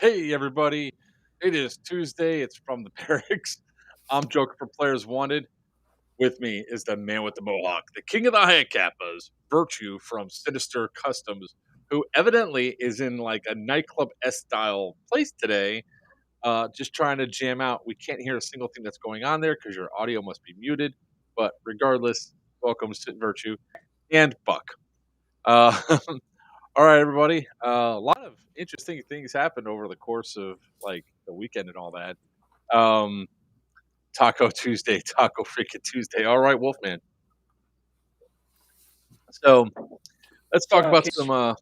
Hey, everybody. It is Tuesday. It's from the barracks. I'm Joker from Players Wanted. With me is the man with the mohawk, the king of the high kappas, Virtue from Sinister Customs, who evidently is in like a nightclub S style place today, just trying to jam out. We can't hear a single thing that's going on there because your audio must be muted. But regardless, welcome, Virtue and Buck. Uh, All right, everybody. A lot of interesting things happened over the course of like the weekend and all that. Um, Taco Tuesday, Taco freaking Tuesday. All right, Wolfman. So let's talk So, about some.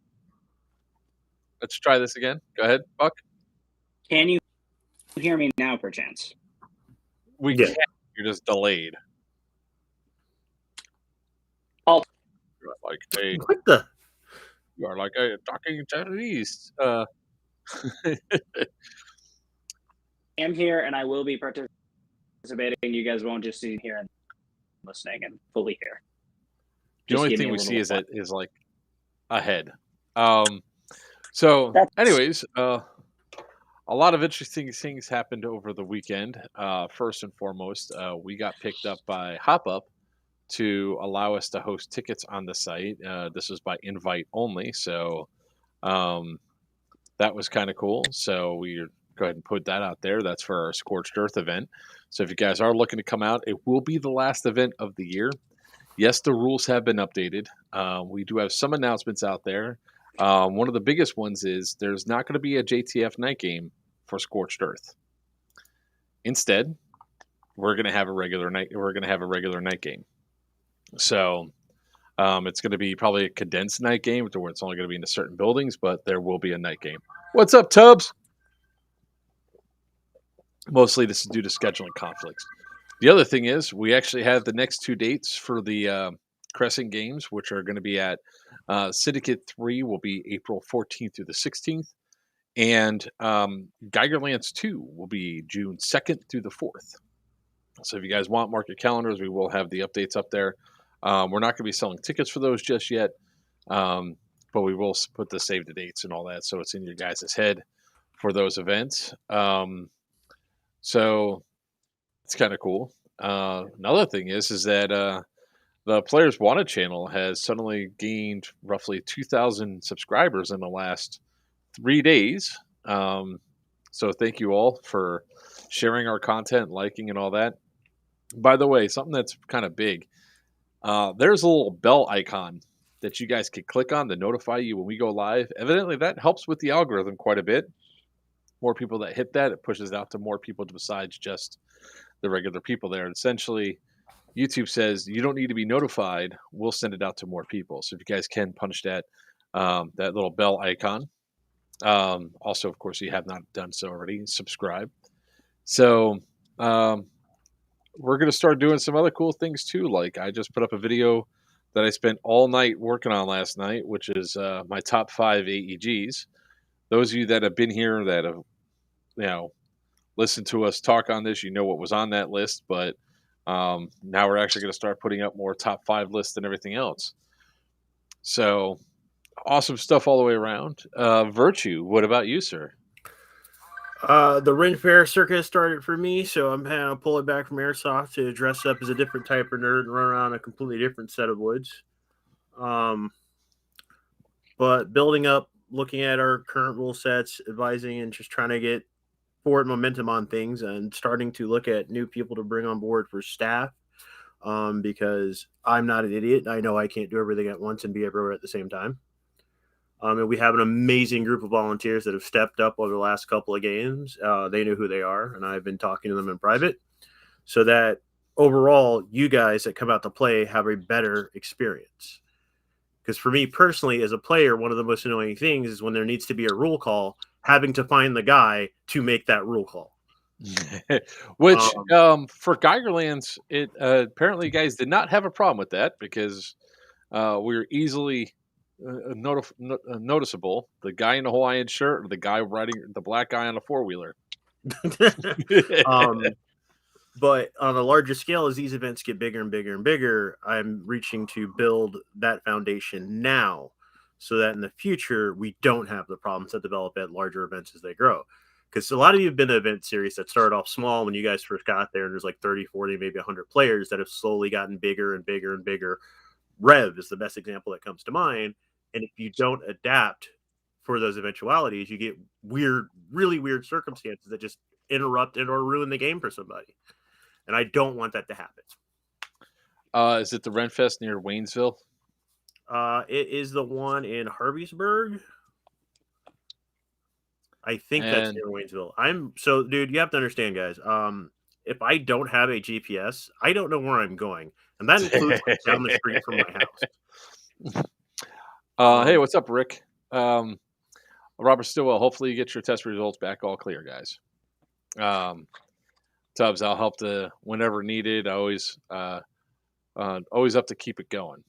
Let's try this again. Go ahead, Buck. can you hear me now, perchance? We Yeah. can't. You're just delayed. Oh. You're like a. What the? You are like a talking Chinese. I'm here, and I will be participating. You guys won't just see here and listening and fully here. The Just only give thing me a we little see is while. it is like ahead. So, That's- anyways, a lot of interesting things happened over the weekend. First and foremost, we got picked up by Hop Up to allow us to host tickets on the site. This was by invite only, so that was kind of cool. So we go ahead and put that out there. That's for our Scorched Earth event. So if you guys are looking to come out, it will be the last event of the year. Yes, the rules have been updated. We do have some announcements out there. One of the biggest ones is there's not going to be a JTF night game for Scorched Earth. Instead, we're going to have a regular night. We're going to have a regular night game. So it's going to be probably a condensed night game where it's only going to be in certain buildings, but there will be a night game. What's up, Tubbs? Mostly this is due to scheduling conflicts. The other thing is we actually have the next two dates for the Crescent Games, which are going to be at Syndicate 3 will be April 14th through the 16th. And Geigerlands 2 will be June 2nd through the 4th. So if you guys want, mark your calendars. We will have the updates up there. We're not going to be selling tickets for those just yet, but we will put the save the dates and all that, so it's in your guys' head for those events. So it's kind of cool. Another thing is that the Players Wanted channel has suddenly gained roughly 2,000 subscribers in the last 3 days. So thank you all for sharing our content, liking, and all that. By the way, something that's kind of big. There's a little bell icon that you guys can click on to notify you when we go live. Evidently, that helps with the algorithm quite a bit. More people that hit that, it pushes it out to more people besides just the regular people there. And essentially, YouTube says you don't need to be notified. We'll send it out to more people. So if you guys can punch that that little bell icon. Also, of course, you have not done so already, subscribe. So we're going to start doing some other cool things too. Like I just put up a video that I spent all night working on last night, which is my top 5 AEGs. Those of you that have been here that have, listened to us talk on this, you know what was on that list. But now we're actually going to start putting up more top 5 lists and everything else. So awesome stuff all the way around. Virtue, what about you, sir? The Renfest Circus started for me, so I'm kind of pulling back from airsoft to dress up as a different type of nerd and run around a completely different set of woods. But building up, looking at our current rule sets, advising, and just trying to get forward momentum on things, and starting to look at new people to bring on board for staff. Because I'm not an idiot. I know I can't do everything at once and be everywhere at the same time. And we have an amazing group of volunteers that have stepped up over the last couple of games. They know who they are, and I've been talking to them in private so that overall, you guys that come out to play have a better experience. Because for me personally, as a player, one of the most annoying things is when there needs to be a rule call, having to find the guy to make that rule call. Which for Geigerlands, it apparently you guys did not have a problem with that because we were easily noticeable. The guy in the Hawaiian shirt or the guy riding the black guy on a 4-wheeler. But on a larger scale, as these events get bigger and bigger and bigger, I'm reaching to build that foundation now so that in the future we don't have the problems that develop at larger events as they grow. Because a lot of you have been to event series that started off small when you guys first got there, and there's like 30, 40, maybe 100 players that have slowly gotten bigger and bigger and bigger. Rev is the best example that comes to mind. And if you don't adapt for those eventualities, you get weird, really weird circumstances that just interrupt and or ruin the game for somebody. And I don't want that to happen. Is it the Renfest near Waynesville? It is the one in Harveysburg. I think that's near Waynesville. Dude, you have to understand, guys. If I don't have a GPS, I don't know where I'm going, and that includes down the street from my house. Hey, what's up, Rick? Robert Stillwell. Hopefully, you get your test results back all clear, guys. Tubbs, I'll help whenever needed. Always up to keep it going.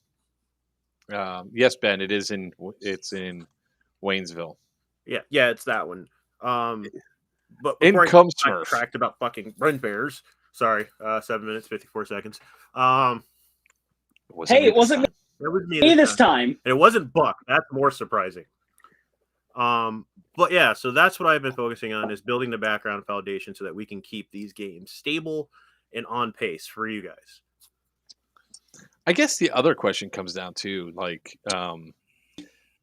Yes, Ben, it's in Waynesville. Yeah, it's that one. But in before I tracked about fucking Ren Fairs. Sorry, 7 minutes 54 seconds. It wasn't me this time. It wasn't Buck. That's more surprising. But yeah, so that's what I've been focusing on, is building the background foundation so that we can keep these games stable and on pace for you guys. I guess the other question comes down to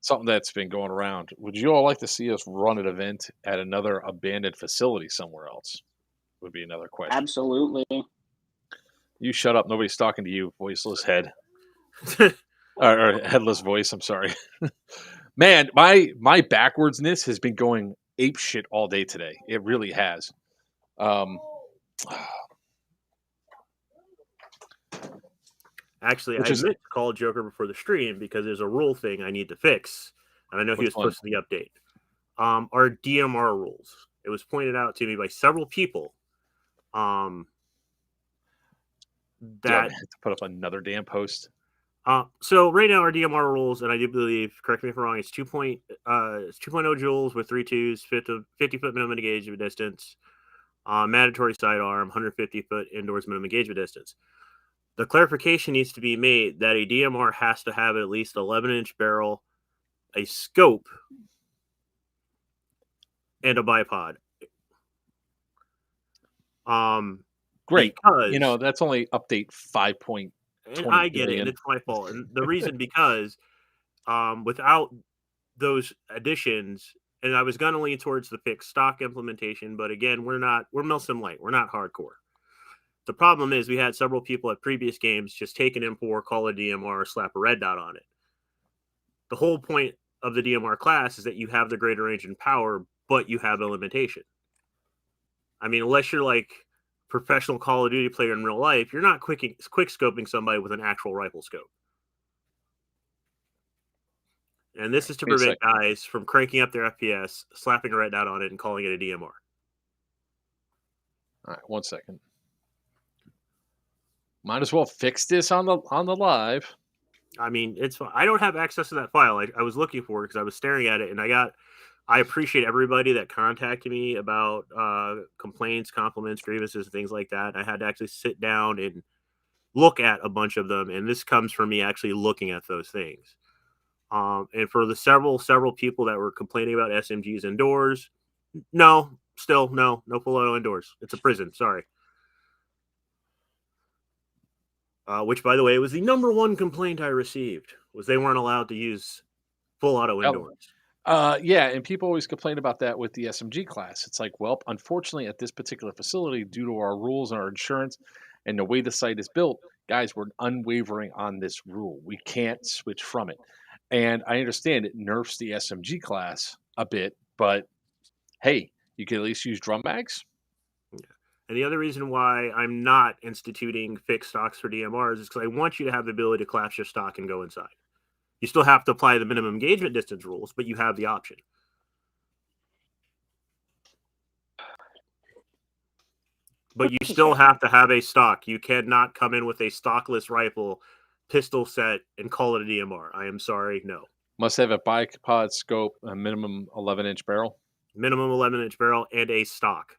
something that's been going around. Would you all like to see us run an event at another abandoned facility somewhere else? Would be another question. Absolutely. You shut up. Nobody's talking to you, voiceless head. or headless voice, I'm sorry. Man, my backwardsness has been going ape shit all day today. It really has. Actually, I meant to call Joker before the stream because there's a rule thing I need to fix, and I know he was posting the update. Our DMR rules. It was pointed out to me by several people. That I have to put up another damn post. So right now our DMR rules, and I do believe, correct me if I'm wrong, it's 2.0 joules with 3 2s, 50 foot minimum engagement distance, mandatory sidearm, 150 foot indoors minimum engagement distance. The clarification needs to be made that a DMR has to have at least 11-inch barrel, a scope, and a bipod. Great. Because, that's only update 5.20. And I get it, and it's my fault. And the reason because without those additions, and I was going to lean towards the fixed stock implementation, but again, we're Milsim Light. We're not hardcore. The problem is we had several people at previous games just take an M4, call a DMR, slap a red dot on it. The whole point of the DMR class is that you have the greater range and power, but you have a limitation. I mean, unless you're like professional Call of Duty player in real life, you're not quick scoping somebody with an actual rifle scope. And this is to prevent guys from cranking up their FPS, slapping a red dot on it, and calling it a DMR. All right, 1 second. Might as well fix this on the live. I mean, it's fine. I don't have access to that file. I was looking for it because I was staring at it, and I appreciate everybody that contacted me about complaints, compliments, grievances, and things like that. I had to actually sit down and look at a bunch of them, and this comes from me actually looking at those things. And for the several people that were complaining about SMGs indoors, no full auto indoors. It's a prison. Sorry. Which, by the way, was the number one complaint I received, was they weren't allowed to use full auto indoors. Yeah, and people always complain about that with the SMG class. It's like, well, unfortunately, at this particular facility, due to our rules and our insurance and the way the site is built, guys, we're unwavering on this rule. We can't switch from it. And I understand it nerfs the SMG class a bit, but hey, you can at least use drum mags. And the other reason why I'm not instituting fixed stocks for DMRs is because I want you to have the ability to collapse your stock and go inside. You still have to apply the minimum engagement distance rules, but you have the option. But you still have to have a stock. You cannot come in with a stockless rifle, pistol set, and call it a DMR. I am sorry, no. Must have a bipod scope, a minimum 11-inch barrel. Minimum 11-inch barrel and a stock.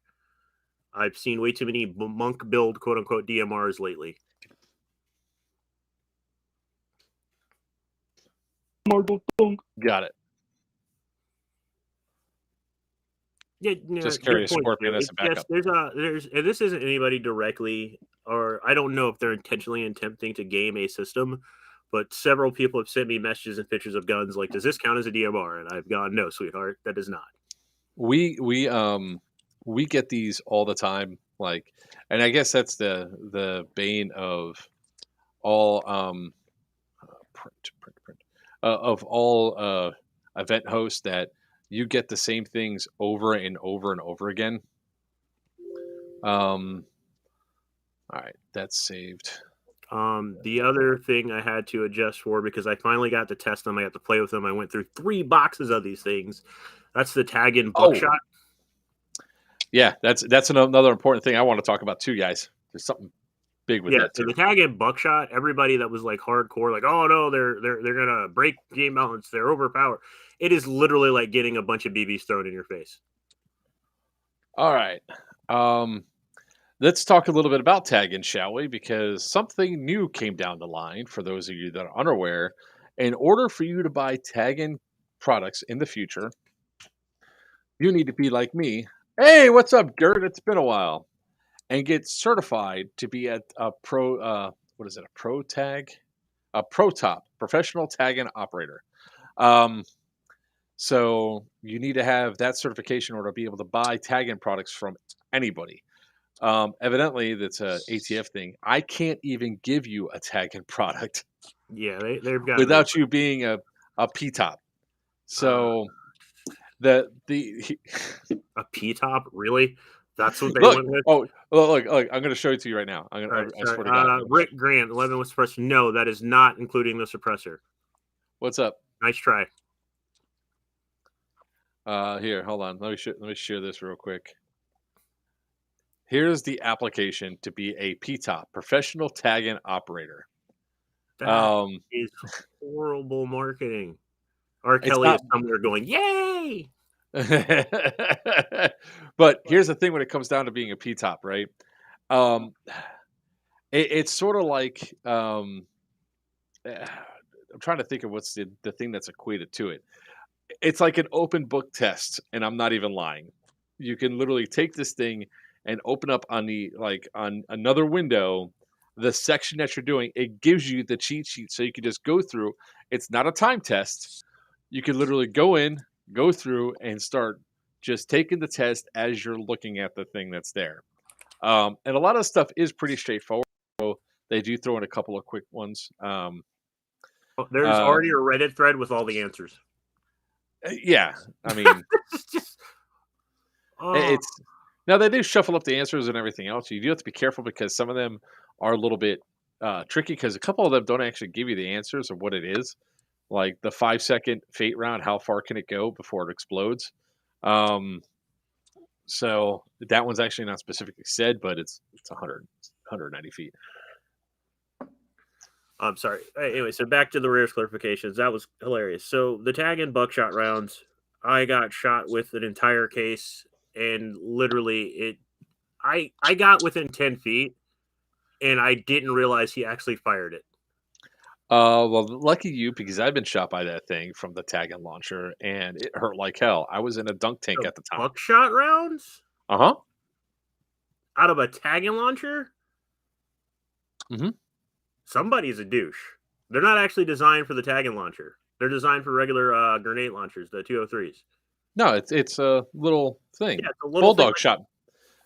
I've seen way too many monk build, quote-unquote, DMRs lately. Got it. Yeah, Just carry a Scorpion as a backup. And this isn't anybody directly, or I don't know if they're intentionally attempting to game a system, but several people have sent me messages and pictures of guns like, does this count as a DMR? And I've gone, no, sweetheart, that does not. We get these all the time, like, and I guess that's the bane of all print of all event hosts, that you get the same things over and over and over again. All right, that's saved. The other thing I had to adjust for, because I finally got to test them, I got to play with them. I went through 3 boxes of these things. That's the tag in buckshot. Yeah, that's another important thing I want to talk about too, guys. There's something big with that too. So the tag in buckshot, everybody that was like hardcore, like, oh no, they're gonna break game balance, they're overpowered. It is literally like getting a bunch of BBs thrown in your face. All right. Let's talk a little bit about tagging, shall we? Because something new came down the line for those of you that are unaware. In order for you to buy tagging products in the future, you need to be like me. Hey, what's up, Gert? It's been a while. And get certified to be at a pro, what is it, a pro tag? A PTOP, professional tagging operator. So you need to have that certification in order to be able to buy tagging products from anybody. Evidently, that's a ATF thing. I can't even give you a tagging product. Yeah, they've got without you being a PTOP. So a PTOP, really? That's what they look, went with? look! I'm going to show it to you right now. I swear to God. Rick Grant, 11 with suppressor. No, that is not including the suppressor. What's up? Nice try. Here, hold on. Let me share this real quick. Here's the application to be a PTOP, professional tagging operator. That is horrible marketing. R. Kelly is somewhere going, yay! But here's the thing: when it comes down to being a PTOP, right? It's sort of like I'm trying to think of what's the thing that's equated to it. It's like an open book test, and I'm not even lying. You can literally take this thing and open up on another window the section that you're doing. It gives you the cheat sheet, so you can just go through. It's not a time test. You can literally go through, and start just taking the test as you're looking at the thing that's there. And a lot of stuff is pretty straightforward. So they do throw in a couple of quick ones. There's already a Reddit thread with all the answers. Yeah, I mean, it's now they do shuffle up the answers and everything else. You do have to be careful because some of them are a little bit tricky, because a couple of them don't actually give you the answers of what it is. Like the 5-second fate round, how far can it go before it explodes? So that one's actually not specifically said, but it's 190 feet. I'm sorry. Anyway, so back to the rears clarifications. That was hilarious. So the tag and buckshot rounds, I got shot with an entire case, and literally I got within 10 feet, and I didn't realize he actually fired it. Well, lucky you, because I've been shot by that thing from the tag and launcher, and it hurt like hell. I was in a dunk tank at the time. Buckshot rounds? Uh-huh. Out of a tag and launcher? Mm-hmm. Somebody's a douche. They're not actually designed for the tag and launcher. They're designed for regular grenade launchers, the 203s. No, it's a little thing. Yeah, it's a little Bulldog shot.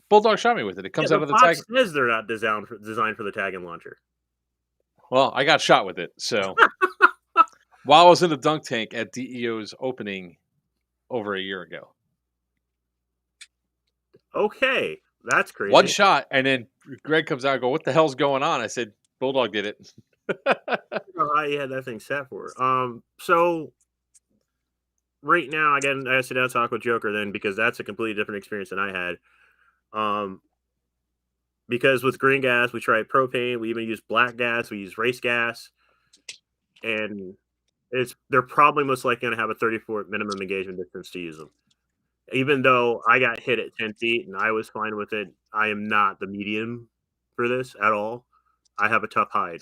Bulldog shot me with it. It comes out of the tag. Says they're not designed for the tag and launcher. Well, I got shot with it. So while I was in a dunk tank at DEO's opening over a year ago. Okay, that's crazy. One shot, and then Greg comes out and goes, "What the hell's going on?" I said, "Bulldog did it." I don't know how you had that thing set for. So right now, again, I sit down and talk with Joker then, because that's a completely different experience than I had. Because with green gas, we tried propane, we even use black gas, we use race gas, and they're probably most likely going to have a 30-foot minimum engagement distance to use them. Even though I got hit at 10 feet and I was fine with it, I am not the medium for this at all. I have a tough hide.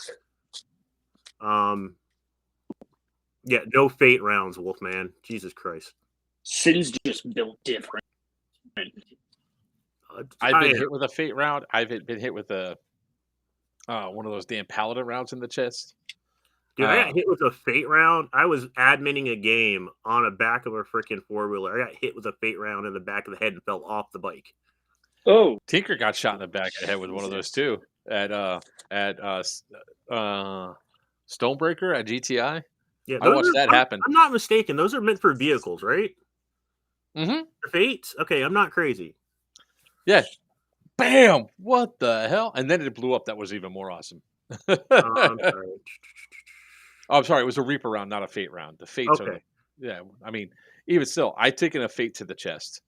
Yeah, no fate rounds, Wolfman. Jesus Christ. Sin's just built different. I've been hit with a fate round. I've been hit with a one of those damn paladin rounds in the chest. Dude, I got hit with a fate round. I was adminning a game on the back of a freaking four-wheeler. I got hit with a fate round in the back of the head and fell off the bike. Oh, Tinker got shot in the back of the head with one of those too at Stonebreaker at GTI. Yeah, I watched that happen. I'm not mistaken. Those are meant for vehicles, right? Mm-hmm. The fates? Okay, I'm not crazy. Yeah. Bam! What the hell? And then it blew up. That was even more awesome. I'm sorry. Oh, I'm sorry. It was a Reaper round, not a Fate round. The Fates are, yeah. I mean, even still, I'd taken a Fate to the chest,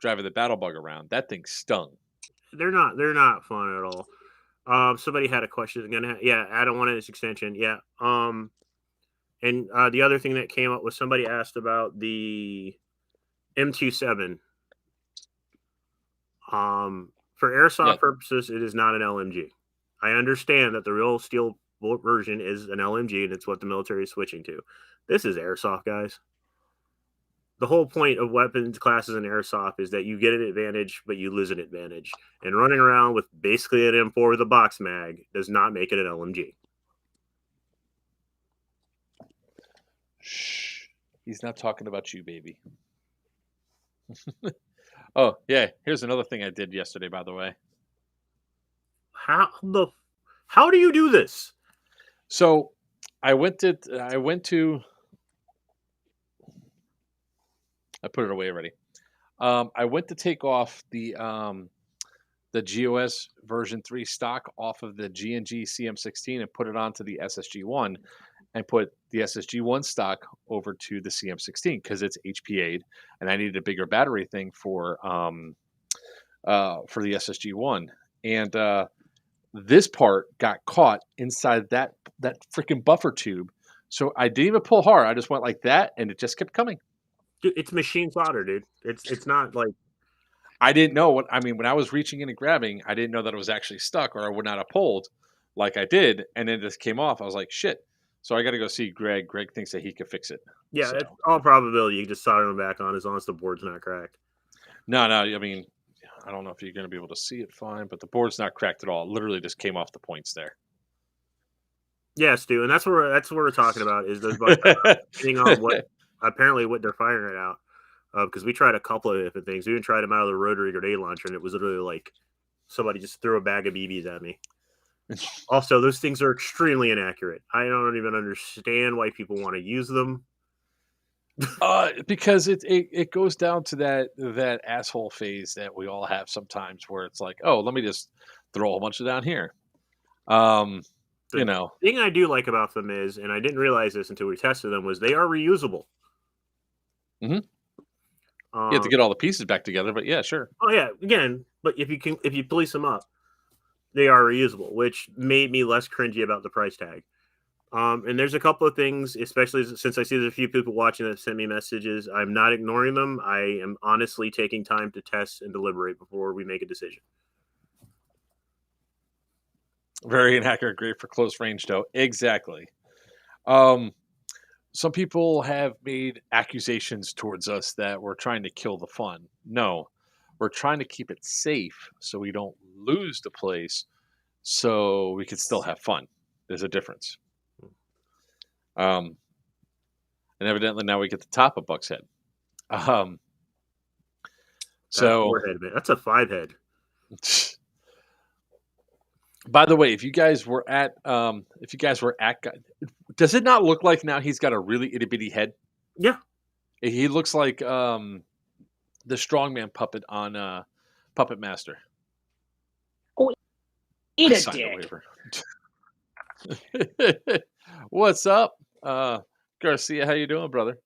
driving the Battle Bug around. That thing stung. They're not fun at all. Somebody had a question again. Yeah, Adam wanted this extension. Yeah. And the other thing that came up was somebody asked about the M27. For airsoft purposes, it is not an LMG. I understand that the real steel bullet version is an LMG, and it's what the military is switching to. This is airsoft, guys. The whole point of weapons classes in airsoft is that you get an advantage, but you lose an advantage. And running around with basically an M4 with a box mag does not make it an LMG. Shh. He's not talking about you, baby. Oh, yeah. Here's another thing I did yesterday, by the way. How do you do this? So I went to I put it away already. I went to take off the GOS version 3 stock off of the G&G CM16 and put it onto the SSG1 and put the SSG1 stock over to the CM16 because it's HPA'd and I needed a bigger battery thing for the SSG1. And this part got caught inside that freaking buffer tube. So I didn't even pull hard. I just went like that and it just kept coming. Dude, it's machine solder, dude. It's not like I didn't know when I was reaching in and grabbing, I didn't know that it was actually stuck or I would not have pulled like I did. And then it just came off. I was like, shit. So I got to go see Greg. Greg thinks that he could fix it. Yeah, so. it's all probability. You can just solder them back on as long as the board's not cracked. No. I mean, I don't know if you're going to be able to see it fine, but the board's not cracked at all. It literally just came off the points there. Yeah, Stu, and that's what we're talking about is those bugs depending on what they're firing it out. Because we tried a couple of different things. We even tried them out of the rotary grenade launcher, and it was literally like somebody just threw a bag of BBs at me. Also, those things are extremely inaccurate. I don't even understand why people want to use them. Because it goes down to that asshole phase that we all have sometimes, where it's like, oh, let me just throw a whole bunch of down here. The thing I do like about them is, and I didn't realize this until we tested them, was they are reusable. Mm-hmm. You have to get all the pieces back together, but yeah, sure. Oh yeah, again, but if you police them up, they are reusable, which made me less cringy about the price tag. And there's a couple of things, especially since I see there's a few people watching that send me messages. I'm not ignoring them. I am honestly taking time to test and deliberate before we make a decision. Very inaccurate, great for close range, though. Exactly. Some people have made accusations towards us that we're trying to kill the fun. No, we're trying to keep it safe so we don't lose the place, so we can still have fun. There's a difference. And evidently now we get the top of Buck's head. So that's a 5 head. By the way, if you guys were at, does it not look like now he's got a really itty bitty head? Yeah, he looks like the strongman puppet on Puppet Master. Oh, eat a dick. What's up, Garcia? How you doing, brother?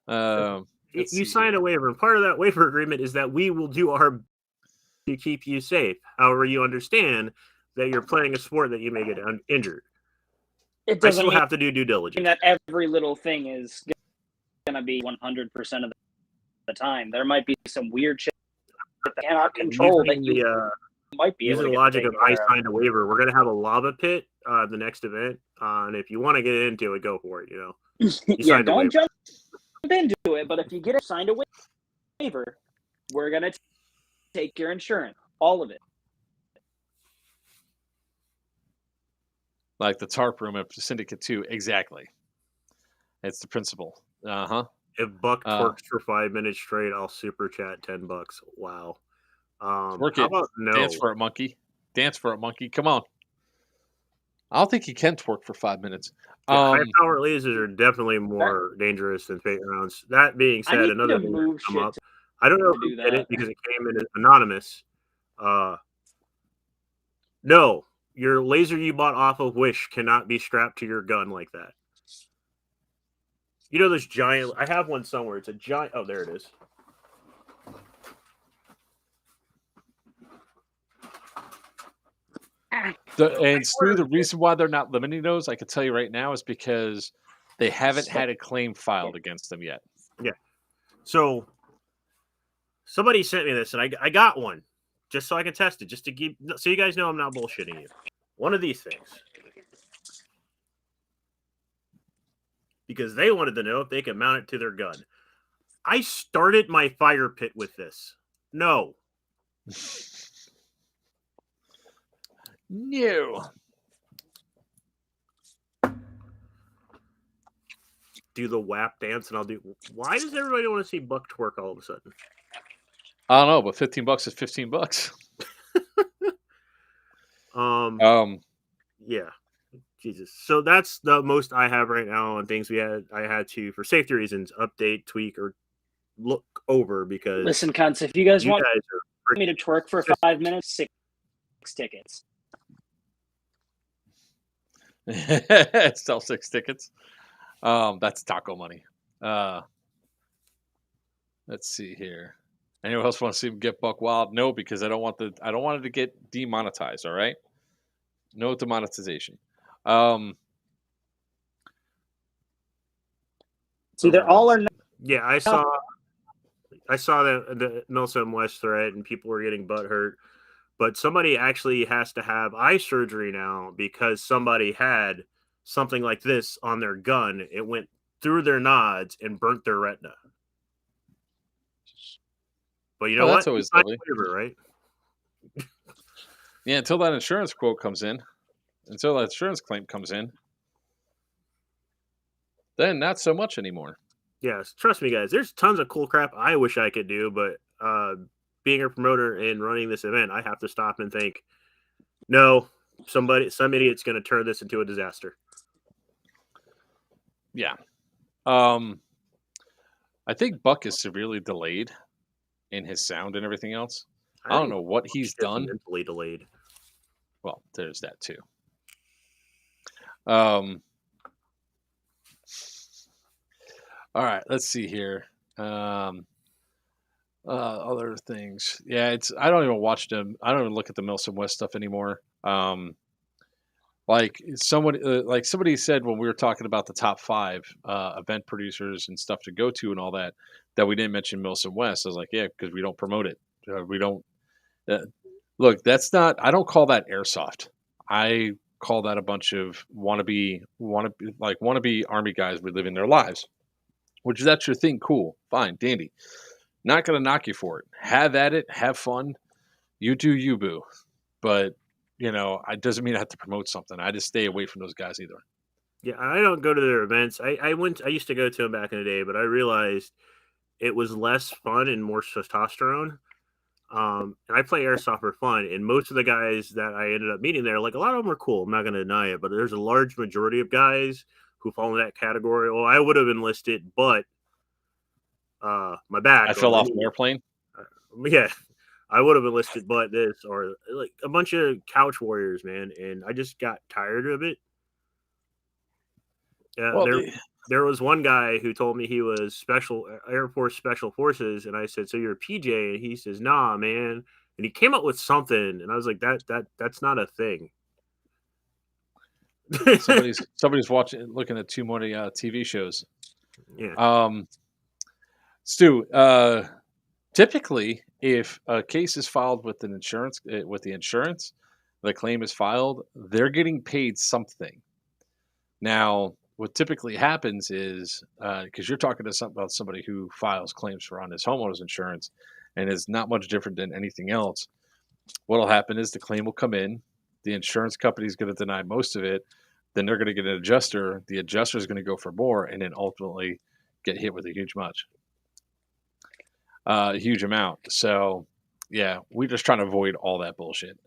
You signed a waiver, and part of that waiver agreement is that we will do our best to keep you safe. However, you understand that you're playing a sport that you may get injured. It doesn't I still have to do due diligence. That every little thing is going to be 100% of the time. There might be some weird shit that cannot control that you might be able to using the logic of I signed a waiver. We're going to have a lava pit the next event. And if you want to get into it, go for it. You Yeah, don't jump into it. But if you get signed a waiver, we're gonna take your insurance, all of it. Like the tarp room of Syndicate 2, exactly. It's the principle. If Buck twerks for 5 minutes straight, I'll super chat $10. Wow. Twerk how it. about no? Dance for it, monkey. Dance for it, monkey. Come on. I don't think he can twerk for 5 minutes. Yeah, high power lasers are definitely more dangerous than fake rounds. That being said, another thing that come up. I don't know who did it because it came in anonymous. No, your laser you bought off of Wish cannot be strapped to your gun like that. You know those giant. I have one somewhere. It's a giant. Oh, there it is. And Stu, the reason why they're not limiting those, I can tell you right now, is because they haven't had a claim filed against them yet. Yeah. So somebody sent me this, and I got one just so I can test it, just to keep so you guys know I'm not bullshitting you. One of these things. Because they wanted to know if they could mount it to their gun. I started my fire pit with this. No. No. Do the WAP dance, and I'll do. Why does everybody want to see Buck twerk all of a sudden? I don't know, but $15 is $15. Yeah. Jesus. So that's the most I have right now on things I had to, for safety reasons, update, tweak, or look over because. Listen, cunts, if you guys want me to twerk for 5 minutes, 6 tickets. Sell 6 tickets. That's taco money. Let's see here. Anyone else want to see him get buck wild? No, because I don't want it to get demonetized. All right. No demonetization. It's either all or no. Yeah, I saw the Milsom West thread, and people were getting butthurt. But somebody actually has to have eye surgery now because somebody had something like this on their gun. It went through their nods and burnt their retina. But you know what? That's always lovely, right? Yeah, until that insurance quote comes in, until that insurance claim comes in, then not so much anymore. Yes, trust me, guys. There's tons of cool crap I wish I could do, but being a promoter and running this event, I have to stop and think, no, some idiot's going to turn this into a disaster. Yeah. I think Buck is severely delayed in his sound and everything else. I don't know what he's done. Mentally delayed. Well, there's that too. All right, let's see here. Other things. Yeah, I don't even watch them. I don't even look at the Milsom West stuff anymore. Like somebody said when we were talking about the top 5 event producers and stuff to go to and all that we didn't mention Milsom West. I was like, yeah, because we don't promote it. We don't. Look, that's not. I don't call that airsoft. I call that a bunch of wannabe army guys reliving their lives. Which, that's your thing. Cool, fine, dandy. Not gonna knock you for it. Have at it. Have fun. You do you, boo. But it doesn't mean I have to promote something. I just stay away from those guys either. Yeah, I don't go to their events. I used to go to them back in the day, but I realized it was less fun and more testosterone. And I play airsoft for fun, and most of the guys that I ended up meeting there, like a lot of them are cool. I'm not going to deny it, but there's a large majority of guys who fall in that category. Well, I would have enlisted, but my back. I fell off an airplane. Yeah, I would have enlisted, but this or like a bunch of couch warriors, man, and I just got tired of it. There was one guy who told me he was Air Force Special Forces, and I said, "So you're a PJ?" And he says, "Nah, man." And he came up with something, and I was like, "That's not a thing." somebody's looking at too many TV shows. Yeah. Stu, typically, if a case is filed with the insurance, the claim is filed, they're getting paid something. Now, what typically happens is because you're talking to about somebody who files claims for on his homeowner's insurance, and is not much different than anything else. What'll happen is the claim will come in, the insurance company is going to deny most of it, then they're going to get an adjuster. The adjuster is going to go for more, and then ultimately get hit with a huge amount. So, yeah, we're just trying to avoid all that bullshit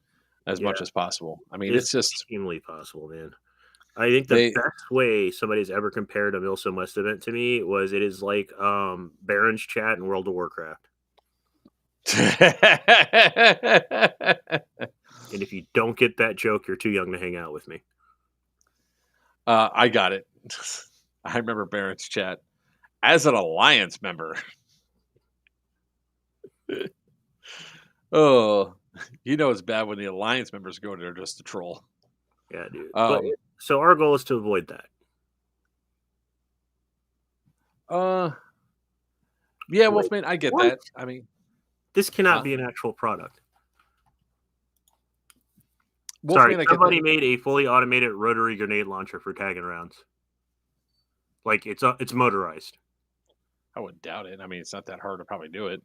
as much as possible. I mean, it's just extremely possible, man. I think the best way somebody's ever compared a Milsim West event to me was it is like Baron's chat in World of Warcraft. And if you don't get that joke, you're too young to hang out with me. I got it. I remember Baron's chat as an Alliance member. Oh, it's bad when the Alliance members go there just to troll. Yeah, dude. So our goal is to avoid that. Yeah, Wolfman, I get that. I mean, this cannot be an actual product. Wolfman, sorry, somebody made a fully automated rotary grenade launcher for tagging rounds. Like it's motorized. I would doubt it. I mean, it's not that hard to probably do it.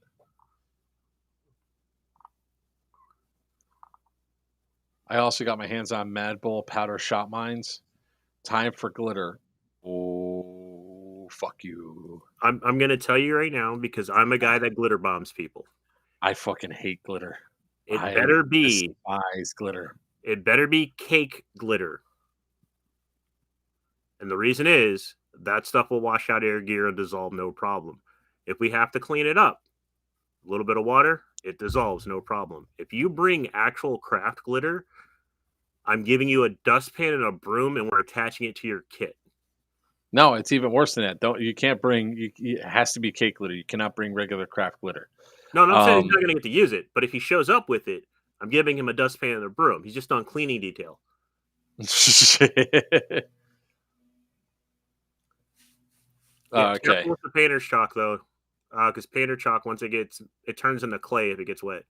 I also got my hands on Mad Bull powder shot mines. Time for glitter. Oh, fuck you. I'm going to tell you right now because I'm a guy that glitter bombs people. I fucking hate glitter. I better be despise glitter. It better be cake glitter. And the reason is that stuff will wash out air gear and dissolve no problem. If we have to clean it up, a little bit of water, it dissolves no problem. If you bring actual craft glitter, I'm giving you a dustpan and a broom and we're attaching it to your kit. No, it's even worse than that. You can't bring, it has to be cake glitter. You cannot bring regular craft glitter. No, I'm saying he's not going to get to use it. But if he shows up with it, I'm giving him a dustpan and a broom. He's just on cleaning detail. Okay. Careful with the painter's chalk, though. Because painter chalk, once it turns into clay if it gets wet.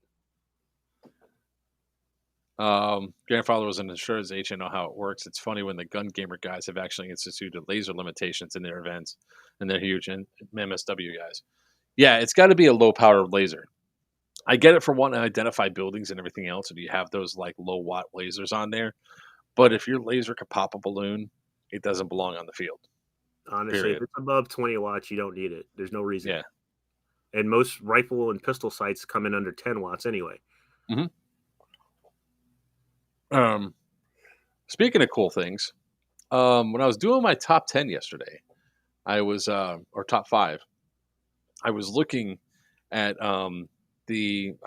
Grandfather was an insurance agent. I know how it works. It's funny when the gun gamer guys have actually instituted laser limitations in their events, and they're huge MSW guys. Yeah, it's got to be a low power laser. I get it for wanting to identify buildings and everything else, and you have those like low watt lasers on there. But if your laser could pop a balloon, it doesn't belong on the field. Honestly, period. If it's above 20 watts, you don't need it. There's no reason. Yeah. And most rifle and pistol sights come in under 10 watts anyway. Mm-hmm. Speaking of cool things, when I was doing my top 10 yesterday, I was or top 5, I was looking at I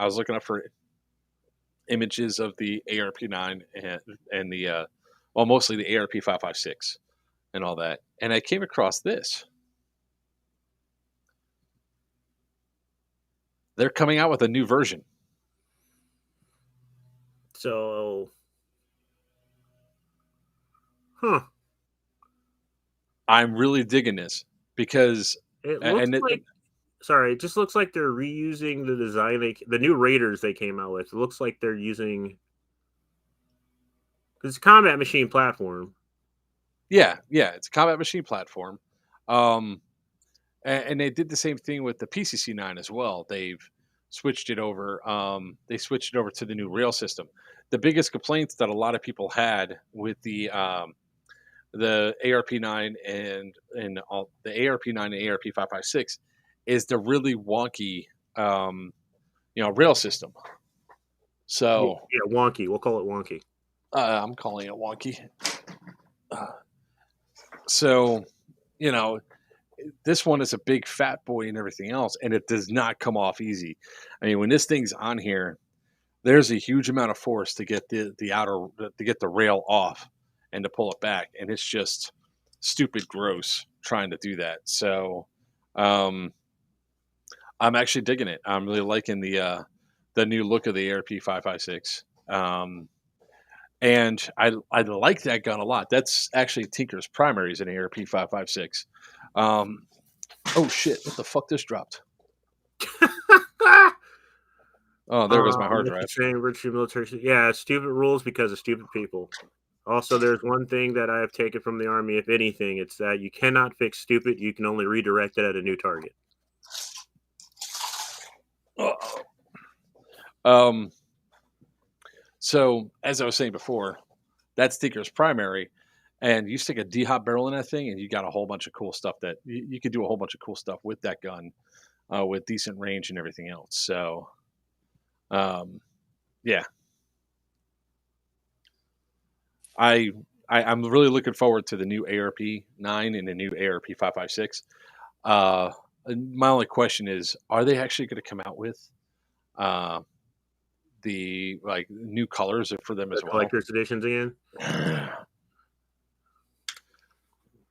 was looking up for images of the ARP9 and the mostly the ARP 556 and all that, and I came across this. They're coming out with a new version. So, I'm really digging this because it just looks like they're reusing the design. The new Raiders they came out with. It looks like they're using because it's a combat machine platform. Yeah, it's a combat machine platform. And they did the same thing with the PCC9 as well. They've switched it over. They switched it over to the new rail system. The biggest complaints that a lot of people had with the ARP9 and all the ARP9 and ARP 556 is the really wonky, rail system. So yeah, wonky. We'll call it wonky. I'm calling it wonky. So, this one is a big fat boy and everything else, and it does not come off easy. I mean, when this thing's on here, there's a huge amount of force to get the rail off and to pull it back, and it's just stupid gross trying to do that. So, I'm actually digging it. I'm really liking the new look of the ARP 556. And I like that gun a lot. That's actually Tinker's primaries in ARP 556. Oh shit! What the fuck just dropped? Oh, there goes my hard It's drive. the same virtual military. Yeah, stupid rules because of stupid people. Also, there's one thing that I have taken from the Army, if anything, it's that you cannot fix stupid. You can only redirect it at a new target. So, as I was saying before, that sticker's primary, and you stick a D-hop barrel in that thing, and you got a whole bunch of cool stuff that you could do a whole bunch of cool stuff with that gun, with decent range and everything else. So, yeah, I'm really looking forward to the new ARP 9 and the new ARP 5.56. My only question is, are they actually going to come out with the new colors for them as well? Collector's editions again?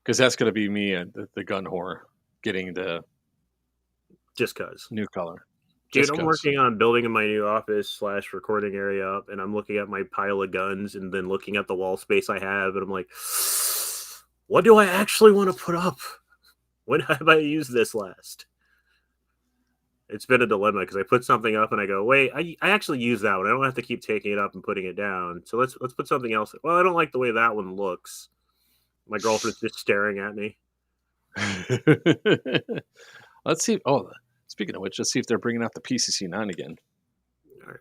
Because that's going to be me and the gun whore getting the just cause new color. Dude, I'm working on building my new office / recording area up, and I'm looking at my pile of guns and then looking at the wall space I have, and I'm like, what do I actually want to put up? When have I used this last? It's been a dilemma because I put something up and I go, wait, I actually use that one. I don't have to keep taking it up and putting it down. So let's put something else. Well, I don't like the way that one looks. My girlfriend's just staring at me. Let's see. Oh, speaking of which, let's see if they're bringing out the PCC9 again. All right.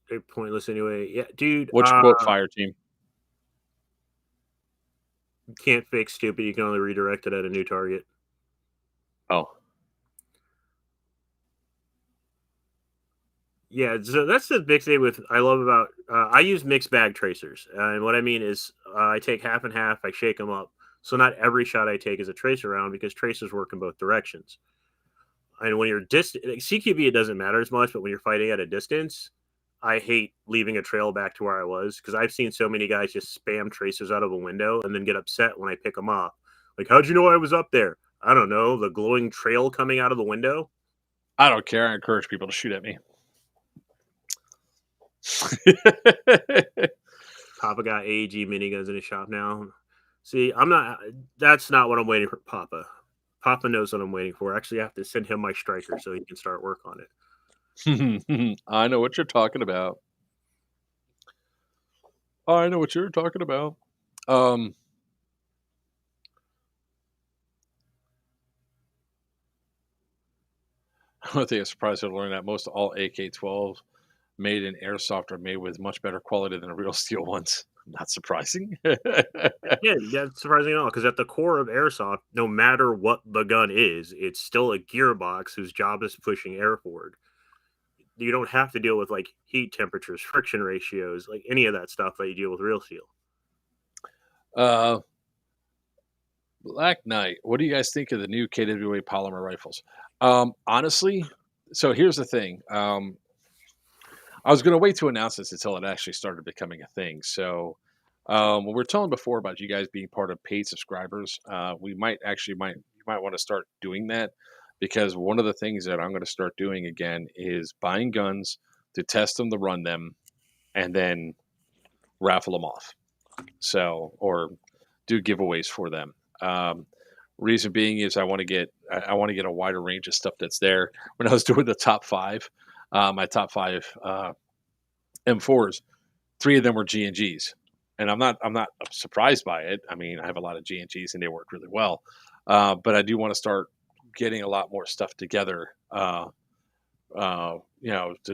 They're pointless anyway. Yeah, dude. Which quote, fire team? You can't fix stupid. You can only redirect it at a new target. Oh. Yeah, so that's the big thing I love about, I use mixed bag tracers. And what I mean is I take half and half, I shake them up. So not every shot I take is a tracer round because tracers work in both directions. And when you're distant, CQB, it doesn't matter as much, but when you're fighting at a distance, I hate leaving a trail back to where I was because I've seen so many guys just spam tracers out of a window and then get upset when I pick them off. Like, how'd you know I was up there? I don't know. The glowing trail coming out of the window. I don't care. I encourage people to shoot at me. Papa got AEG miniguns in his shop now. See, that's not what I'm waiting for, Papa. Papa knows what I'm waiting for. Actually, I have to send him my striker so he can start work on it. I know what you're talking about. I know what you're talking about. I don't think I'm surprised to learn that most all AK-12 made in airsoft are made with much better quality than the real steel ones. Not surprising. Yeah, that's surprising at all, because at the core of airsoft, no matter what the gun is, it's still a gearbox whose job is pushing air forward. You don't have to deal with like heat temperatures, friction ratios, like any of that stuff that you deal with real steel. Black Knight, what do you guys think of the new KWA polymer rifles? Honestly, so here's the thing. I was going to wait to announce this until it actually started becoming a thing. So when we're telling before about you guys being part of paid subscribers, we might want to start doing that, because one of the things that I'm going to start doing again is buying guns to test them, to run them, and then raffle them off. So, or do giveaways for them. Reason being is I want to get a wider range of stuff that's there. When I was doing the top 5, my top 5 M4s, 3 of them were G&Gs, and I'm not surprised by it. I mean, I have a lot of G&Gs and they work really well, but I do want to start getting a lot more stuff together, to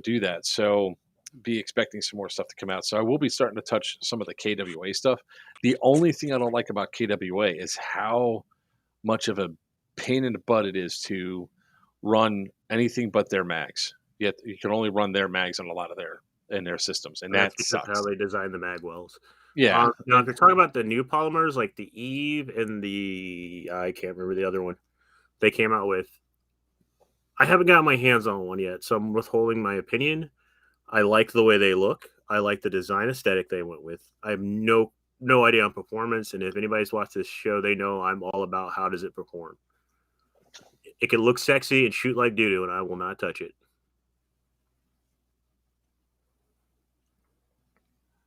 do that. So be expecting some more stuff to come out. So I will be starting to touch some of the KWA stuff. The only thing I don't like about KWA is how much of a pain in the butt it is to run anything but their mags. Yet you can only run their mags on a lot of their systems, and that sucks. How they design the mag wells. Yeah. If you're talking about the new polymers, like the Eve and I can't remember the other one they came out with, I haven't got my hands on one yet, so I'm withholding my opinion. I like the way they look. I like the design aesthetic they went with. I have no idea on performance, and if anybody's watched this show, they know I'm all about how does it perform. It can look sexy and shoot like doo-doo, and I will not touch it.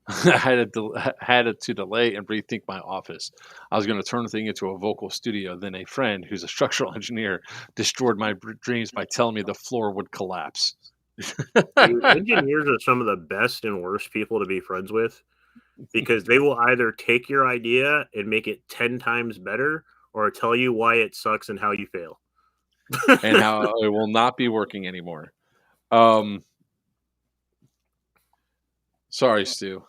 I had to delay and rethink my office. I was going to turn the thing into a vocal studio. Then a friend who's a structural engineer destroyed my dreams by telling me the floor would collapse. Dude, engineers are some of the best and worst people to be friends with because they will either take your idea and make it 10 times better or tell you why it sucks and how you fail. And how it will not be working anymore. Sorry, Stu.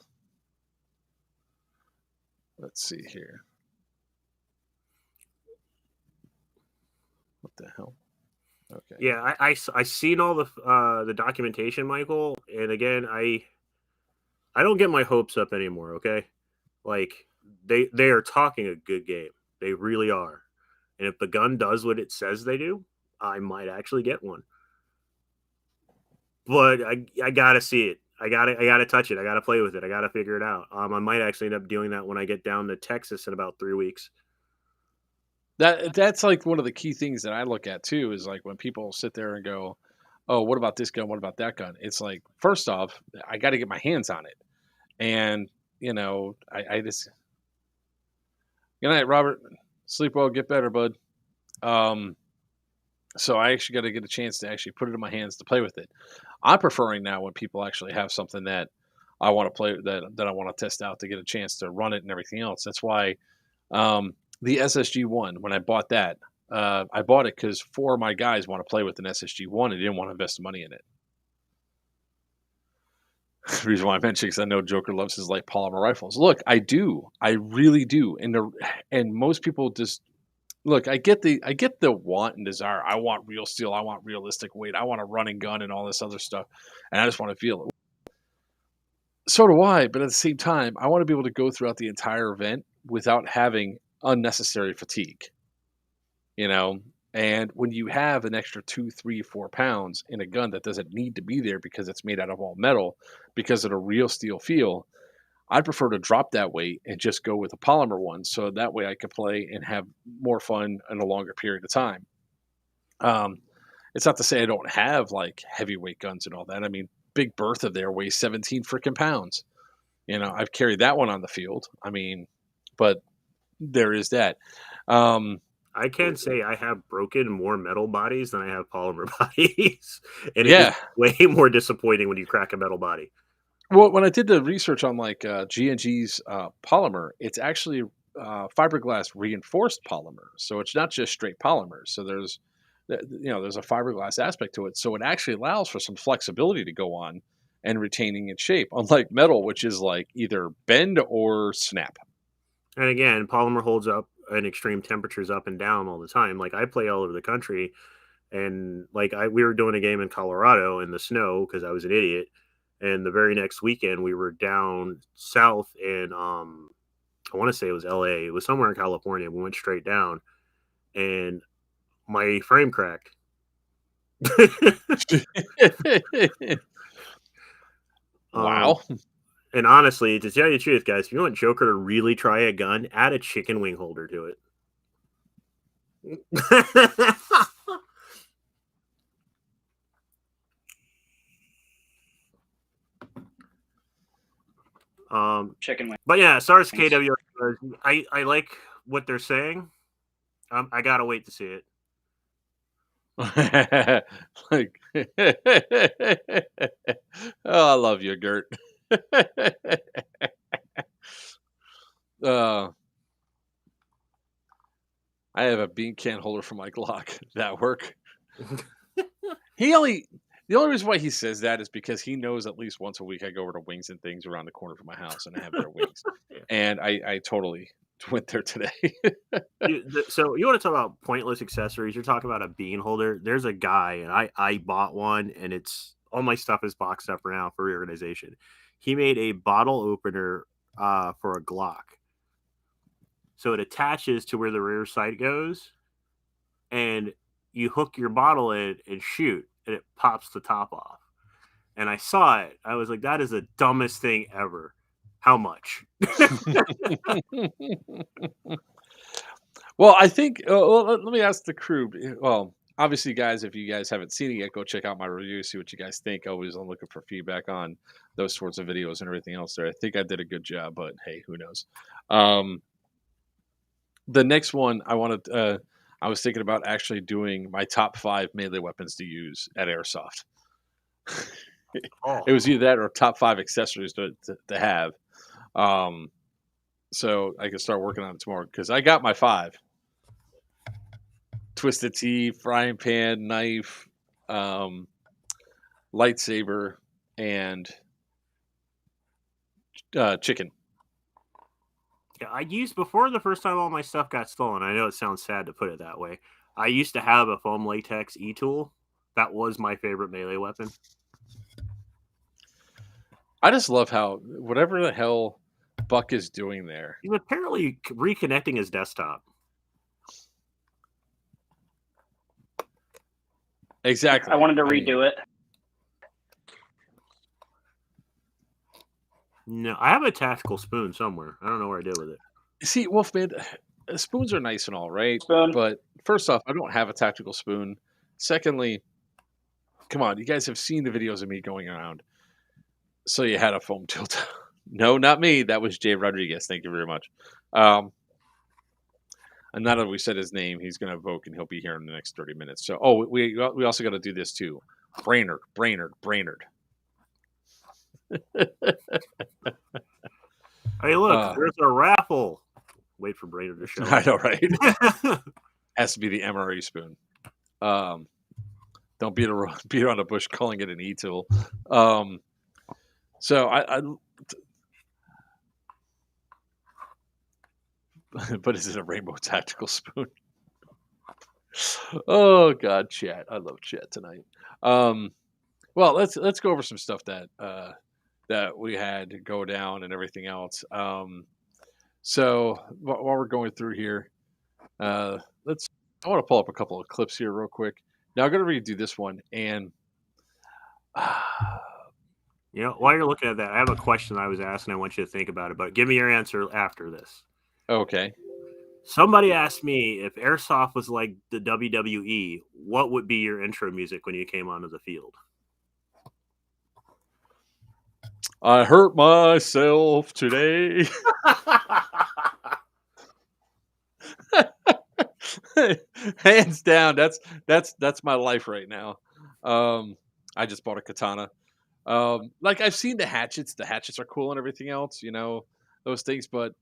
Let's see here. What the hell? Okay. Yeah, I seen all the documentation, Michael, and again, I don't get my hopes up anymore. Okay, like they are talking a good game, they really are, and if the gun does what it says they do, I might actually get one. But I gotta see it. I gotta touch it. I gotta play with it. I gotta figure it out. I might actually end up doing that when I get down to Texas in about 3 weeks. That's like one of the key things that I look at too is like when people sit there and go, "Oh, what about this gun? What about that gun?" It's like, first off, I got to get my hands on it, and I just. Good night, Robert. Sleep well, get better, bud. So I actually got to get a chance to actually put it in my hands to play with it. I'm preferring now when people actually have something that I want to play that I want to test out to get a chance to run it and everything else. That's why the SSG1, when I bought that, I bought it because 4 of my guys want to play with an SSG1 and didn't want to invest money in it. The reason why I mentioned because I know Joker loves his light polymer rifles. Look, I do, I really do, and most people just look. I get the want and desire. I want real steel. I want realistic weight. I want a running gun and all this other stuff, and I just want to feel it. So do I, but at the same time, I want to be able to go throughout the entire event without having unnecessary fatigue. And when you have an extra 2, 3, 4 pounds in a gun that doesn't need to be there because it's made out of all metal, because of the real steel feel, I'd prefer to drop that weight and just go with a polymer one. So that way I could play and have more fun in a longer period of time. It's not to say I don't have like heavyweight guns and all that. I mean, Big Bertha there weighs 17 freaking pounds. I've carried that one on the field. I mean, but there is that. I can say I have broken more metal bodies than I have polymer bodies. And yeah, it's way more disappointing when you crack a metal body. Well, when I did the research on like G&G's polymer, it's actually fiberglass reinforced polymer. So it's not just straight polymers. So there's a fiberglass aspect to it. So it actually allows for some flexibility to go on and retaining its shape, unlike metal, which is like either bend or snap. And again, polymer holds up in extreme temperatures up and down all the time. Like I play all over the country, and like we were doing a game in Colorado in the snow because I was an idiot. And the very next weekend we were down south in I want to say it was LA. It was somewhere in California. We went straight down, and my frame cracked. Wow. And honestly, to tell you the truth, guys, if you want Joker to really try a gun, add a chicken wing holder to it. Chicken wing. But yeah, SARS KW, I like what they're saying. I gotta wait to see it. Like, oh, I love you, Gert. I have a bean can holder for my Glock. That work? The only reason why he says that is because he knows at least once a week I go over to Wings and Things around the corner from my house and I have their wings. Yeah. And I totally went there today. So you want to talk about pointless accessories? You're talking about a bean holder. There's a guy, and I bought one, and it's all my stuff is boxed up right now for reorganization. He made a bottle opener for a Glock. So it attaches to where the rear sight goes, and you hook your bottle in and shoot, and it pops the top off. And I saw it. I was like, that is the dumbest thing ever. How much? Well, I think, let me ask the crew. Well, obviously, guys, if you guys haven't seen it yet, go check out my review, see what you guys think. Always I'm looking for feedback on those sorts of videos and everything else there. I think I did a good job, but hey, who knows? The next one I wanted, I was thinking about actually doing my top 5 melee weapons to use at airsoft. It was either that or top 5 accessories to have. So I can start working on it tomorrow because I got my 5. Twisted Tea, frying pan, knife, lightsaber, and chicken. Yeah, I used before the first time all my stuff got stolen. I know it sounds sad to put it that way. I used to have a foam latex e-tool. That was my favorite melee weapon. I just love how whatever the hell Buck is doing there. He's apparently reconnecting his desktop. Exactly. I wanted to redo it. No, I have a tactical spoon somewhere. I don't know where I did with it. See, Wolfman, spoons are nice and all, right? Spoon. But first off, I don't have a tactical spoon. Secondly, come on, you guys have seen the videos of me going around. So you had a foam tilt. No, not me. That was Jay Rodriguez. Thank you very much. And now that we said his name, he's going to evoke and he'll be here in the next 30 minutes. So, we also got to do this too. Brainerd. Hey, look, there's a raffle. Wait for Brainerd to show up. I know, right? Has to be the MRE spoon. Don't beat around the bush calling it an e-tool. So but is it a rainbow tactical spoon? Oh God, chat! I love chat tonight. Well, let's go over some stuff that we had to go down and everything else. So while we're going through here, I want to pull up a couple of clips here real quick. Now I'm going to redo this one, and you know, while you're looking at that, I have a question I was asking. I want you to think about it, but give me your answer after this. Okay. Somebody asked me if airsoft was like the WWE, what would be your intro music when you came onto the field? I hurt myself today. Hands down, that's my life right now. I just bought a katana. Like I've seen the hatchets. The hatchets are cool and everything else, you know, those things. But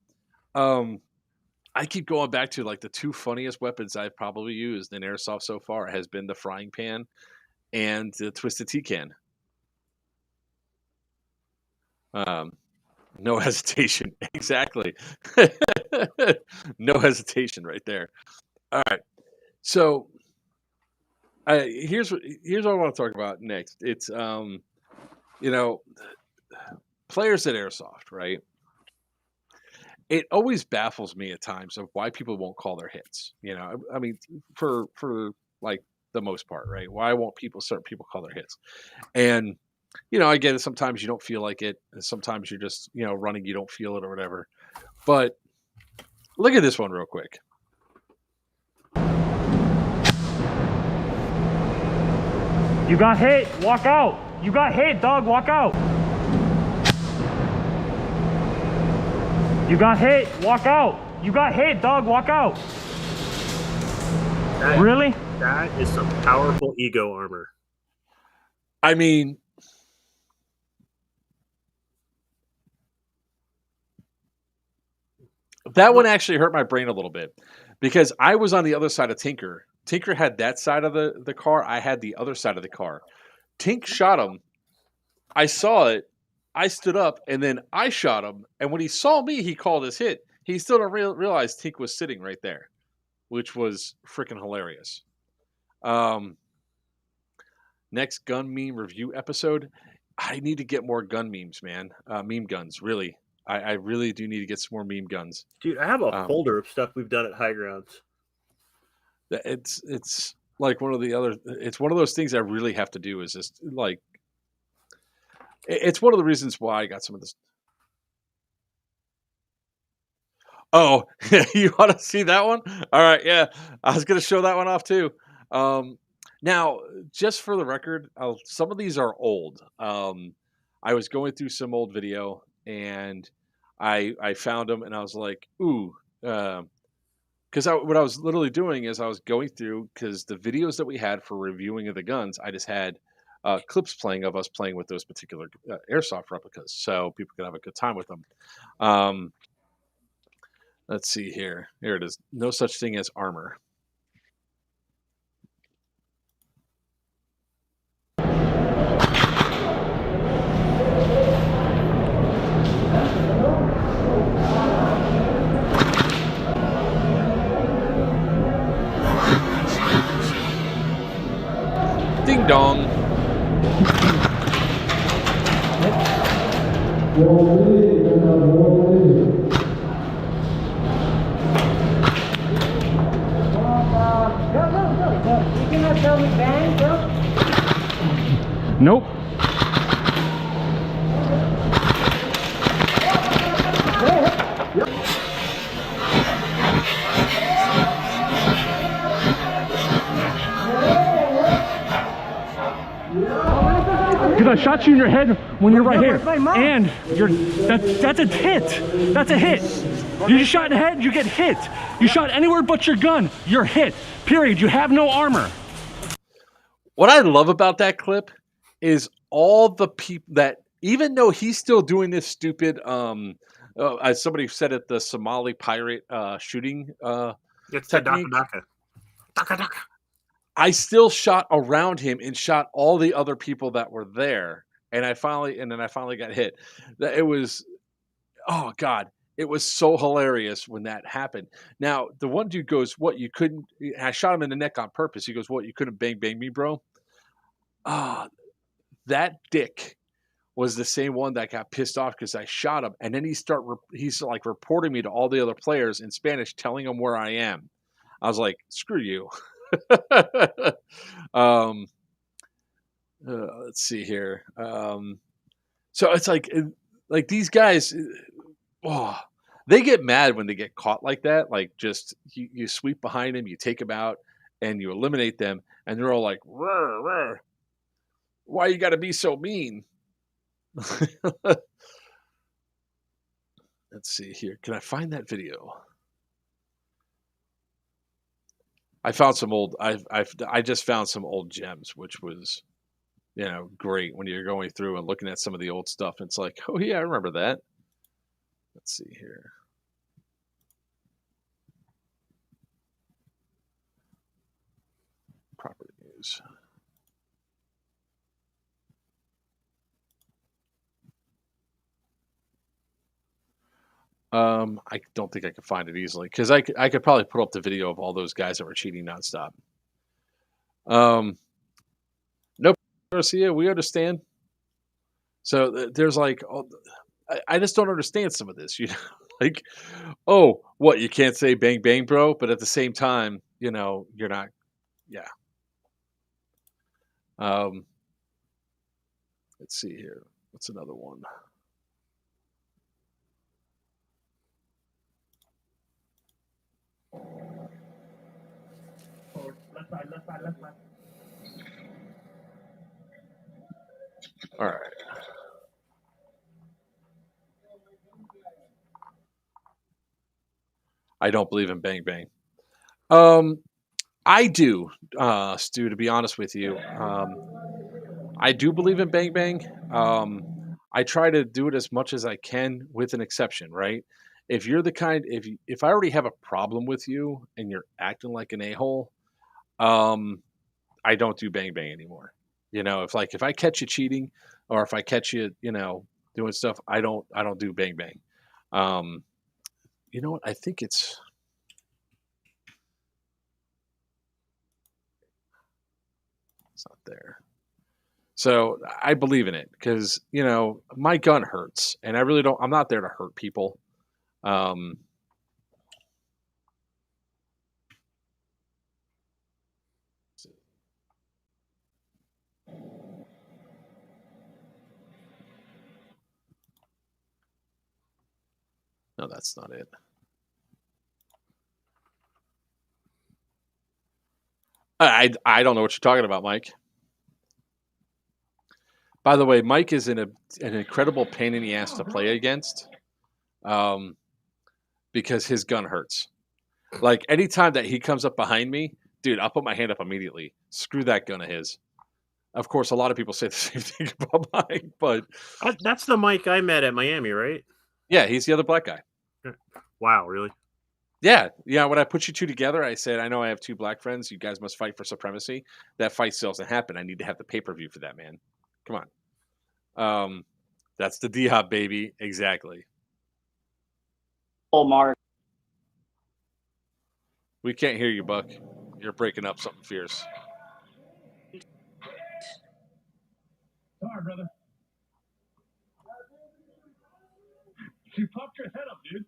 I keep going back to like the 2 funniest weapons I've probably used in airsoft so far has been the frying pan and the twisted tea can. No hesitation. Exactly. No hesitation right there. All right. So here's what I want to talk about next. It's you know, players at airsoft, right? It always baffles me at times of why people won't call their hits. You know, I mean, for like the most part, right? Why won't certain people call their hits? And you know, I get it. Sometimes you don't feel like it, and sometimes you're just, you know, running, you don't feel it or whatever. But look at this one real quick. You got hit, walk out. You got hit, dog, walk out. You got hit, walk out. You got hit, dog, walk out. Really? That is some powerful ego armor. I mean, that one actually hurt my brain a little bit because I was on the other side of Tinker. Tinker had that side of the car. I had the other side of the car. Tink shot him. I saw it. I stood up, and then I shot him. And when he saw me, he called his hit. He still didn't realize Tink was sitting right there, which was freaking hilarious. Next gun meme review episode. I need to get more gun memes, man. Meme guns, really. I really do need to get some more meme guns. Dude, I have a folder of stuff we've done at High Grounds. It's like one of those things I really have to do is just like, it's one of the reasons why I got some of this. Oh, you want to see that one? All right. Yeah. I was going to show that one off too. Now, just for the record, some of these are old. I was going through some old video and I found them and I was like, ooh, because what I was literally doing is I was going through because the videos that we had for reviewing of the guns, I just had clips playing of us playing with those particular airsoft replicas, so people could have a good time with them. Um, let's see here. Here it is. No such thing as armor. Ding dong. You cannot tell me bang, bro? Nope. Because I shot you in your head when you're right here. And that's a hit. That's a hit. You just shot in the head, you get hit. You shot anywhere but your gun, you're hit. Period. You have no armor. What I love about that clip is all the people that, even though he's still doing this stupid, as somebody said it, the Somali pirate shooting technique. Daka. I still shot around him and shot all the other people that were there, and then I finally got hit. It was, oh God, it was so hilarious when that happened. Now the one dude goes, "What, you couldn't?" I shot him in the neck on purpose. He goes, "What, you couldn't bang me, bro?" Ah, that dick was the same one that got pissed off because I shot him, and then he's like reporting me to all the other players in Spanish, telling them where I am. I was like, "Screw you." um, let's see here. So it's like these guys, oh, they get mad when they get caught like that. Like, just you sweep behind them, you take them out, and you eliminate them, and they're all like, "Rrr, rrr. Why you got to be so mean?" Let's see here. Can I find that video? I found some old. I just found some old gems, which was, great when you're going through and looking at some of the old stuff. It's like, oh yeah, I remember that. Let's see here. Property news. I don't think I could find it easily because I could probably put up the video of all those guys that were cheating nonstop. Nope, Garcia, we understand. So there's like, I just don't understand some of this. Like, oh, what, you can't say bang bang, bro, but at the same time, you're not. Yeah. Let's see here. What's another one? Left side. All right. I don't believe in bang bang. I do, Stu, to be honest with you. I do believe in bang bang. I try to do it as much as I can with an exception, right? If you're the kind, if I already have a problem with you and you're acting like an a-hole, I don't do bang bang anymore. If I catch you cheating or if I catch you, doing stuff, I don't do bang bang. You know what? I think it's not there. So I believe in it because, my gun hurts and I'm not there to hurt people. No, that's not it. I don't know what you're talking about, Mike. By the way, Mike is an incredible pain in the ass to play against, because his gun hurts. Like anytime that he comes up behind me, dude, I'll put my hand up immediately. Screw that gun of his. Of course, a lot of people say the same thing about Mike, but that's the Mike I met at Miami, right? Yeah, he's the other black guy. Wow, really? Yeah. When I put you two together, I said, I know I have two black friends. You guys must fight for supremacy. That fight still doesn't happen. I need to have the pay-per-view for that, man. Come on. That's the D-Hop, baby. Exactly. Oh, Mark. We can't hear you, Buck. You're breaking up something fierce. Sorry, brother. You popped your head up, dude.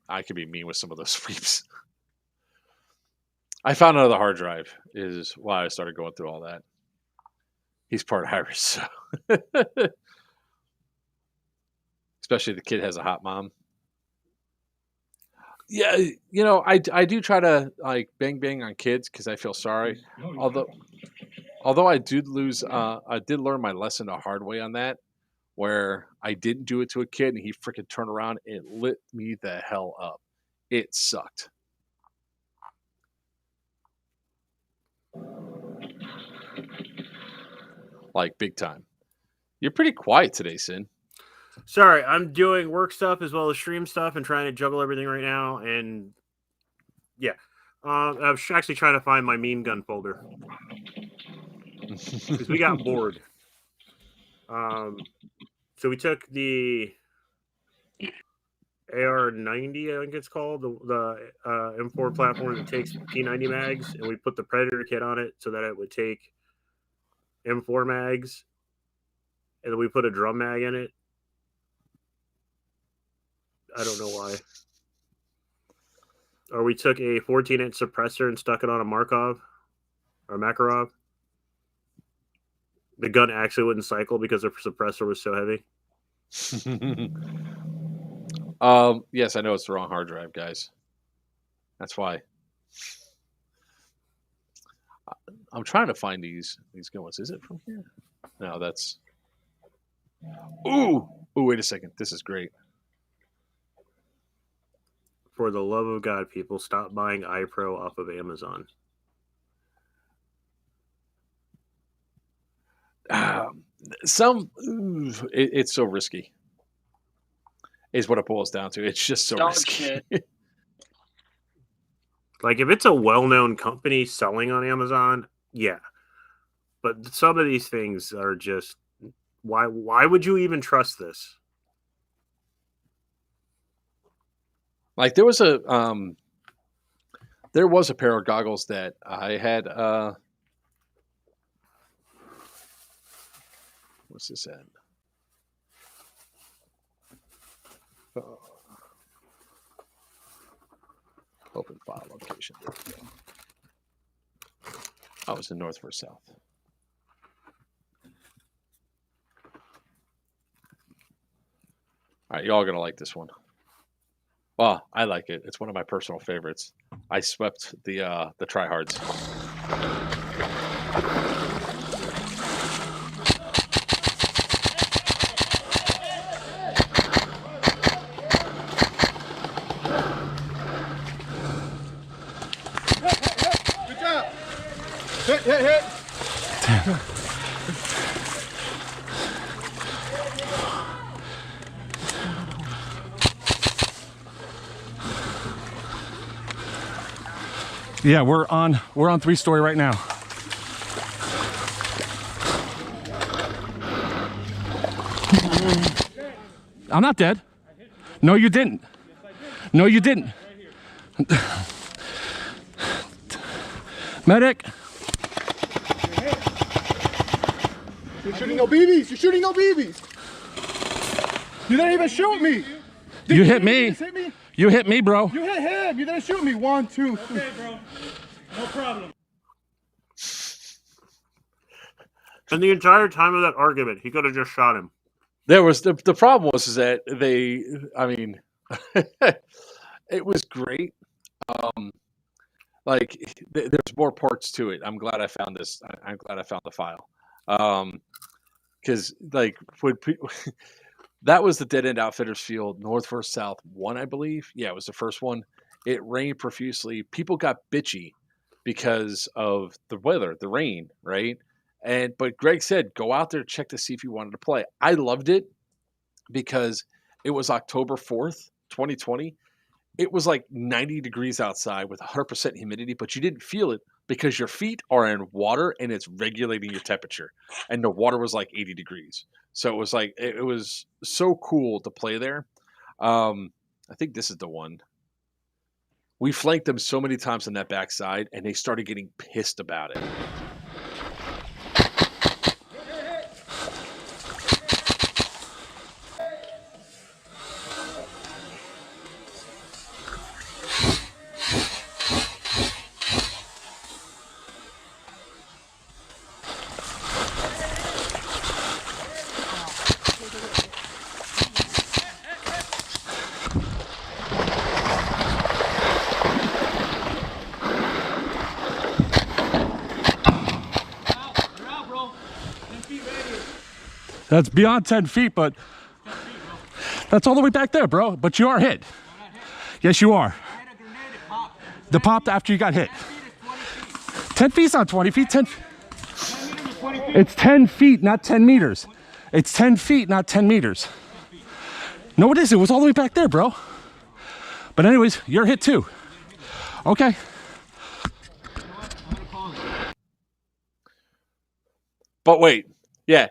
I could be mean with some of those sweeps. I found another hard drive is why I started going through all that. He's part Irish, so especially the kid has a hot mom. Yeah, I do try to like bang on kids because I feel sorry. Although I did learn my lesson the hard way on that, where I didn't do it to a kid and he freaking turned around and lit me the hell up. It sucked. Like big time. You're pretty quiet today, Sin. Sorry, I'm doing work stuff as well as stream stuff and trying to juggle everything right now. And yeah, I was actually trying to find my meme gun folder because we got bored. So we took the AR-90, I think it's called, the M4 platform that takes P90 mags, and we put the Predator kit on it so that it would take M4 mags, and then we put a drum mag in it. I don't know why. Or we took a 14-inch suppressor and stuck it on a Markov or Makarov. The gun actually wouldn't cycle because the suppressor was so heavy. Yes, I know it's the wrong hard drive, guys. That's why. I'm trying to find these good ones. Is it from here? No, that's. Ooh, wait a second. This is great. For the love of God, people, stop buying iPro off of Amazon. It's so risky. Is what it boils down to. It's just so risky. Like if it's a well-known company selling on Amazon, yeah. But some of these things are just why would you even trust this? Like there was a pair of goggles that I had what's this at? Open file location. There we go. Oh, it's in north versus south. All right, y'all gonna like this one. Well, I like it. It's one of my personal favorites. I swept the tryhards. Good job. Hit. Yeah, we're on 3-story right now. I'm not dead. No, you didn't. No, you didn't. Medic. You're shooting no BBs. You're shooting no BBs. You didn't even shoot me. You hit me. You hit me, bro. You hit him. You didn't shoot me. 1, 2, 3. Okay, bro. No problem. And the entire time of that argument, he could have just shot him. There was the problem was is that they, I mean, it was great. Um, like there's more parts to it. I'm glad I found this. I'm glad I found the file. Because like when that was the Dead End Outfitters Field, North versus South one, I believe. Yeah, it was the first one. It rained profusely. People got bitchy because of the weather, the rain, right? But Greg said, go out there, check to see if you wanted to play. I loved it because it was October 4th, 2020. It was like 90 degrees outside with 100% humidity, but you didn't feel it because your feet are in water and it's regulating your temperature. And the water was like 80 degrees. So it was like, it was so cool to play there. I think this is the one. We flanked them so many times on that backside and they started getting pissed about it. That's beyond 10 feet, but that's all the way back there, bro. But you are hit. Yes, you are. The popped after you got hit. 10 feet's not 20 feet. 10. It's 10 feet, not 10 meters. It's 10 feet, not 10 meters. No, it is. It was all the way back there, bro. But anyways, you're hit too. Okay. But wait, yeah.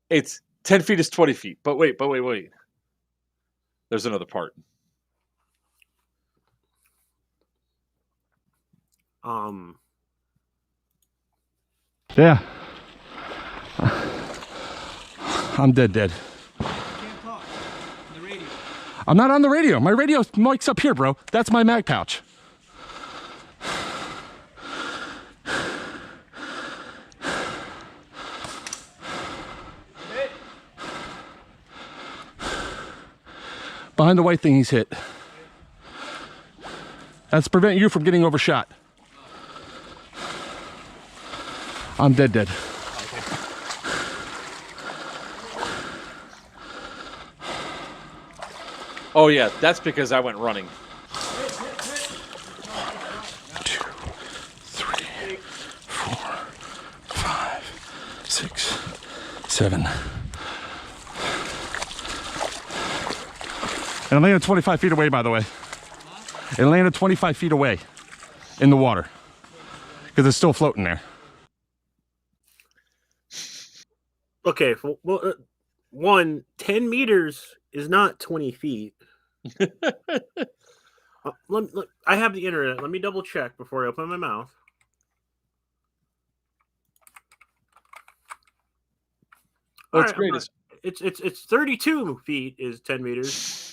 It's 10 feet is 20 feet. But wait. There's another part. Yeah. I'm dead. I'm not on the radio. My radio mic's up here, bro. That's my mag pouch. Behind the white thing he's hit. That's to prevent you from getting overshot. I'm dead. Oh yeah, that's because I went running. 1, 2, 3, 4, 5, 6, 7. And it landed 25 feet away, by the way. It landed 25 feet away in the water because it's still floating there. Okay, well, 10 meters is not 20 feet. Look, I have the internet. Let me double check before I open my mouth. Oh, it's great. It's 32 feet is 10 meters.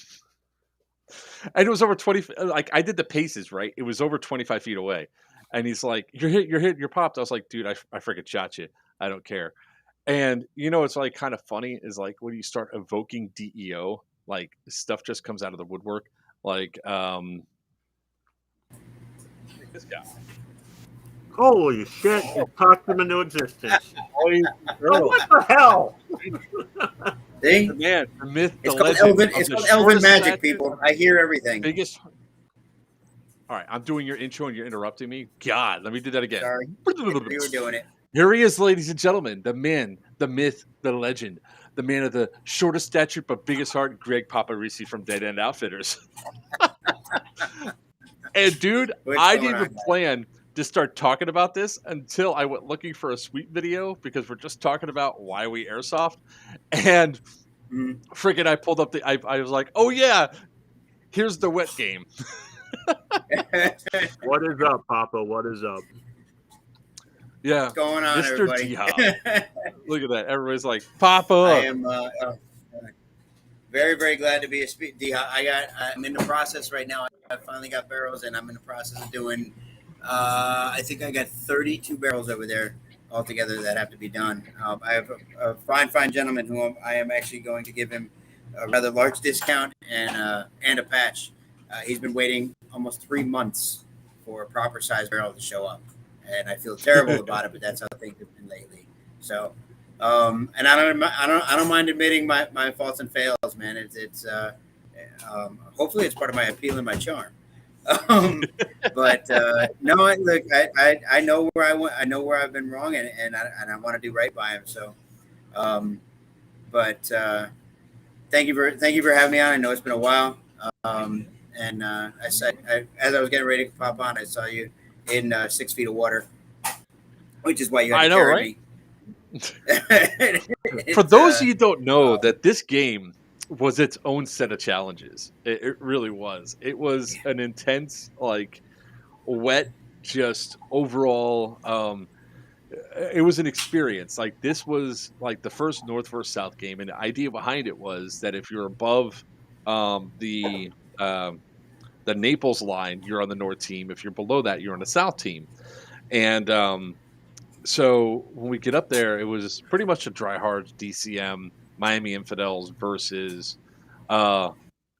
And it was over 20. Like I did the paces, right? It was over 25 feet away. And he's like, "You're hit, you're popped." I was like, "Dude, I freaking shot you. I don't care." And you know, it's like kind of funny is like when you start evoking DEO, like stuff just comes out of the woodwork. Like this guy. Holy shit! It talked him into existence. What the hell? See? The man, the myth, It's the called legend. Elven. It's called Elven magic, people. I hear everything. Biggest. All right, I'm doing your intro and you're interrupting me. God, let me do that again. Sorry, you were doing it. Here he is, ladies and gentlemen, the man, the myth, the legend, the man of the shortest stature but biggest heart, Greg Paparisi from Dead End Outfitters. And dude, I didn't even plan to start talking about this until I went looking for a sweep video because we're just talking about why we airsoft. And freaking I pulled up I was like, oh yeah, here's the wet game. What is up, Papa? What is up? Yeah. What's going on, Mr. everybody? D-Hop. Look at that. Everybody's like, Papa. I am very, very glad to be a D-Hop. I'm in the process right now. I finally got barrels, and I'm in the process of doing. I think I got 32 barrels over there. altogether that have to be done. I have a fine gentleman who I am actually going to give him a rather large discount and a patch. He's been waiting almost 3 months for a proper size barrel to show up, and I feel terrible about it, but that's how things have been lately. So, and I don't mind admitting my faults and fails, man. It's hopefully it's part of my appeal and my charm. But no, look, I know where I know where I've been wrong, and I want to do right by him. So, but thank you for having me on. I know it's been a while. And I said, as I was getting ready to pop on, I saw you in 6 feet of water, which is why you had to carry me. For those of you who don't know, that this game was its own set of challenges. It really was. It was an intense, like, wet, just overall. It was an experience. Like, this was like the first North versus South game, and the idea behind it was that if you're above the Naples line, you're on the North team. If you're below that, you're on the South team. And so when we get up there, it was pretty much a dry hard DCM Miami Infidels versus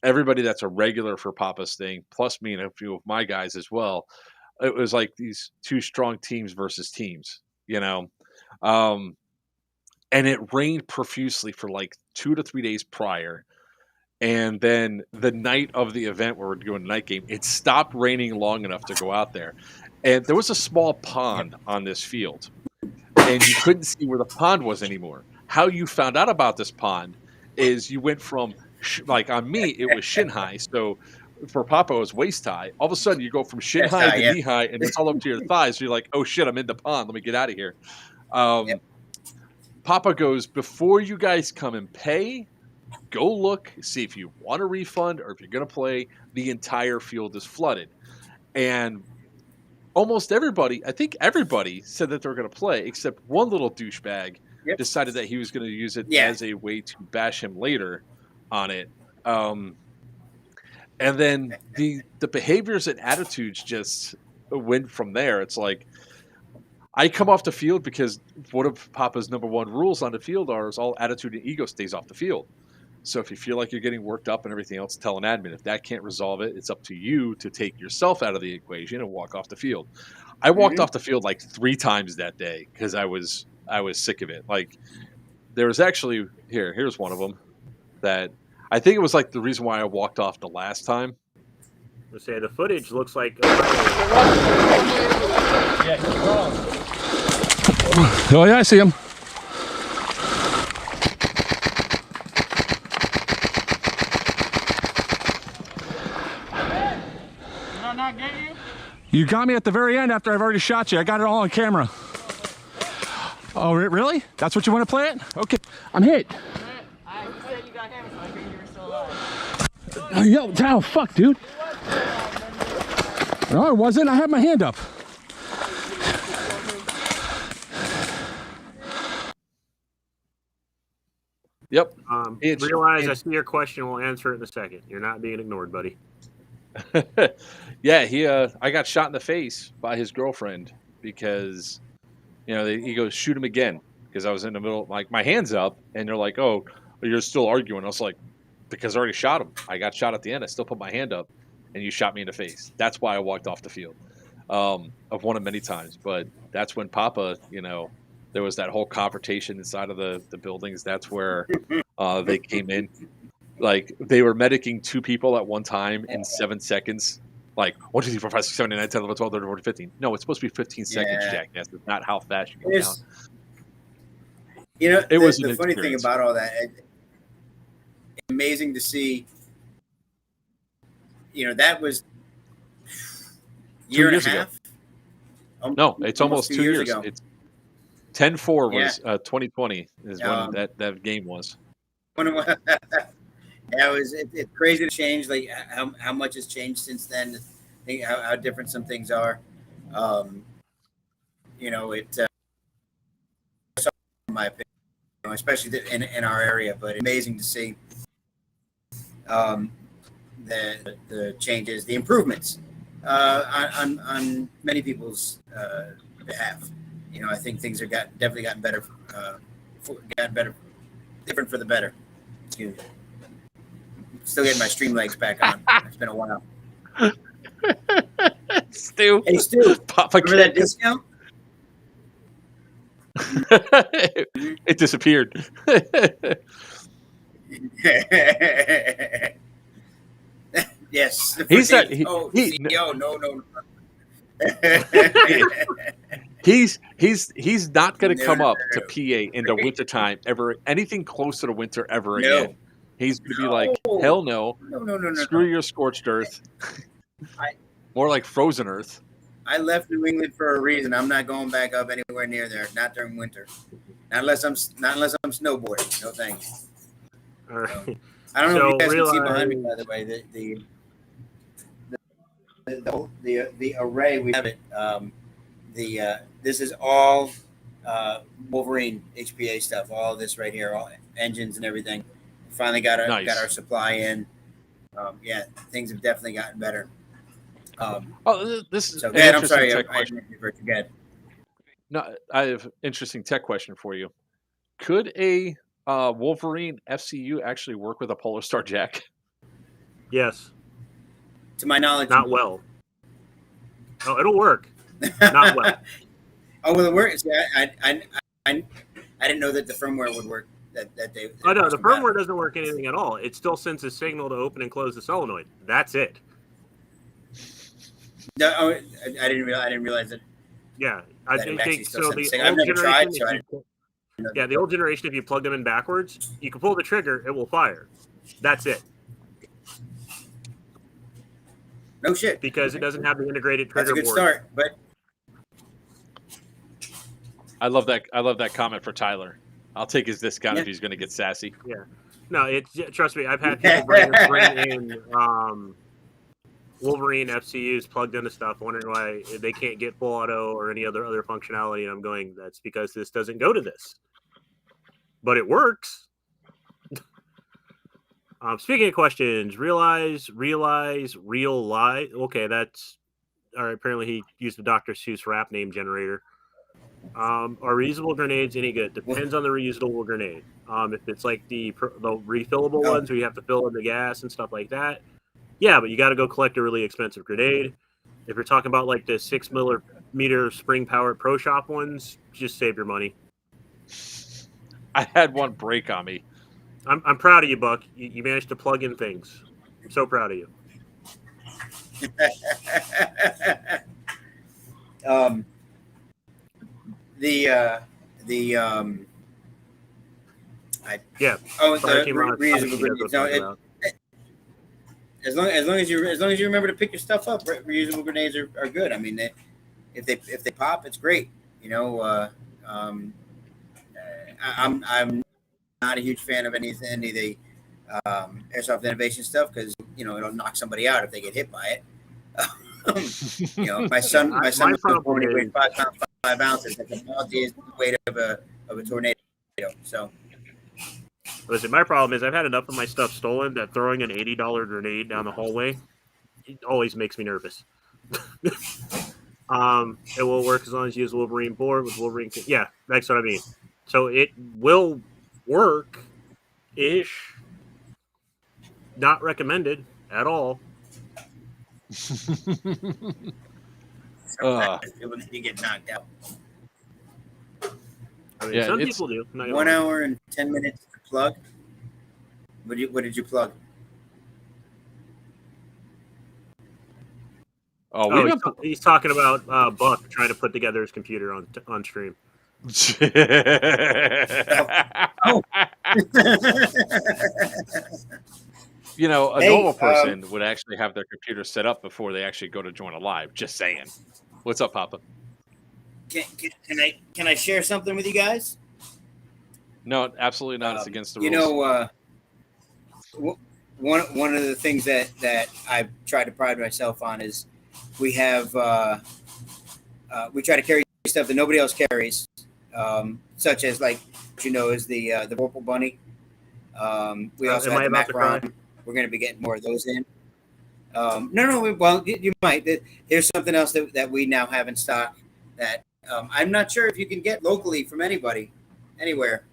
everybody that's a regular for Papa's thing, plus me and a few of my guys as well. It was like these two strong teams versus teams, you know. And it rained profusely for like 2 to 3 days prior. And then the night of the event where we're doing the night game, it stopped raining long enough to go out there. And there was a small pond on this field. And you couldn't see where the pond was anymore. How you found out about this pond is you went from, like on me, it was shin high. So for Papa, it was waist high. All of a sudden, you go from shin high to knee high, and it's all up to your thighs. So you're like, oh, shit, I'm in the pond. Let me get out of here. Papa goes, before you guys come and pay, go look, see if you want a refund or if you're going to play. The entire field is flooded. And almost everybody, I think everybody said that they were going to play, except one little douchebag decided that he was going to use it as a way to bash him later on it. And then the behaviors and attitudes just went from there. It's like, I come off the field because one of Papa's number one rules on the field is all attitude and ego stays off the field. So if you feel like you're getting worked up and everything else, tell an admin. If that can't resolve it, it's up to you to take yourself out of the equation and walk off the field. I walked off the field like 3 times that day because I was sick of it. Like, there was actually here's one of them that I think it was like the reason why I walked off the last time. Let's say the footage looks like. Oh yeah, I see him. You got me at the very end after I've already shot you. I got it all on camera. Oh, really? That's what you want to play it? Okay, I'm hit. I said you got him, so I figured you were still alive. Yo, fuck, dude. No, I wasn't. I had my hand up. Yep. Realize I see your question. We'll answer it in a second. You're not being ignored, buddy. Yeah, I got shot in the face by his girlfriend because, he goes, shoot him again, because I was in the middle, like, my hand's up, and they're like, oh, you're still arguing. I was like, because I already shot him. I got shot at the end. I still put my hand up, and you shot me in the face. That's why I walked off the field. I've won it many times, but that's when Papa, there was that whole confrontation inside of the buildings. That's where they came in. Like, they were medicing 2 people at one time in 7 seconds. Like, 1, 2, 3, 4, 5, 6, 7, 8, 9, 10, 11, 12, 13, 14, 15. No, it's supposed to be 15 seconds, jackass. It's not how fast you go down. It was the funny thing about all that. It's amazing to see. That was year and a half. No, it's almost 2 years ago. It's 10-4 was 2020 is when that game was. It's crazy to change, like how much has changed since then. Think how different some things are. In my opinion, especially in our area, but it's amazing to see the changes, the improvements on many people's behalf. I think things are definitely gotten better, different for the better. Excuse me. Still getting my stream legs back on. It's been a while. Stu. Hey, Stu. Papa, remember that discount? It disappeared. Yes. He's not. No. He's not going to come up to PA in the wintertime ever. Anything close to the winter ever again. He's going to be like, hell no. No. Screw your scorched earth. More like frozen earth. I left New England for a reason. I'm not going back up anywhere near there. Not during winter. Not unless I'm snowboarding. No thanks. All right. I don't know if you guys can see behind me. By the way, the array we have it. This is all Wolverine HPA stuff. All this right here, all engines and everything. Finally got our supply in. Things have definitely gotten better. This is so. An I'm sorry. I forget. No, I have an interesting tech question for you. Could a Wolverine FCU actually work with a Polar Star jack? Yes. To my knowledge, not well. No, it'll work. Not well. Oh, well, it works. I didn't know that the firmware would work. That they. Oh no, the firmware doesn't work anything at all. It still sends a signal to open and close the solenoid. That's it. No, I didn't realize that. Yeah, I think so. I've never tried. The old generation, if you plug them in backwards, you can pull the trigger, it will fire. That's it. No shit. Because it doesn't have the integrated trigger board. That's a good start, but I love that comment for Tyler. I'll take his discount if he's going to get sassy. Yeah. No, trust me. I've had people bring in Wolverine FCUs plugged into stuff, wondering why they can't get full auto or any other functionality. And I'm going, that's because this doesn't go to this. But it works. Speaking of questions, realize, real lie. Okay, that's all right. Apparently, he used the Dr. Seuss rap name generator. Are reusable grenades any good? Depends on the reusable grenade. If it's like the refillable ones where you have to fill in the gas and stuff like that, yeah, but you got to go collect a really expensive grenade. If you're talking about like the 6 millimeter spring powered Pro Shop ones, just save your money. I had one break on me. I'm proud of you, Buck. You managed to plug in things. I'm so proud of you. As long as you remember to pick your stuff up, reusable grenades are good. I mean, if they pop, it's great. I'm not a huge fan of any of the airsoft innovation stuff because it'll knock somebody out if they get hit by it. My son was born to weigh 5 pounds 5 ounces. The technology is the weight of a tornado. So, listen, my problem is I've had enough of my stuff stolen that throwing an $80 grenade down the hallway always makes me nervous. It will work as long as you use Wolverine board with Wolverine. Yeah, that's what I mean. So it will work ish. Not recommended at all. You get knocked out. I mean, some people do. 1 hour and 10 minutes to plug. What did you plug? He's talking about Buck trying to put together his computer on stream. A normal person would actually have their computer set up before they actually go to join a live. Just saying. What's up, Papa? Can I share something with you guys? No, absolutely not. It's against the rules. One of the things that I've tried to pride myself on is we try to carry stuff that nobody else carries, such as is the Vorpal Bunny. We also have the Macron. We're going to be getting more of those in. No. Well, you might. There's something else that we now have in stock that I'm not sure if you can get locally from anybody, anywhere,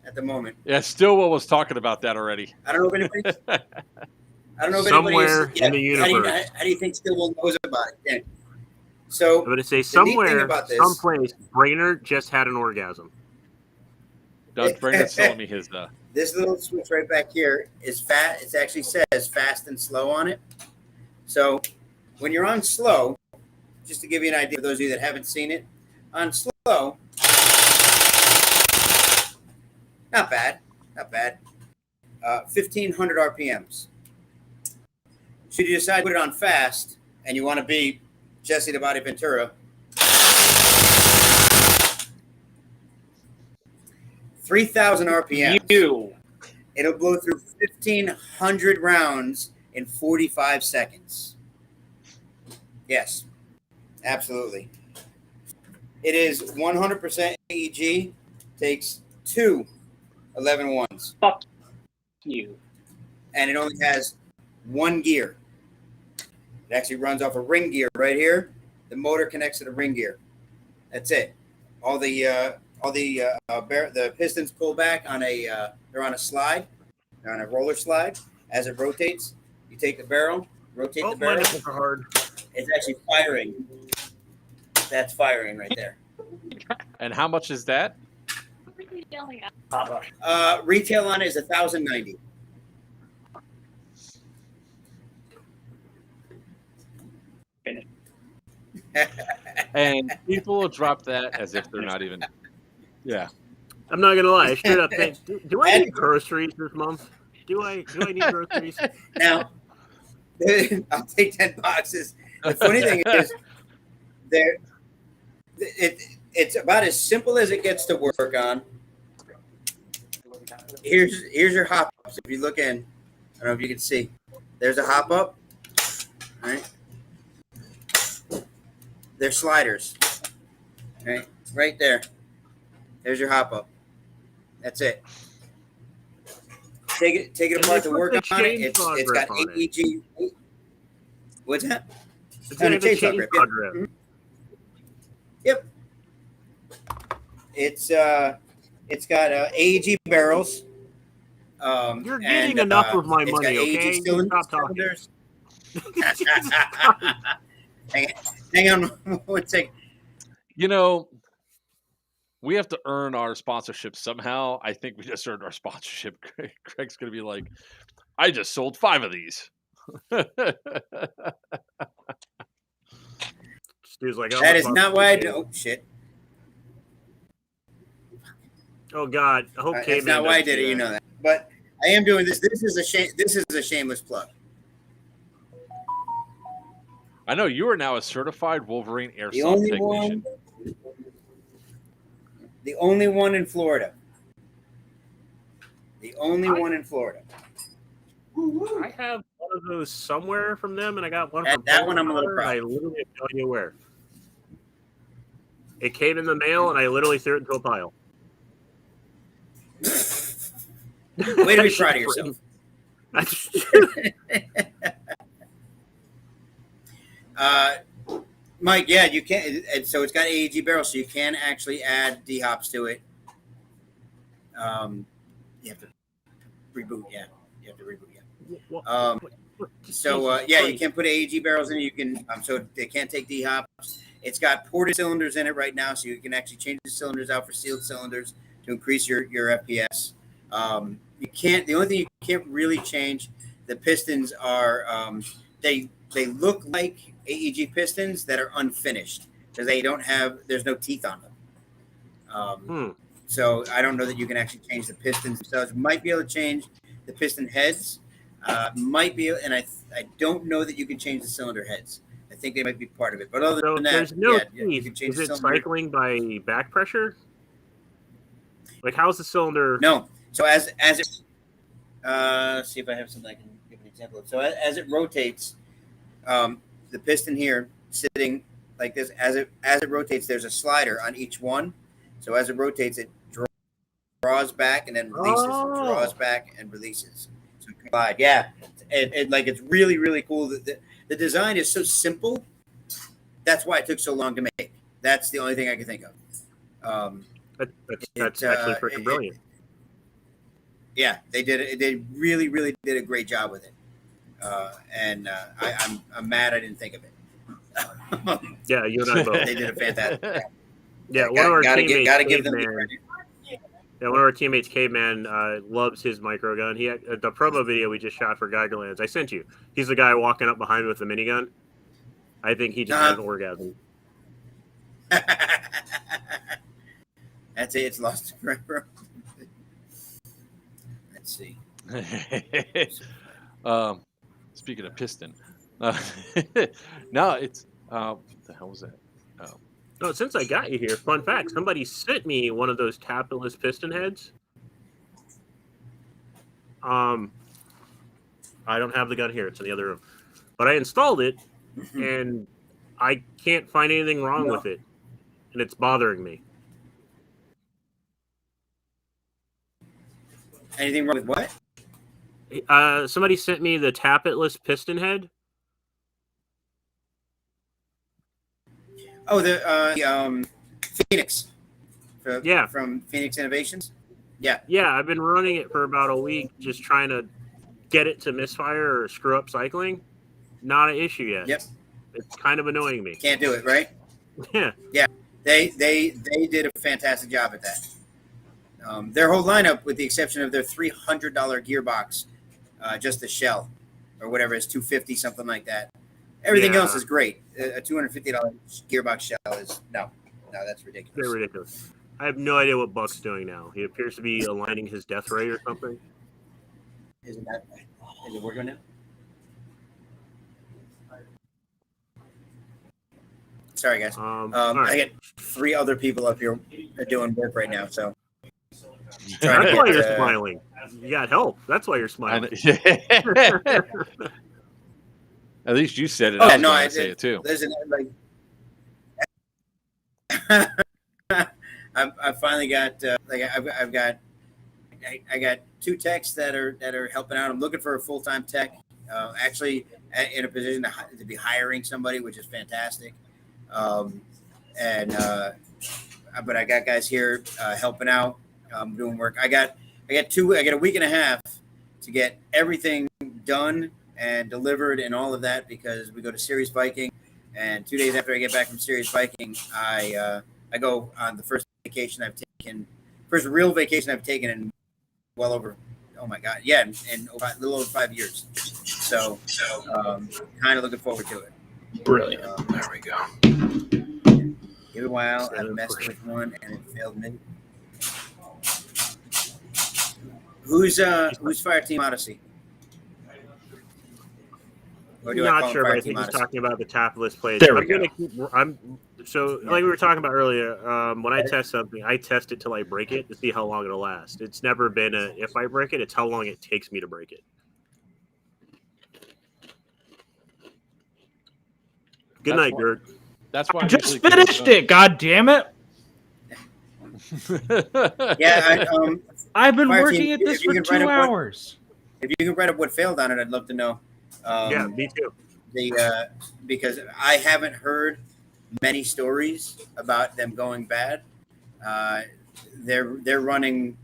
at the moment. Yeah, Stillwell was talking about that already. I don't know if anybody. I don't know if somewhere anybody is, in the universe. How do you think Stillwell knows about it? Yeah. So I'm going to say the neat thing somewhere, about this, someplace, Brainerd just had an orgasm. Doug Brandon's telling me his. This little switch right back here is fast. It actually says fast and slow on it. So when you're on slow, just to give you an idea for those of you that haven't seen it, on slow, not bad, 1,500 RPMs. Should you decide to put it on fast and you want to be Jesse the Body Ventura, 3,000 RPMs. It'll blow through 1,500 rounds in 45 seconds. Yes, absolutely. It is 100% AEG. Takes 2 11-1s. Fuck you. And it only has 1 gear. It actually runs off a ring gear right here. The motor connects to the ring gear. That's it. All the pistons pull back on they're on a slide. They're on a roller slide. As it rotates, you take the barrel, rotate the barrel. Hard. It's actually firing. That's firing right there. And how much is that? Retail on it is $1,090. And people will drop that as if they're not even. Yeah. I'm not gonna lie. Straight up, do I need groceries this month? Do I need groceries? Now, I'll take 10 boxes. The funny thing is, it's about as simple as it gets to work on. Here's your hop ups. If you look in, I don't know if you can see. There's a hop up. All right. They're sliders. All right there. There's your hop up. That's it. Take it apart to work on it. It's got AEG. What's that? It's got a chainsaw grip. Mm-hmm. Yep. It's got AEG barrels. You're getting enough of my money, okay? Stop talking. Hang on one second. You know, we have to earn our sponsorship somehow. I think we just earned our sponsorship. Craig's going to be like, I just sold 5 of these. Dude's like, that is not why I do. Oh, shit. Oh, God. I hope that's not why I did it. You know that. But I am doing this. This is a shameless plug. I know you are now a certified Wolverine airsoft technician. The only one in Florida. The only one in Florida. I have one of those somewhere from them, and I got one from that one. I'm a little proud. I literally have no idea where. It came in the mail, and I literally threw it into a pile. Way to be proud of yourself. Mike, yeah, you can. So it's got AEG barrels, so you can actually add D-hops to it. You have to reboot, yeah. You have to reboot, yeah. You can put AEG barrels in it. You can, so they can't take D-hops. It's got ported cylinders in it right now, so you can actually change the cylinders out for sealed cylinders to increase your FPS. You can't. The only thing you can't really change, the pistons are they look like AEG pistons that are unfinished because they don't have. There's no teeth on them. So I don't know that you can actually change the pistons themselves. You might be able to change the piston heads. Might be, and I don't know that you can change the cylinder heads. I think they might be part of it. But other than that, there's no teeth. You can change Is the it cylinder. cycling by back pressure? Like, how's the cylinder? No. So as it, see if I have something I can give an example of. So as it rotates, the piston here sitting like this, as it rotates, there's a slider on each one. So as it rotates, it draws back and then releases. Draws back and releases. So it can glide. Yeah, it's really, really cool. The design is so simple. That's why it took so long to make. That's the only thing I can think of. That's actually freaking brilliant. Yeah, they did it. They really, really did a great job with it. I'm mad I didn't think of it. Yeah, you and I both. They did a fantastic job. Yeah, one of our teammates, gotta give them the credit. Yeah, one of our teammates, Caveman, loves his micro gun. He had the promo video we just shot for Geigerlands. I sent you. He's the guy walking up behind me with the minigun. I think he just had an orgasm. That's it. It's lost forever. Let's see. Speaking of piston, no, it's what the hell was that? No, since I got you here, fun fact: somebody sent me one of those tapetless piston heads. I don't have the gun here; it's in the other room. But I installed it, and I can't find anything wrong with it, and it's bothering me. Anything wrong with what? Somebody sent me the tapetless piston head. Oh, the Phoenix. Yeah. From Phoenix Innovations. Yeah. Yeah, I've been running it for about a week, just trying to get it to misfire or screw up cycling. Not an issue yet. Yep. It's kind of annoying me. Can't do it, right? Yeah. Yeah. They did a fantastic job at that. Their whole lineup, with the exception of their $300 gearbox, just the shell or whatever is $250, something like that. Everything else is great. A $250 gearbox shell is no, that's ridiculous. They're ridiculous. I have no idea what Buck's doing now. He appears to be aligning his death ray or something. Is it working now? Sorry, guys. Right. I get 3 other people up here doing work right now, so. That's why you're smiling. You got help. That's why you're smiling. At least you said it. Oh, I no, I say it too. Listen, I finally got I got 2 techs that are helping out. I'm looking for a full-time tech. Actually, in a position to be hiring somebody, which is fantastic. But I got guys here helping out, doing work. I got a week and a half to get everything done and delivered and all of that, because we go to Series Viking, and 2 days after I get back from Series Viking, I go on the first real vacation I've taken in well over, oh my God, yeah, in a little over 5 years. So kind of looking forward to it. Brilliant. There we go. Give it a while. I messed with one and it failed me. Who's Fire Team Odyssey? I'm not sure, but I think he's talking about the tapetless plates. There we go. Like we were talking about earlier, when I test something, I test it till I break it to see how long it'll last. It's never been if I break it, it's how long it takes me to break it. Good night, Gert. That's why I just finished it. God damn it! Yeah, I've been Fire working team, at this if you for can write 2 up hours. if you can write up what failed on it, I'd love to know. Yeah, me too. Because I haven't heard many stories about them going bad. They're running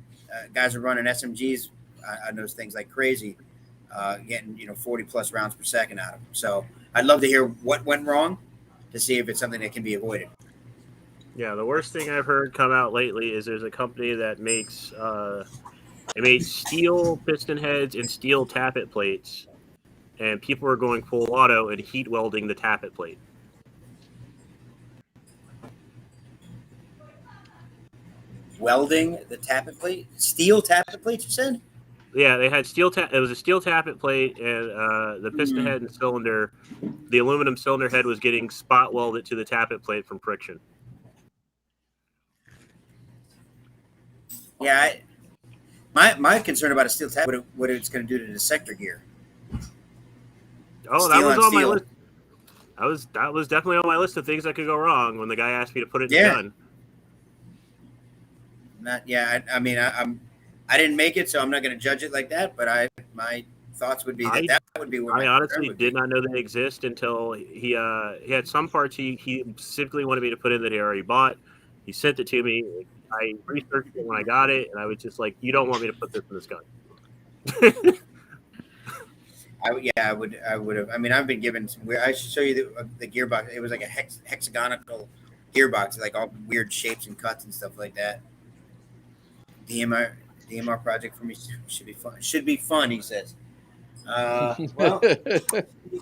guys are running SMGs on those things like crazy, getting 40 plus rounds per second out of them. So I'd love to hear what went wrong to see if it's something that can be avoided. Yeah, the worst thing I've heard come out lately is there's a company that makes it made steel piston heads and steel tappet plates, and people are going full auto and heat welding the tappet plate. Welding the tappet plate? Steel tappet plate, you said? Yeah, they had it was a steel tappet plate, and the piston head and cylinder, the aluminum cylinder head was getting spot welded to the tappet plate from friction. Yeah, my concern about a steel tap, what it's going to do to the sector gear. Oh, that was on my list. That was definitely on my list of things that could go wrong when the guy asked me to put it in the gun. I didn't make it, so I'm not going to judge it like that. But my thoughts would be that would be where I honestly did not know they exist until he had some parts he specifically wanted me to put in that he already bought. He sent it to me. I researched it when I got it, and I was just like, "You don't want me to put this in this gun." I would have. I mean, I've been given some weird. I should show you the gearbox. It was like a hexagonal gearbox, like all weird shapes and cuts and stuff like that. DMR project for me should be fun. Should be fun, he says. Well,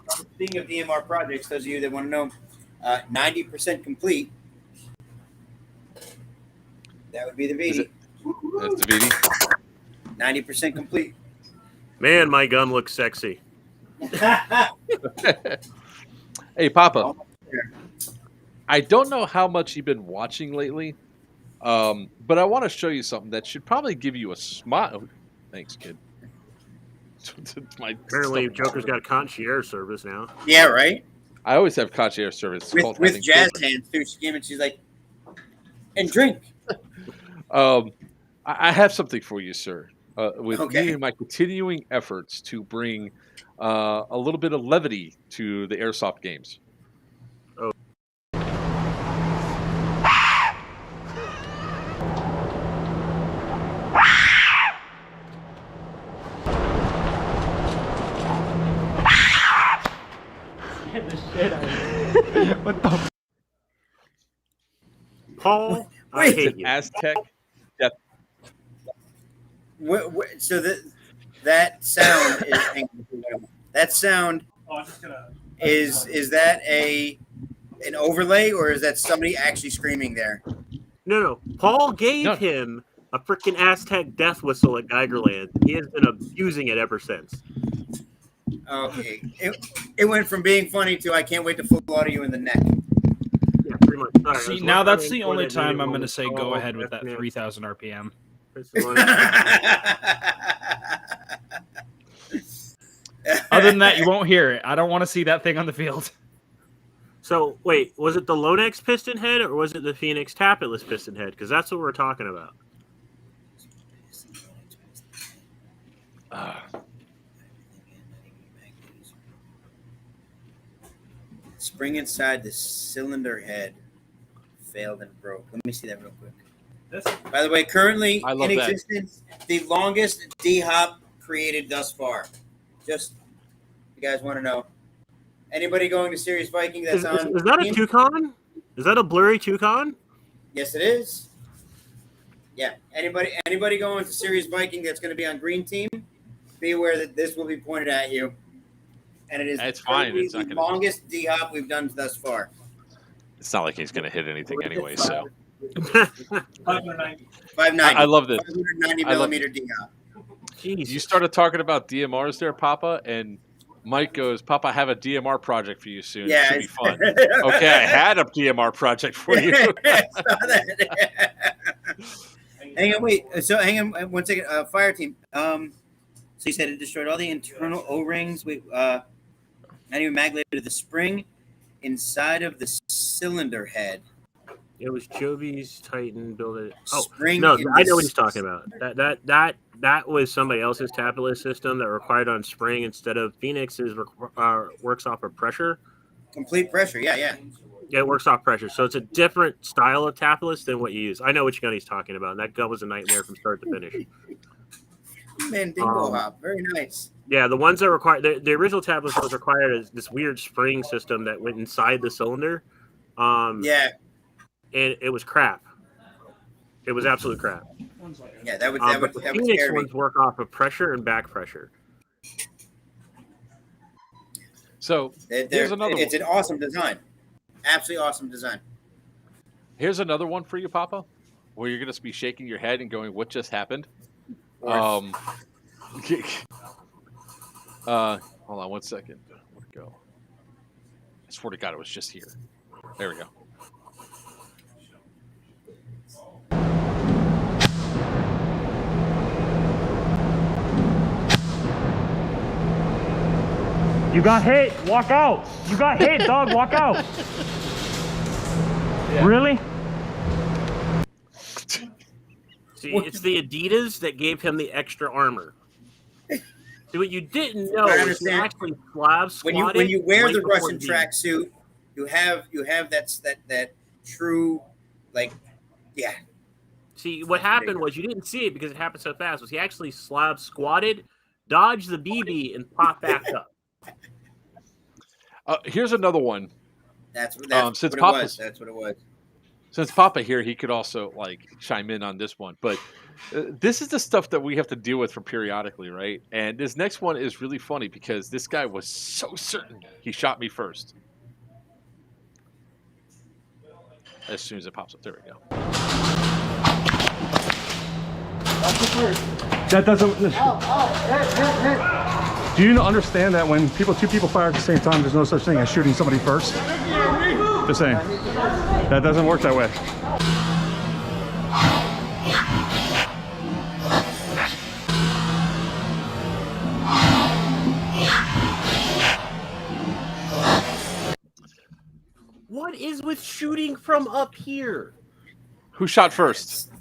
speaking of DMR projects, those of you that want to know, 90% complete. That would be the VD. That's the VD. 90% complete. Man, my gun looks sexy. Hey, Papa. I don't know how much you've been watching lately, but I want to show you something that should probably give you a smile. Thanks, kid. Apparently, Joker's got concierge service now. Yeah, right? I always have concierge service. With jazz hands, too. She came and she's like, and drink. I have something for you, sir. With me and my continuing efforts to bring a little bit of levity to the airsoft games. Oh. Get the shit out of here. What the? Paul, I hate you. Aztec. Death. So that sound is that an overlay, or is that somebody actually screaming there? No. Paul gave him a freaking Aztec death whistle at Geigerland. He has been abusing it ever since. Okay, it went from being funny to I can't wait to full auto you in the neck. Yeah, pretty much. Sorry, See, now that's the only time I'm going to say go ahead with that 3,000 RPM. Other than that, you won't hear it. I don't want to see that thing on the field. So, wait, was it the Lonex piston head or was it the Phoenix tappetless piston head? Because that's what we're talking about. Spring inside the cylinder head failed and broke. Let me see that real quick. By the way, currently in existence, the longest D-hop created thus far. Just, you guys want to know. Anybody going to Sirius Viking that's on... Is that a Toucan? Is that a blurry Toucan? Yes, it is. Yeah. Anybody going to Sirius Viking that's going to be on Green Team, be aware that this will be pointed at you. And it is the longest D-hop we've done thus far. It's not like he's going to hit anything anyway, so... 590. I love this. 590 millimeter D-hop. You started talking about DMRs there, Papa, and Mike goes, Papa, I have a DMR project for you soon. Yeah, it should be fun. Okay, I had a DMR project for you. Hang on, wait. So hang on 1 second. Fire team. So you said it destroyed all the internal O-rings. Wait, not even magulated the spring inside of the cylinder head. It was Joby's Titan build. Oh spring no, I know what he's talking about. That was somebody else's tappetless system that required on spring instead of Phoenix's works off of pressure. Complete pressure, yeah. Yeah, it works off pressure. So it's a different style of tappetless than what you use. I know which gun he's talking about. And that gun was a nightmare from start to finish. Man, dingo hop, very nice. Yeah, the ones that required the original tappetless was required as this weird spring system that went inside the cylinder. Yeah. And it was crap. It was absolute crap. Yeah, that would the Phoenix ones work off of pressure and back pressure. So here's another one. It's an awesome design. Absolutely awesome design. Here's another one for you, Papa, where you're going to be shaking your head and going, what just happened? Hold on 1 second. Where'd it go? I swear to God, it was just here. There we go. You got hit. Walk out. You got hit, dog. Walk out. Yeah. Really? See, it's the Adidas that gave him the extra armor. See, what you didn't know I is understand. you actually slab squatted When you wear right the before Russian the- tracksuit, you have that true, like, yeah. See, what happened was you didn't see it because it happened so fast. Was he actually slab squatted, dodged the BB, and popped back up? Here's another one. That's since what it Papa's, was. That's what it was. Since Papa here, he could also like chime in on this one. But this is the stuff that we have to deal with for periodically, right? And this next one is really funny because this guy was so certain he shot me first. As soon as it pops up, there we go. That doesn't. Do you understand that when two people fire at the same time, there's no such thing as shooting somebody first? The same. That doesn't work that way. What is with shooting from up here? Who shot first?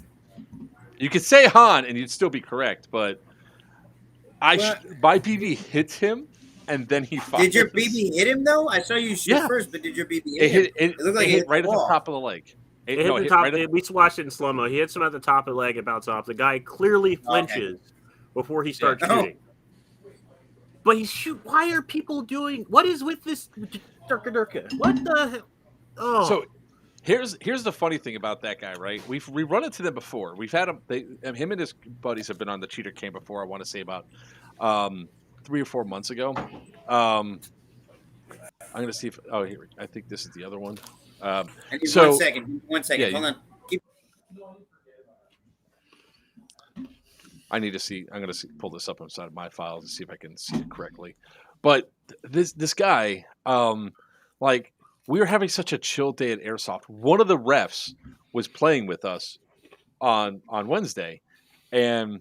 You could say Han, and you'd still be correct, but my BB hits him, and then he fires. Did your BB hit him though? I saw you shoot first, but did your BB hit him? It looked like it hit right at the top of the leg. It hit the top. We watched it in slow mo. He hits him at the top of the leg, about top. The guy clearly flinches before he starts shooting. But he's shoot. Why are people doing? What is with this? Durka? What the hell? Oh. So here's the funny thing about that guy, right? We've run into them before. We've had him. Him and his buddies have been on the cheater cam before. I want to say about 3 or 4 months ago. I'm gonna see if here. I think this is the other one. So 1 second. Yeah, Hold on. I need to see. I'm going to pull this up inside of my files to see if I can see it correctly. But this guy, like, we were having such a chill day at airsoft. One of the refs was playing with us on Wednesday, and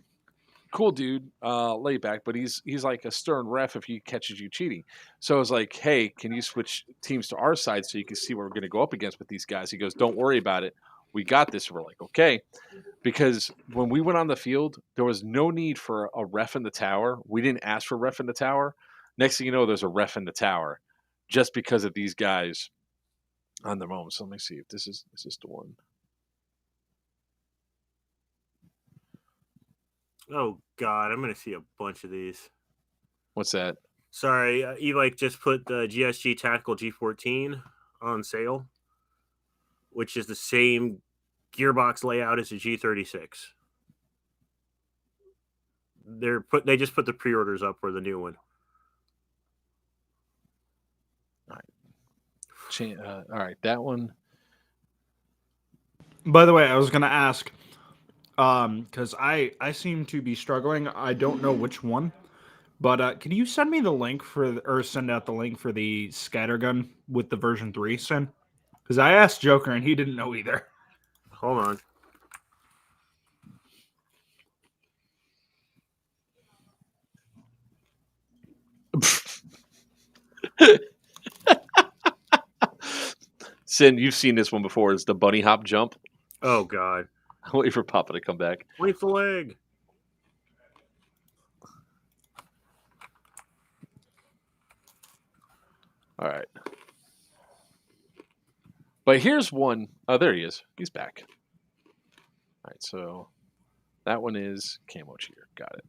cool dude, laid back, but he's like a stern ref if he catches you cheating. So I was like, hey, can you switch teams to our side so you can see what we're going to go up against with these guys? He goes, don't worry about it. We got this. We're like, okay. Because when we went on the field, there was no need for a ref in the tower. We didn't ask for a ref in the tower. Next thing you know, there's a ref in the tower just because of these guys on their own. So let me see if this is the one. Oh God, I'm gonna see a bunch of these. What's that? Sorry, E-Like just put the GSG Tactical G14 on sale, which is the same gearbox layout as the G36. They just put the pre-orders up for the new one. All right. All right, that one. By the way, I was gonna ask. Because I seem to be struggling. I don't know which one, but can you send me the link or send out the link for the scattergun with the version 3, Sin? Because I asked Joker and he didn't know either. Hold on. Sin, you've seen this one before. It's the bunny hop jump. Oh God. I'll wait for Papa to come back. Wait the leg. All right. But here's one. Oh, there he is. He's back. All right, so that one is camo cheater. Got it.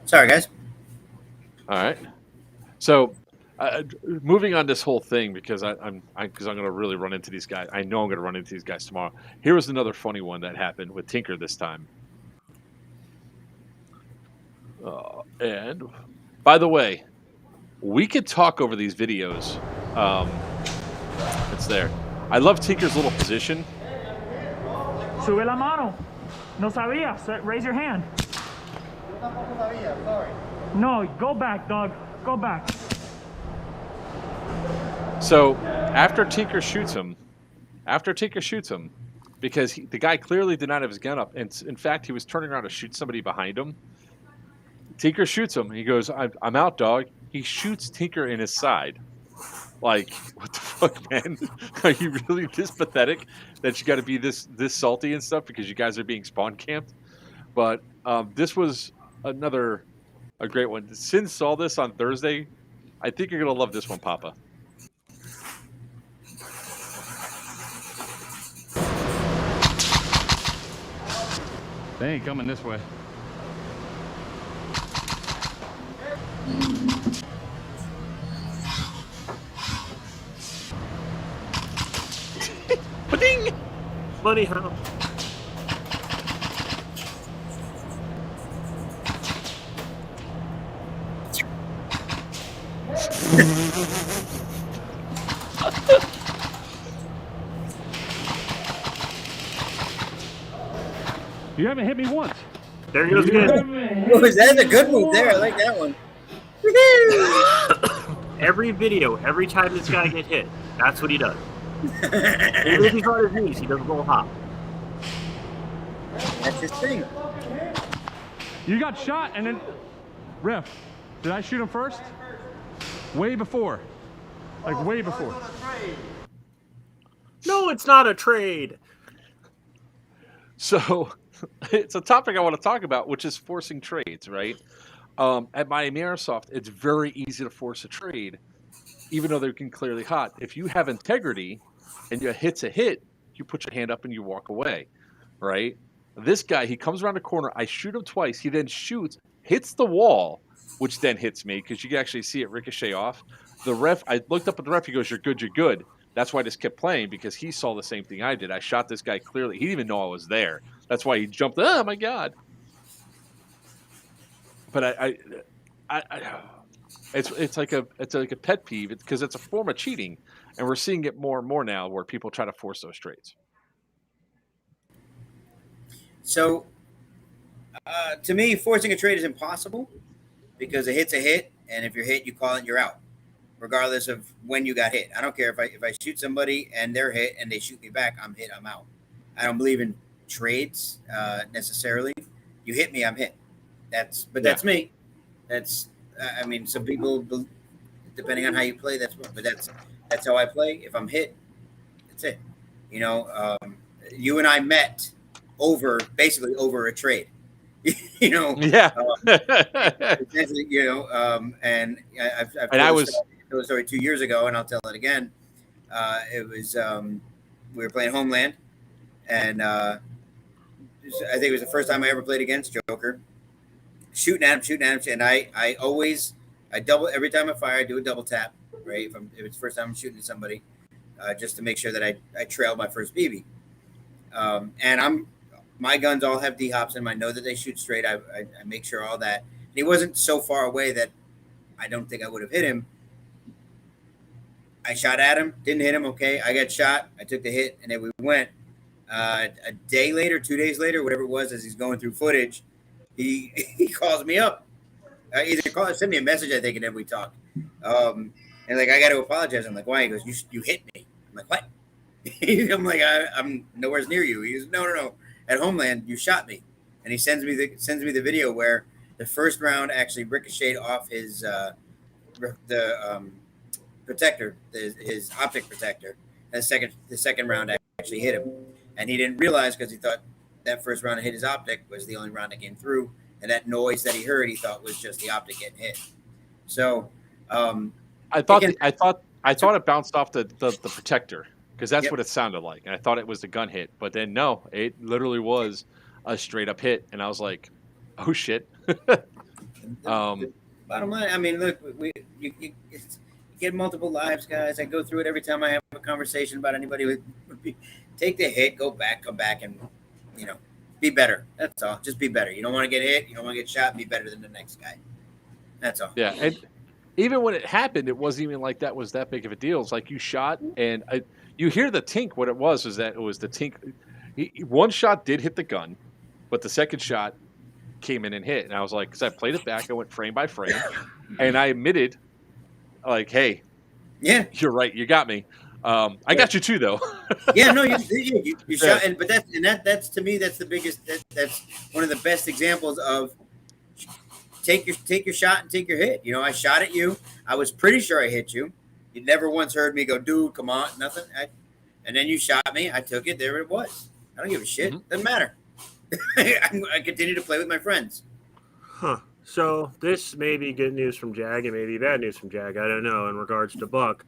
Sorry, guys. All right. So moving on this whole thing because I'm going to really run into these guys. I know I'm going to run into these guys tomorrow. Here was another funny one that happened with Tinker this time. And by the way, we could talk over these videos. It's there. I love Tinker's little position. Sube la mano. No sabía. Raise your hand. No, go back, dog. Go back. So after Tinker shoots him, because the guy clearly did not have his gun up, and in fact he was turning around to shoot somebody behind him. Tinker shoots him. He goes, "I'm out, dog." He shoots Tinker in his side. Like, what the fuck, man? Are you really this pathetic that you got to be this salty and stuff because you guys are being spawn camped? But this was a great one. Sin saw this on Thursday. I think you're gonna love this one, Papa. They ain't coming this way. Ba-ding! Funny how. You haven't hit me once. There he goes again. Oh, that's a good move there. I like that one. Every video, every time this guy gets hit, that's what he does. Even if he's on his knees, he does a little hop. That's his thing. You got shot and then... Ref, did I shoot him first? Way before. Like way before. No, it's not a trade. So it's a topic I want to talk about, which is forcing trades, right? At Miami Airsoft, it's very easy to force a trade, even though they can clearly hot. If you have integrity and your hit's a hit, you put your hand up and you walk away, right? This guy, he comes around the corner. I shoot him twice. He then shoots, hits the wall, which then hits me because you can actually see it ricochet off. The ref, I looked up at the ref. He goes, "You're good, you're good." That's why I just kept playing because he saw the same thing I did. I shot this guy clearly. He didn't even know I was there. That's why he jumped. Oh my god! But it's like a pet peeve because it's a form of cheating, and we're seeing it more and more now where people try to force those trades. So, to me, forcing a trade is impossible because a hit's a hit, and if you're hit, you call it, you're out, regardless of when you got hit. I don't care if I shoot somebody and they're hit and they shoot me back, I'm hit, I'm out. I don't believe in trades necessarily. You hit me, I'm hit. That's me. That's I mean, some people, depending on how you play, that's how I play. If I'm hit, that's it. You know, you and I met basically over a trade. You know, yeah. You know, and I've and I was told the story 2 years ago, and I'll tell it again. It was we were playing Homeland, and I think it was the first time I ever played against Joker. Shooting at him, and I always double every time I fire. I do a double tap, right? If it's the first time I'm shooting at somebody, just to make sure that I trail my first BB. And my guns all have D-hops in them. I know that they shoot straight. I make sure all that. And he wasn't so far away that I don't think I would have hit him. I shot at him, didn't hit him. Okay, I got shot. I took the hit, and then we went. A day later, 2 days later, whatever it was, as he's going through footage, he calls me up. Send me a message, I think, and then we talk. And like, I got to apologize. I'm like, why? He goes, you hit me. I'm like, what? I'm like, I'm nowhere near you. He goes, no. At Homeland, you shot me. And he sends me the video where the first round actually ricocheted off his protector, his optic protector, and the second round actually hit him. And he didn't realize because he thought that first round that hit his optic was the only round that came through, and that noise that he heard, he thought was just the optic getting hit. So, I thought it bounced off the protector because that's what it sounded like, and I thought it was the gun hit, but then no, it literally was a straight up hit, and I was like, oh shit. Bottom line, I mean, look, you get multiple lives, guys. I go through it every time I have a conversation about anybody with. Take the hit, go back, come back, and be better. That's all. Just be better. You don't want to get hit. You don't want to get shot. Be better than the next guy. That's all. Yeah, and even when it happened, it wasn't even like that was that big of a deal. It's like you shot, and you hear the tink. What it was that it was the tink. One shot did hit the gun, but the second shot came in and hit. And I was like, because I played it back, I went frame by frame, and I admitted, like, hey, yeah, you're right. You got me. I got you too, though. Yeah, no, you shot, but that's to me, that's the biggest. That's one of the best examples of take your shot and take your hit. I shot at you. I was pretty sure I hit you. You never once heard me go, dude, come on, nothing. And then you shot me. I took it. There it was. I don't give a shit. Doesn't matter. I continue to play with my friends. Huh. So this may be good news from Jag and maybe bad news from Jag. I don't know in regards to Buck.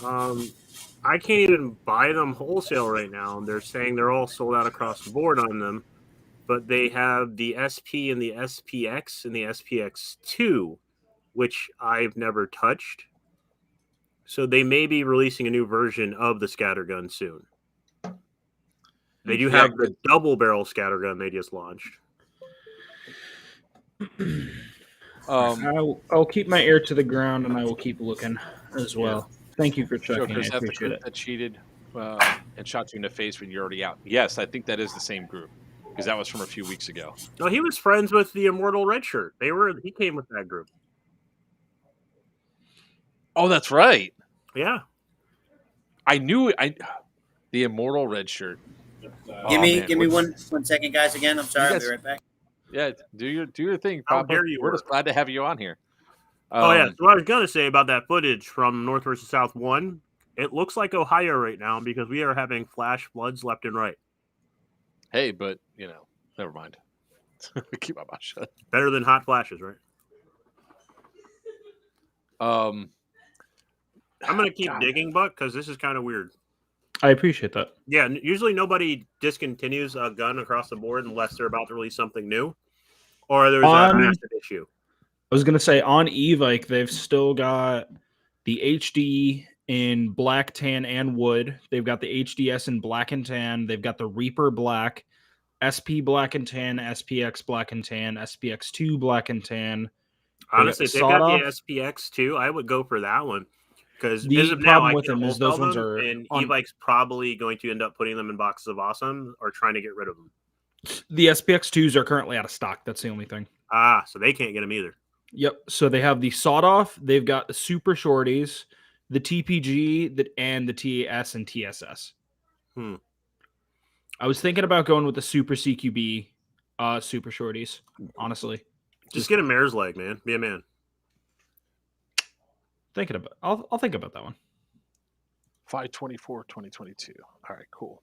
I can't even buy them wholesale right now. They're saying they're all sold out across the board on them. But they have the SP and the SPX and the SPX2, which I've never touched. So they may be releasing a new version of the scattergun soon. They do have the double barrel scattergun they just launched. I'll keep my ear to the ground and I will keep looking as well. Thank you for checking. Is I that the appreciate group it. that cheated and shot you in the face when you're already out? Yes, I think that is the same group because that was from a few weeks ago. No, he was friends with the Immortal Red Shirt. He came with that group. Oh, that's right. Yeah. I knew it. The Immortal Red Shirt. Give me 1 second, guys. Again, I'm sorry. I'll be right back. Yeah, do your thing, How Papa. dare you? We're just glad to have you on here. So what I was gonna say about that footage from North versus South 1, it looks like Ohio right now because we are having flash floods left and right. Hey, but never mind. Keep my mouth shut. Better than hot flashes, right? I'm gonna keep digging, Buck, because this is kind of weird. I appreciate that. Yeah, usually nobody discontinues a gun across the board unless they're about to release something new, or there's a massive issue. I was gonna say on Evike, they've still got the HD in black, tan, and wood. They've got the HDS in black and tan. They've got the Reaper black, SP black and tan, SPX black and tan, SPX2 black and tan. Honestly, if they got the SPX2, I would go for that one. Because the problem with them is those ones are, and Evike's probably going to end up putting them in boxes of awesome or trying to get rid of them. The SPX2s are currently out of stock. That's the only thing. So they can't get them either. Yep. So they have the sawed off. They've got the super shorties, the TPG, and the TAS and TSS. I was thinking about going with the super CQB, super shorties. Honestly, just get a mare's leg, man. Be a man. Thinking about, I'll think about that one. 5/24/2022. All right, cool.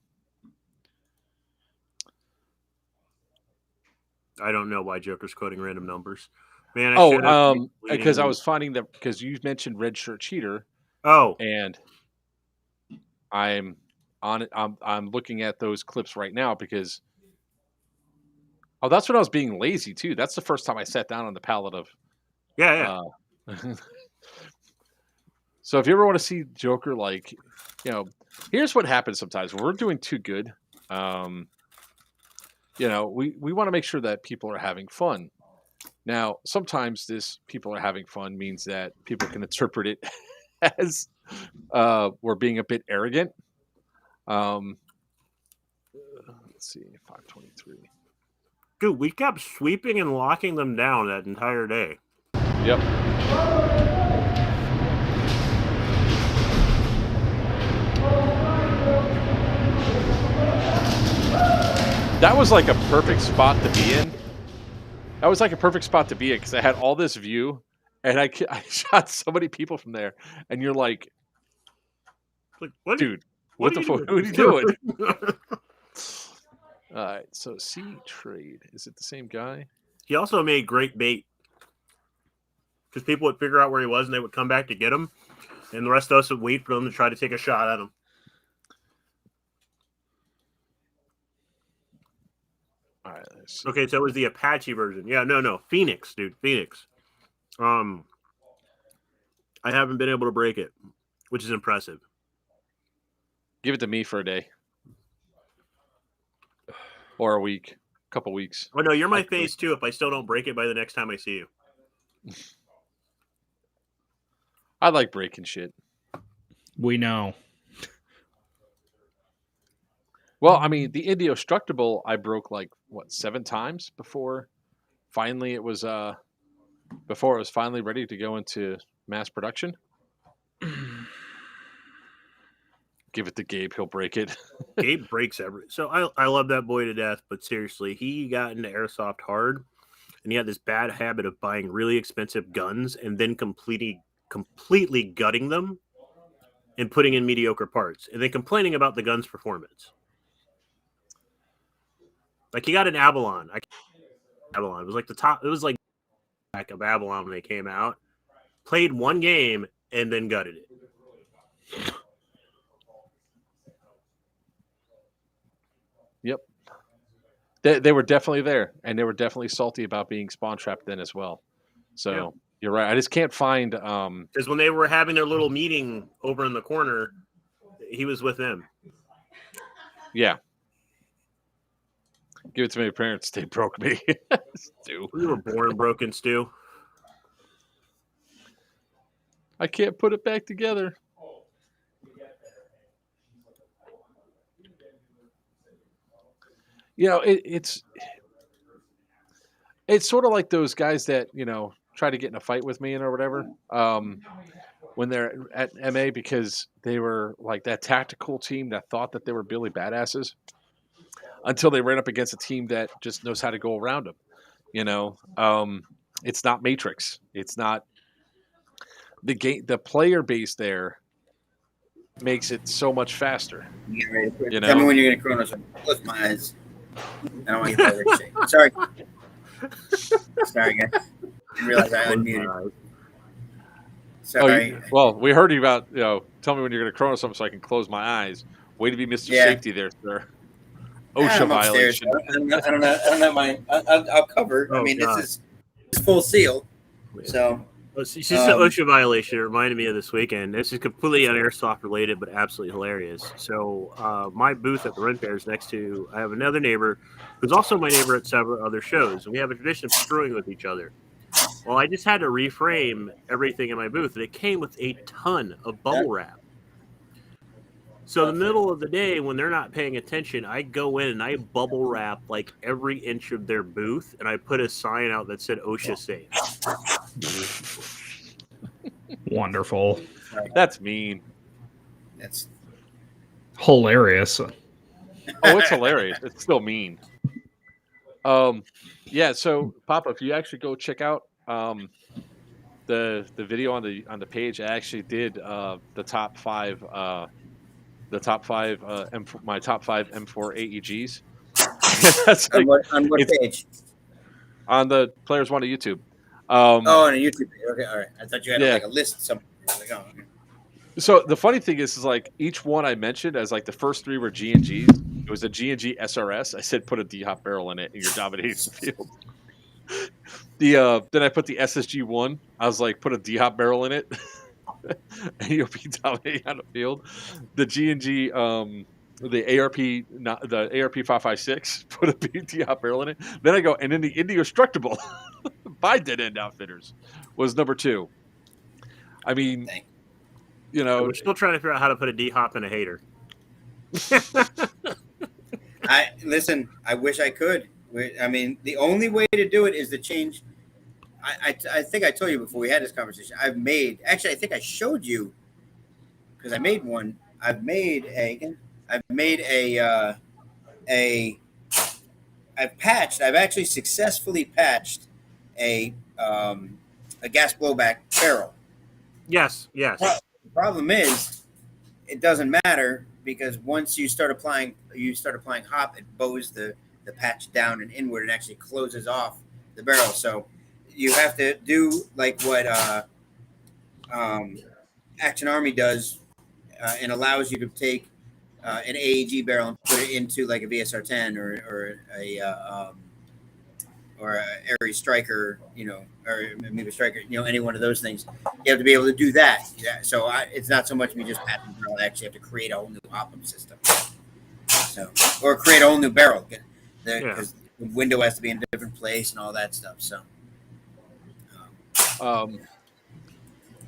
I don't know why Joker's quoting random numbers, man. Because I was finding that because you mentioned Red Shirt Cheater. And I'm on it. I'm looking at those clips right now because that's when I was being lazy too. That's the first time I sat down on the pallet of So if you ever want to see Joker, here's what happens sometimes when we're doing too good. We want to make sure that people are having fun. Now, sometimes people are having fun means that people can interpret it as we're being a bit arrogant. Let's see, 5/23. Dude, we kept sweeping and locking them down that entire day. Yep. That was like a perfect spot to be in. Because I had all this view, and I shot so many people from there. And you're like what, dude, what the fuck? What are you doing? All right, so C Trade. Is it the same guy? He also made great bait. Because people would figure out where he was, and they would come back to get him. And the rest of us would wait for them to try to take a shot at him. All right, okay, so it was the Apache version. Yeah, no. Phoenix, dude. Phoenix. I haven't been able to break it, which is impressive. Give it to me for a day. Or a week. A couple weeks. Oh, no, you're my phase two if I still don't break it by the next time I see you. I like breaking shit. We know. Well, I mean, the Indestructible I broke 7 times before finally it was finally ready to go into mass production. Give it to Gabe, he'll break it. Gabe breaks everything. So I love that boy to death, but seriously, he got into airsoft hard, and he had this bad habit of buying really expensive guns and then completely gutting them and putting in mediocre parts, and then complaining about the gun's performance. Like you got an Avalon. Avalon. It was like the top. It was like back of Avalon when they came out. Played one game and then gutted it. Yep. They were definitely there, and they were definitely salty about being spawn trapped then as well. So you're right. I just can't find because when they were having their little meeting over in the corner, he was with them. Yeah. Give it to my parents. They broke me. Stu. We were born broken, Stu. I can't put it back together. You know, it's sort of like those guys that, you know, try to get in a fight with me and or whatever when they're at MA because they were like that tactical team that thought that they were Billy Badasses until they ran up against a team that just knows how to go around them. You know, it's not Matrix. It's not the game. The player base there makes it so much faster. You know? Tell me when you're going to Chronos. Close my eyes. I don't want you to shake. Sorry. Sorry, guys. Didn't realize I unmuted. Sorry. Well, we heard you about, you know, tell me when you're going to Chronos something so I can close my eyes. Way to be Mr. Safety there, sir. OSHA violation. I don't know mine. I'll cover. Oh, I mean, this is full seal. So. It's just an OSHA violation. It reminded me of this weekend. This is completely on airsoft related, but absolutely hilarious. So my booth at the Renfest is next to, I have another neighbor who's also my neighbor at several other shows. And we have a tradition of screwing with each other. Well, I just had to reframe everything in my booth, and it came with a ton of bubble wrap. So in the middle of the day, when they're not paying attention, I go in and I bubble wrap like every inch of their booth, and I put a sign out that said OSHA safe. Wonderful. That's mean. That's hilarious. Oh, it's hilarious. It's still mean. Yeah. So, Papa, if you actually go check out the video on the page, I actually did the top five my top five M4 AEGs. That's like, on what page? On the Players One of YouTube. On a YouTube page. Okay, all right. I thought you had like a list somewhere. Like, oh, okay. So the funny thing is like each one I mentioned as like the first three were G&Gs. It was a G&G SRS. I said put a D-hop barrel in it and you're dominating the field. Then I put the SSG one. I was like, put a D-hop barrel in it. And you'll be dominating on the field. The G&G, the ARP 556, put a D-hop barrel in it. Then I go, and then the Indestructible by Dead End Outfitters was number 2. I mean, you know, we're still trying to figure out how to put a D-hop in a hater. I wish I could. I mean, the only way to do it is to change. I think I told you before we had this conversation. I think I showed you because I made one. I've actually successfully patched a gas blowback barrel. Yes. The problem is, it doesn't matter because once you start applying hop, it bows the patch down and inward and actually closes off the barrel. So you have to do like what Action Army does and allows you to take an AEG barrel and put it into like a VSR-10 or a Ares Striker, you know, or maybe Striker, you know, any one of those things. You have to be able to do that. Yeah. So it's not so much me just patching the barrel. I actually have to create a whole new hop-up system. So, or create a whole new barrel because the window has to be in a different place and all that stuff. So.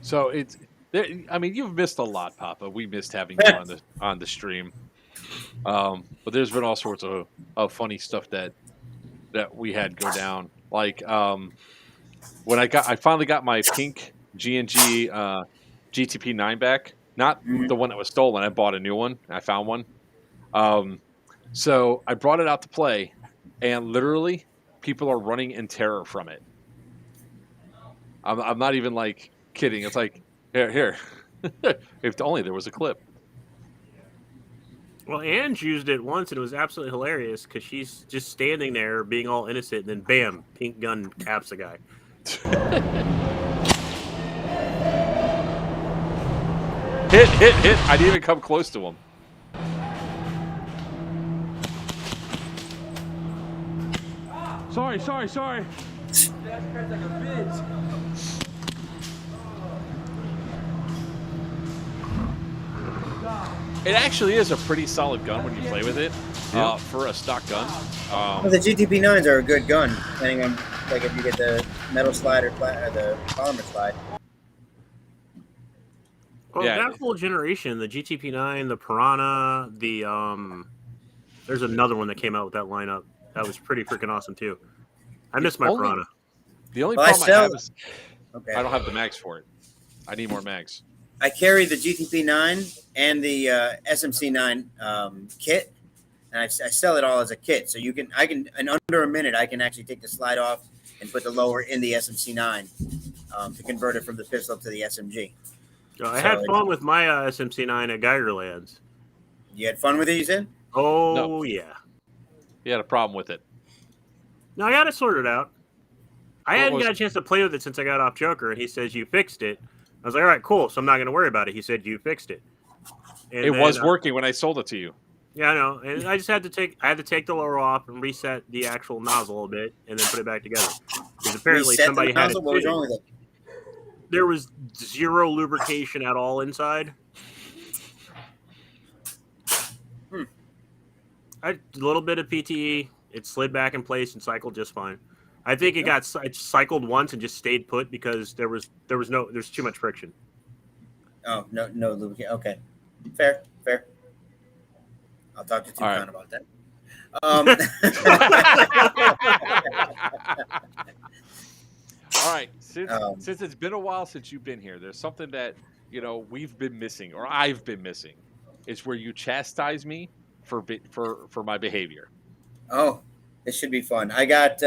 So it's. I mean, you've missed a lot, Papa. We missed having you on the stream. But there's been all sorts of funny stuff that we had go down. Like when I finally got my pink G&G GTP 9 back. Not the one that was stolen. I bought a new one. I found one. So I brought it out to play, and literally people are running in terror from it. I'm not even like kidding. It's like here. If only there was a clip. Well, Ange used it once, and it was absolutely hilarious because she's just standing there being all innocent, and then bam, pink gun caps a guy. Hit. I didn't even come close to him. Sorry. It actually is a pretty solid gun when you play with it for a stock gun. Well, the GTP9s are a good gun, depending on like if you get the metal slide or the polymer slide. Well, that whole generation, the GTP9, the Piranha, there's another one that came out with that lineup. That was pretty freaking awesome too. I miss my Piranha. The only problem I have is I don't have the mags for it. I need more mags. I carry the GTP9 and the SMC9 kit, and I sell it all as a kit. So in under a minute, I can actually take the slide off and put the lower in the SMC9 to convert it from the pistol to the SMG. I had fun with my SMC9 at Geigerlands. You had fun with it, you said? Oh, No. Yeah. You had a problem with it. No, I got it sorted out. I hadn't got a chance to play with it since I got off Joker, and he says, you fixed it. I was like, all right, cool, so I'm not going to worry about it. He said, you fixed it. And it was working when I sold it to you. Yeah, I know. And I just had to take the lower off and reset the actual nozzle a little bit and then put it back together. Because apparently somebody had it. What was wrong with it? There was zero lubrication at all inside. A little bit of PTE. It slid back in place and cycled just fine. I think it cycled once and just stayed put because there's too much friction. Oh, no lubrication. Okay. Fair. I'll talk to Tucson about that. All right. Since it's been a while since you've been here, there's something that we've been missing, or I've been missing. It's where you chastise me for my behavior. Oh, this should be fun. I got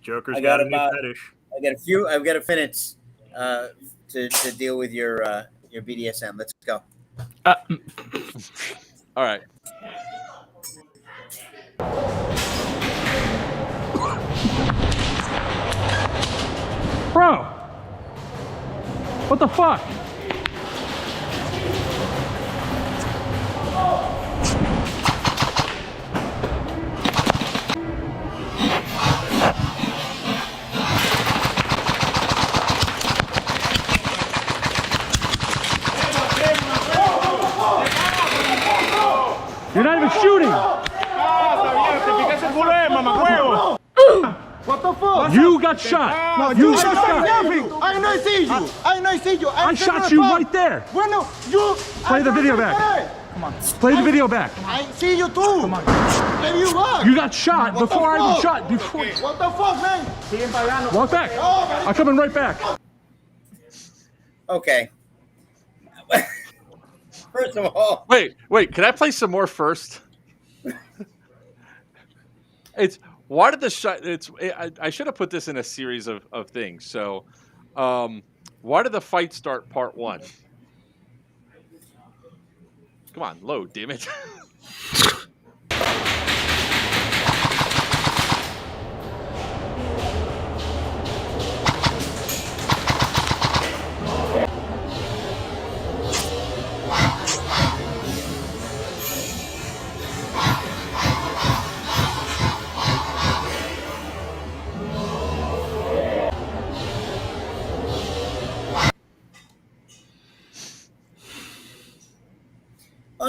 Joker's got a new fetish. I've got a minutes to deal with your BDSM. Let's go. All right. Bro, what the fuck? You're not even shooting. What the fuck? You got shot. No, you got shot. shot. I know see you. I know see you. I shot you right there. Bueno, you Play the video back. Come on. Play the video back. I see you too. Come on. Where you walk? You got shot What before the I even fuck? shot. Before. What the fuck, man? Walk back. I'm coming right back. Okay. First of all, wait. Can I play some more first? Why did the shot? I should have put this in a series of things. So, why did the fight start? Part 1. Come on, load, damn it.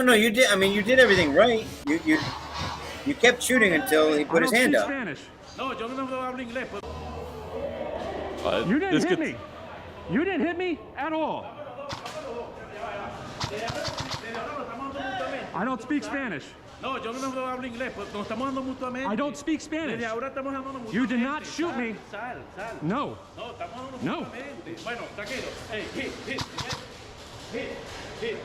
oh no, you did. I mean, you did everything right. You kept shooting until he put his hand up. Spanish. No, yo no hablo inglés. You didn't hit me. You didn't hit me at all. I don't speak Spanish. No, yo no hablo inglés. Nos estamos dando mutuamente. I don't speak Spanish. Desde ahora estamos hablando mutuamente. You did not shoot me. Sal. No. No, estamos hablando No. mutuamente. Bueno, tranquilo. Hey, hit.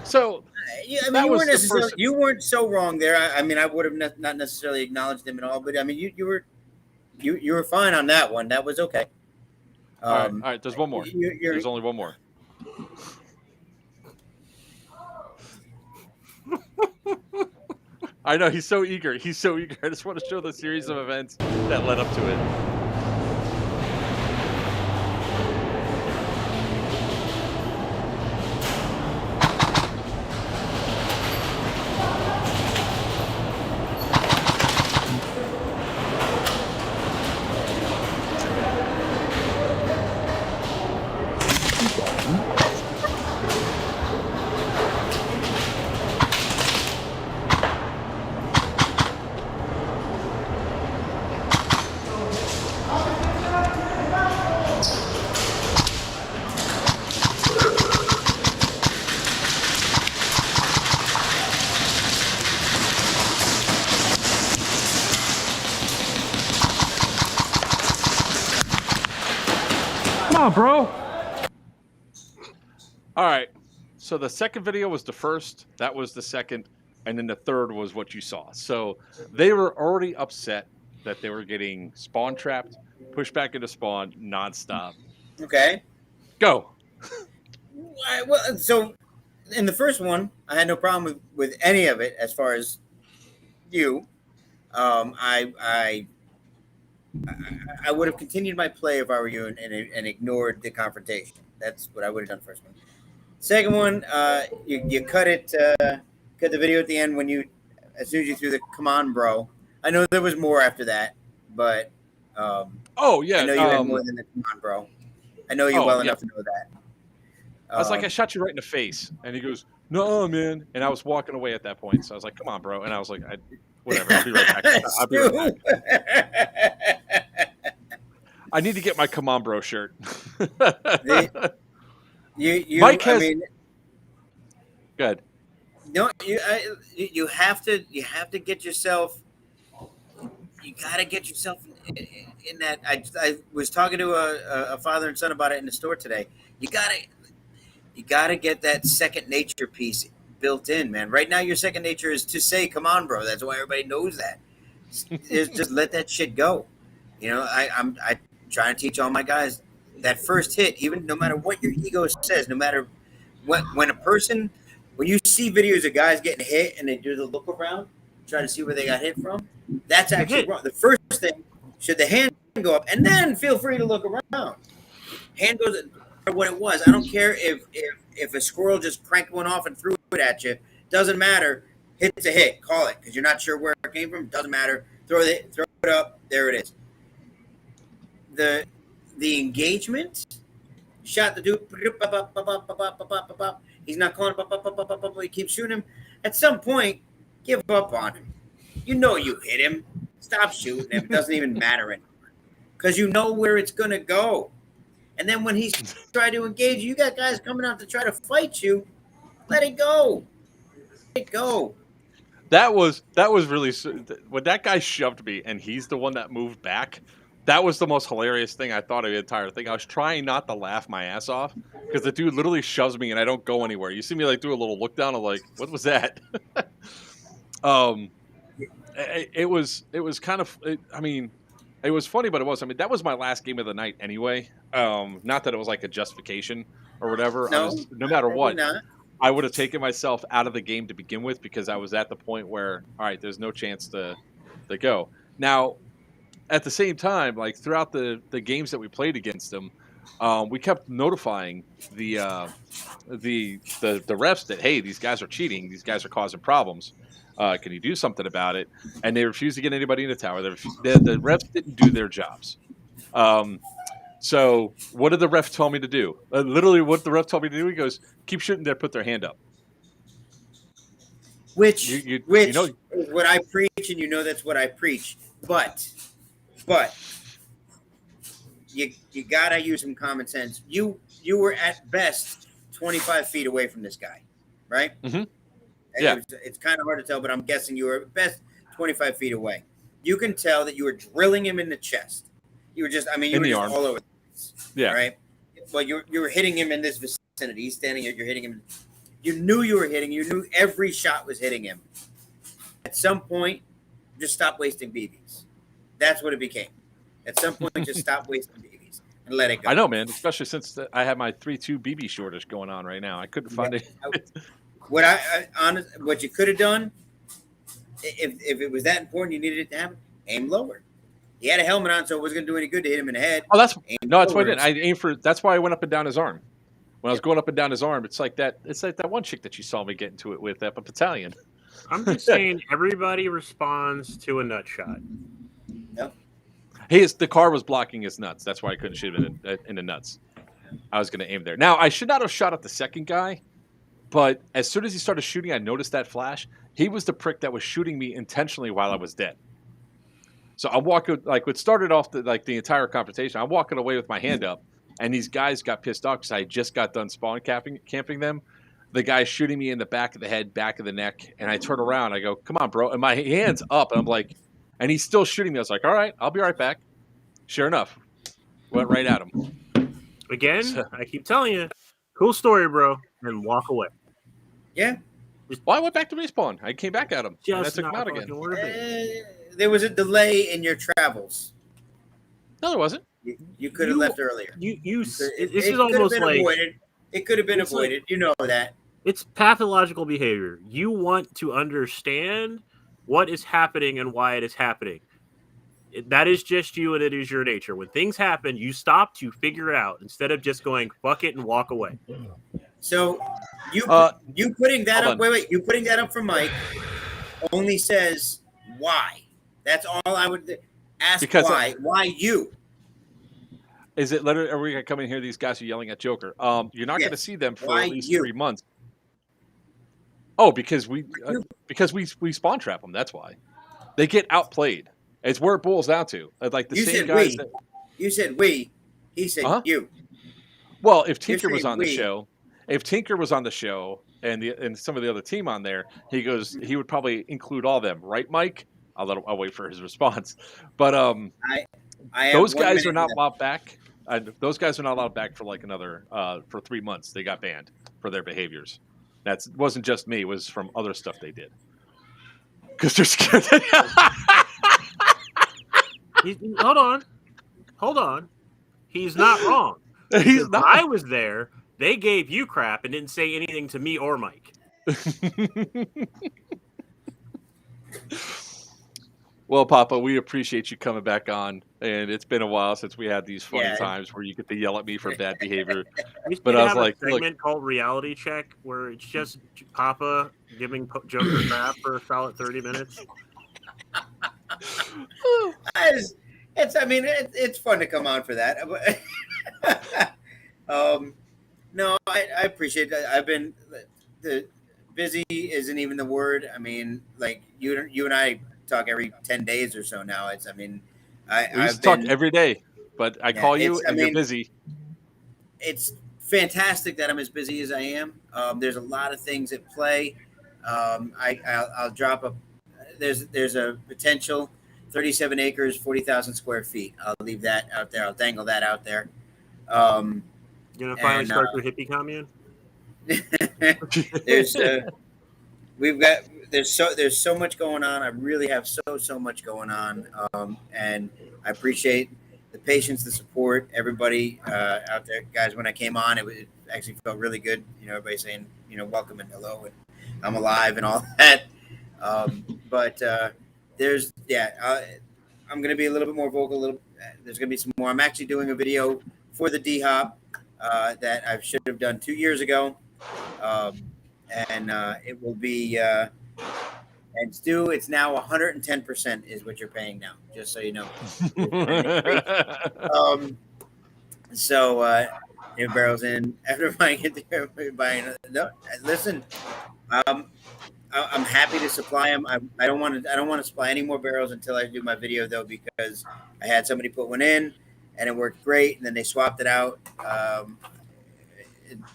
So Yeah, I mean, That you was weren't the necessarily first- you weren't so wrong there. I mean, I would have not necessarily acknowledged him at all, but I mean, you were fine on that one. That was okay. All right. There's one more. You're, There's only one more. I know he's so eager. He's so eager. I just want to show the series of events that led up to it. Come on, bro. All right. So the second video was the first. That was the second. And then the third was what you saw. So they were already upset that they were getting spawn trapped, pushed back into spawn nonstop. okay. Go. Well, so in the first one, I had no problem with any of it as far as you. I would have continued my play if I were you and ignored the confrontation. That's what I would have done first one. Second one, you cut the video at the end as soon as you threw the "come on, bro." I know there was more after that, but Oh, yeah. I know you had more than the "come on, bro." I know you well enough to know that. I was like, I shot you right in the face. And he goes, no, man. And I was walking away at that point. So I was like, come on, bro. And I was like, whatever. I'll be right back. I'll be right back. I need to get my come on, bro shirt. Mike has... Good. No, you have to get yourself. You got to get yourself in that. I was talking to a father and son about it in the store today. You gotta get that second nature piece built in, man. Right now, your second nature is to say, "Come on, bro." That's why everybody knows that. Just let that shit go. You know, I'm trying to teach all my guys that first hit, even no matter what your ego says, no matter when you see videos of guys getting hit and they do the look around, try to see where they got hit from. That's actually wrong. The first thing, should the hand go up, and then feel free to look around. Hand goes what it was. I don't care if a squirrel just cranked one off and threw it at you. Doesn't matter. Hit's a hit. Call it because you're not sure where it came from. Doesn't matter. Throw it up. There it is. The engagement shot the dude. He's not calling. He keeps shooting him. At some point, give up on him. You know you hit him. Stop shooting him. It doesn't even matter anymore because you know where it's gonna go. And then when he's trying to engage you, got guys coming out to try to fight you. Let it go. Let it go. That was really when that guy shoved me and he's the one that moved back. That was the most hilarious thing I thought of the entire thing. I was trying not to laugh my ass off because the dude literally shoves me and I don't go anywhere. You see me like do a little look down. I'm like, what was that? It was kind of. It was funny, but it was. I mean, that was my last game of the night anyway. Not that it was like a justification or whatever. No, no matter what, not. I would have taken myself out of the game to begin with because I was at the point where, all right, there's no chance to go. Now, at the same time, like throughout the games that we played against them, we kept notifying the refs that, hey, these guys are cheating. These guys are causing problems. Can you do something about it? And they refused to get anybody in the tower. The refs didn't do their jobs. So what did the ref tell me to do? Literally what the ref told me to do, he goes, keep shooting there, put their hand up. Which you know, is what I preach, and you know that's what I preach. But you gotta use some common sense. You were at best 25 feet away from this guy, right? Mm-hmm. Yeah. It's kind of hard to tell, but I'm guessing you were at best 25 feet away. You can tell that you were drilling him in the chest. You were just, you were just all over the place. Yeah. Right? Well, you were hitting him in this vicinity. He's standing here. You're hitting him. You knew you were hitting. You knew every shot was hitting him. At some point, just stop wasting BBs. That's what it became. At some point, just stop wasting BBs and let it go. I know, man. Especially since I have my 3.2 BB shortage going on right now. I couldn't find it. What you could have done, if it was that important, you needed it to happen. Aim lower. He had a helmet on, so it wasn't going to do any good to hit him in the head. Oh, that's why I did. I aimed for. That's why I went up and down his arm. When I was going up and down his arm, it's like that. It's like that one chick that you saw me get into it with at the battalion. I'm just saying, everybody responds to a nut shot. Yep. The car was blocking his nuts. That's why I couldn't shoot him in the nuts. I was going to aim there. Now I should not have shot at the second guy, but as soon as he started shooting, I noticed that flash. He was the prick that was shooting me intentionally while I was dead. So I'm walking, like, what started off the entire confrontation. I'm walking away with my hand up, and these guys got pissed off because I just got done spawn camping them. The guy's shooting me in the back of the head, back of the neck, and I turn around. I go, "Come on, bro!" And my hand's up, and I'm like, and he's still shooting me. I was like, "All right, I'll be right back." Sure enough, went right at him. Again, I keep telling you, cool story, bro, and walk away. Yeah. Well, I went back to respawn. I came back at him, and I Just took him not out again. There was a delay in your travels. No, there wasn't. You could have left earlier. This It is could have almost been like avoided. It could have been avoided. You know that. it's pathological behavior. You want to understand what is happening and why it is happening. That is just you, and it is your nature. When things happen, you stop to figure it out instead of just going fuck it and walk away. So you putting that up. Wait. You putting that up for Mike only says why. That's all I would ask. Because why? Why you? Is it literally? Are we gonna come in here? These guys are yelling at Joker. You're not going to see them for at least 3 months. Oh, because we spawn trap them. That's why they get outplayed. It's where it boils down to. Like the same guys. You said we. He said you. Well, if Tinker was on the show, and some of the other team on there, he would probably include all of them, right, Mike? I'll wait for his response. But those guys are not allowed back. Those guys are not allowed back for like another for 3 months. They got banned for their behaviors. That wasn't just me. It was from other stuff they did. Because they're scared. Hold on. He's not wrong. He's not. I was there. They gave you crap and didn't say anything to me or Mike. Well, Papa, we appreciate you coming back on, and it's been a while since we had these funny times where you get to yell at me for bad behavior. But I was like, a segment called Reality Check, where it's just Papa giving Joker crap for a solid 30 minutes. It's fun to come on for that. No, I appreciate that. I've been busy isn't even the word. I mean, like you and I talk every 10 days or so now. We used to talk every day, but I call you and you're busy. It's fantastic that I'm as busy as I am. There's a lot of things at play. I'll drop there's a potential 37 acres, 40,000 square feet. I'll leave that out there. I'll dangle that out there. You gonna finally start your hippie commune? There's so much going on. I really have so much going on, and I appreciate the patience, the support, everybody out there, guys. When I came on, it actually felt really good. Everybody saying welcome and hello and I'm alive and all that. But I'm going to be a little bit more vocal. There's going to be some more. I'm actually doing a video for the D-Hop that I should have done 2 years ago. And it will be, and Stu, it's now 110% is what you're paying now, just so you know. New barrels in after buying it. No, listen, I'm happy to supply them. I don't want to supply any more barrels until I do my video though, because I had somebody put one in and it worked great, and then they swapped it out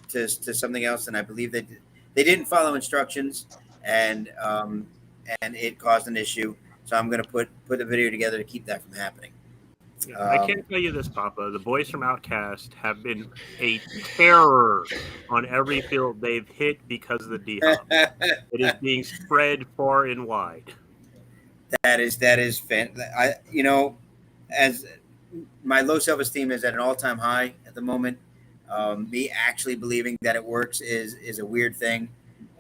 to something else, and I believe they didn't follow instructions, and it caused an issue. So I'm going to put the video together to keep that from happening. I can't tell you this, Papa. The boys from Outcast have been a terror on every field they've hit because of the D-Hop. It is being spread far and wide. That is as my low self-esteem is at an all-time high at the moment. Me actually believing that it works is a weird thing.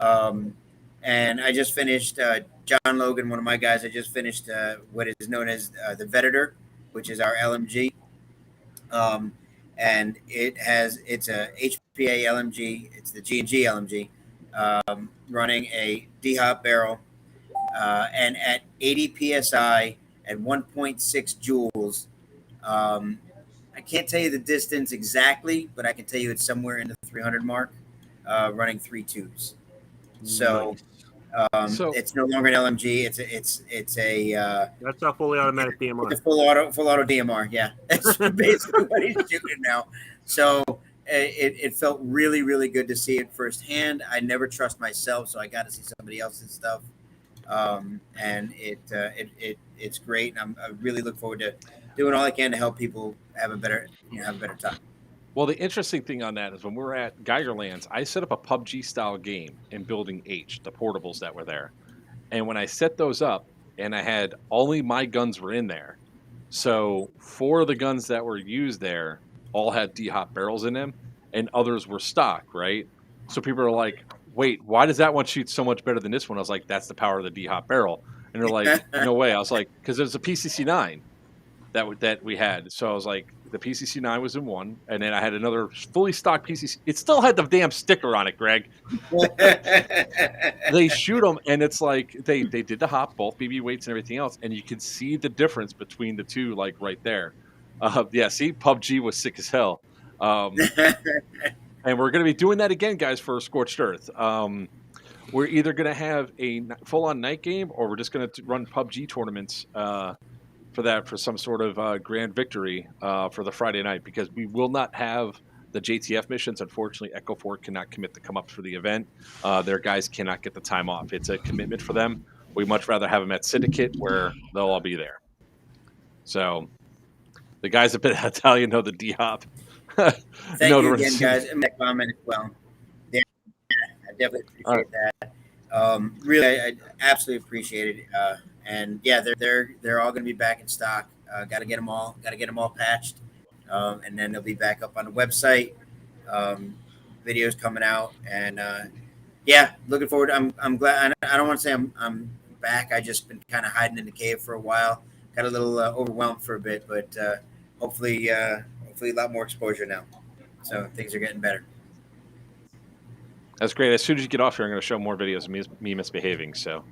And I just finished John Logan, one of my guys. I just finished what is known as the Vedator, which is our LMG. And it's a HPA LMG. It's the G&G LMG, running a D-Hop barrel, and at 80 psi at 1.6 joules. I can't tell you the distance exactly, but I can tell you it's somewhere in the 300 mark, running 3 tubes. So, it's no longer an LMG. It's a that's a fully automatic DMR. It's a full auto DMR. Yeah, that's basically what he's shooting now. So it felt really, really good to see it firsthand. I never trust myself, so I got to see somebody else's stuff, and it's great. And I really look forward to doing all I can to help people have a better time. Well, the interesting thing on that is when we were at Geigerlands, I set up a PUBG style game in Building H, the portables that were there. And when I set those up, and I had only my guns were in there, so 4 of the guns that were used there all had D-Hop barrels in them, and others were stock, right? So people are like, wait, why does that one shoot so much better than this one? I was like, that's the power of the D-Hop barrel. And they're like, no way. I was like, because there's a PCC-9 that we had. So I was like, the PCC-9 was in one, and then I had another fully stocked PCC. It still had the damn sticker on it, Greg. They shoot them, and it's like they did the hop, both BB weights and everything else, and you can see the difference between the two, like right there. Yeah, see, PUBG was sick as hell. And we're going to be doing that again, guys, for Scorched Earth. We're either going to have a full-on night game, or we're just going to run PUBG tournaments for some sort of grand victory for the Friday night, because we will not have the JTF missions. Unfortunately, Echo 4 cannot commit to come up for the event. Their guys cannot get the time off. It's a commitment for them. We'd much rather have them at Syndicate, where they'll all be there. So the guys that been at Italian know the D-Hop. Thank you again, guys. And that comment as well. Yeah, I definitely appreciate that. Really, I absolutely appreciate it. And yeah, they're all going to be back in stock. Got to get them all patched, and then they'll be back up on the website. Videos coming out, and yeah, looking forward. I'm glad. I don't want to say I'm back. I just been kind of hiding in the cave for a while. Got a little overwhelmed for a bit, but hopefully a lot more exposure now. So things are getting better. That's great. As soon as you get off here, I'm going to show more videos of me misbehaving. So.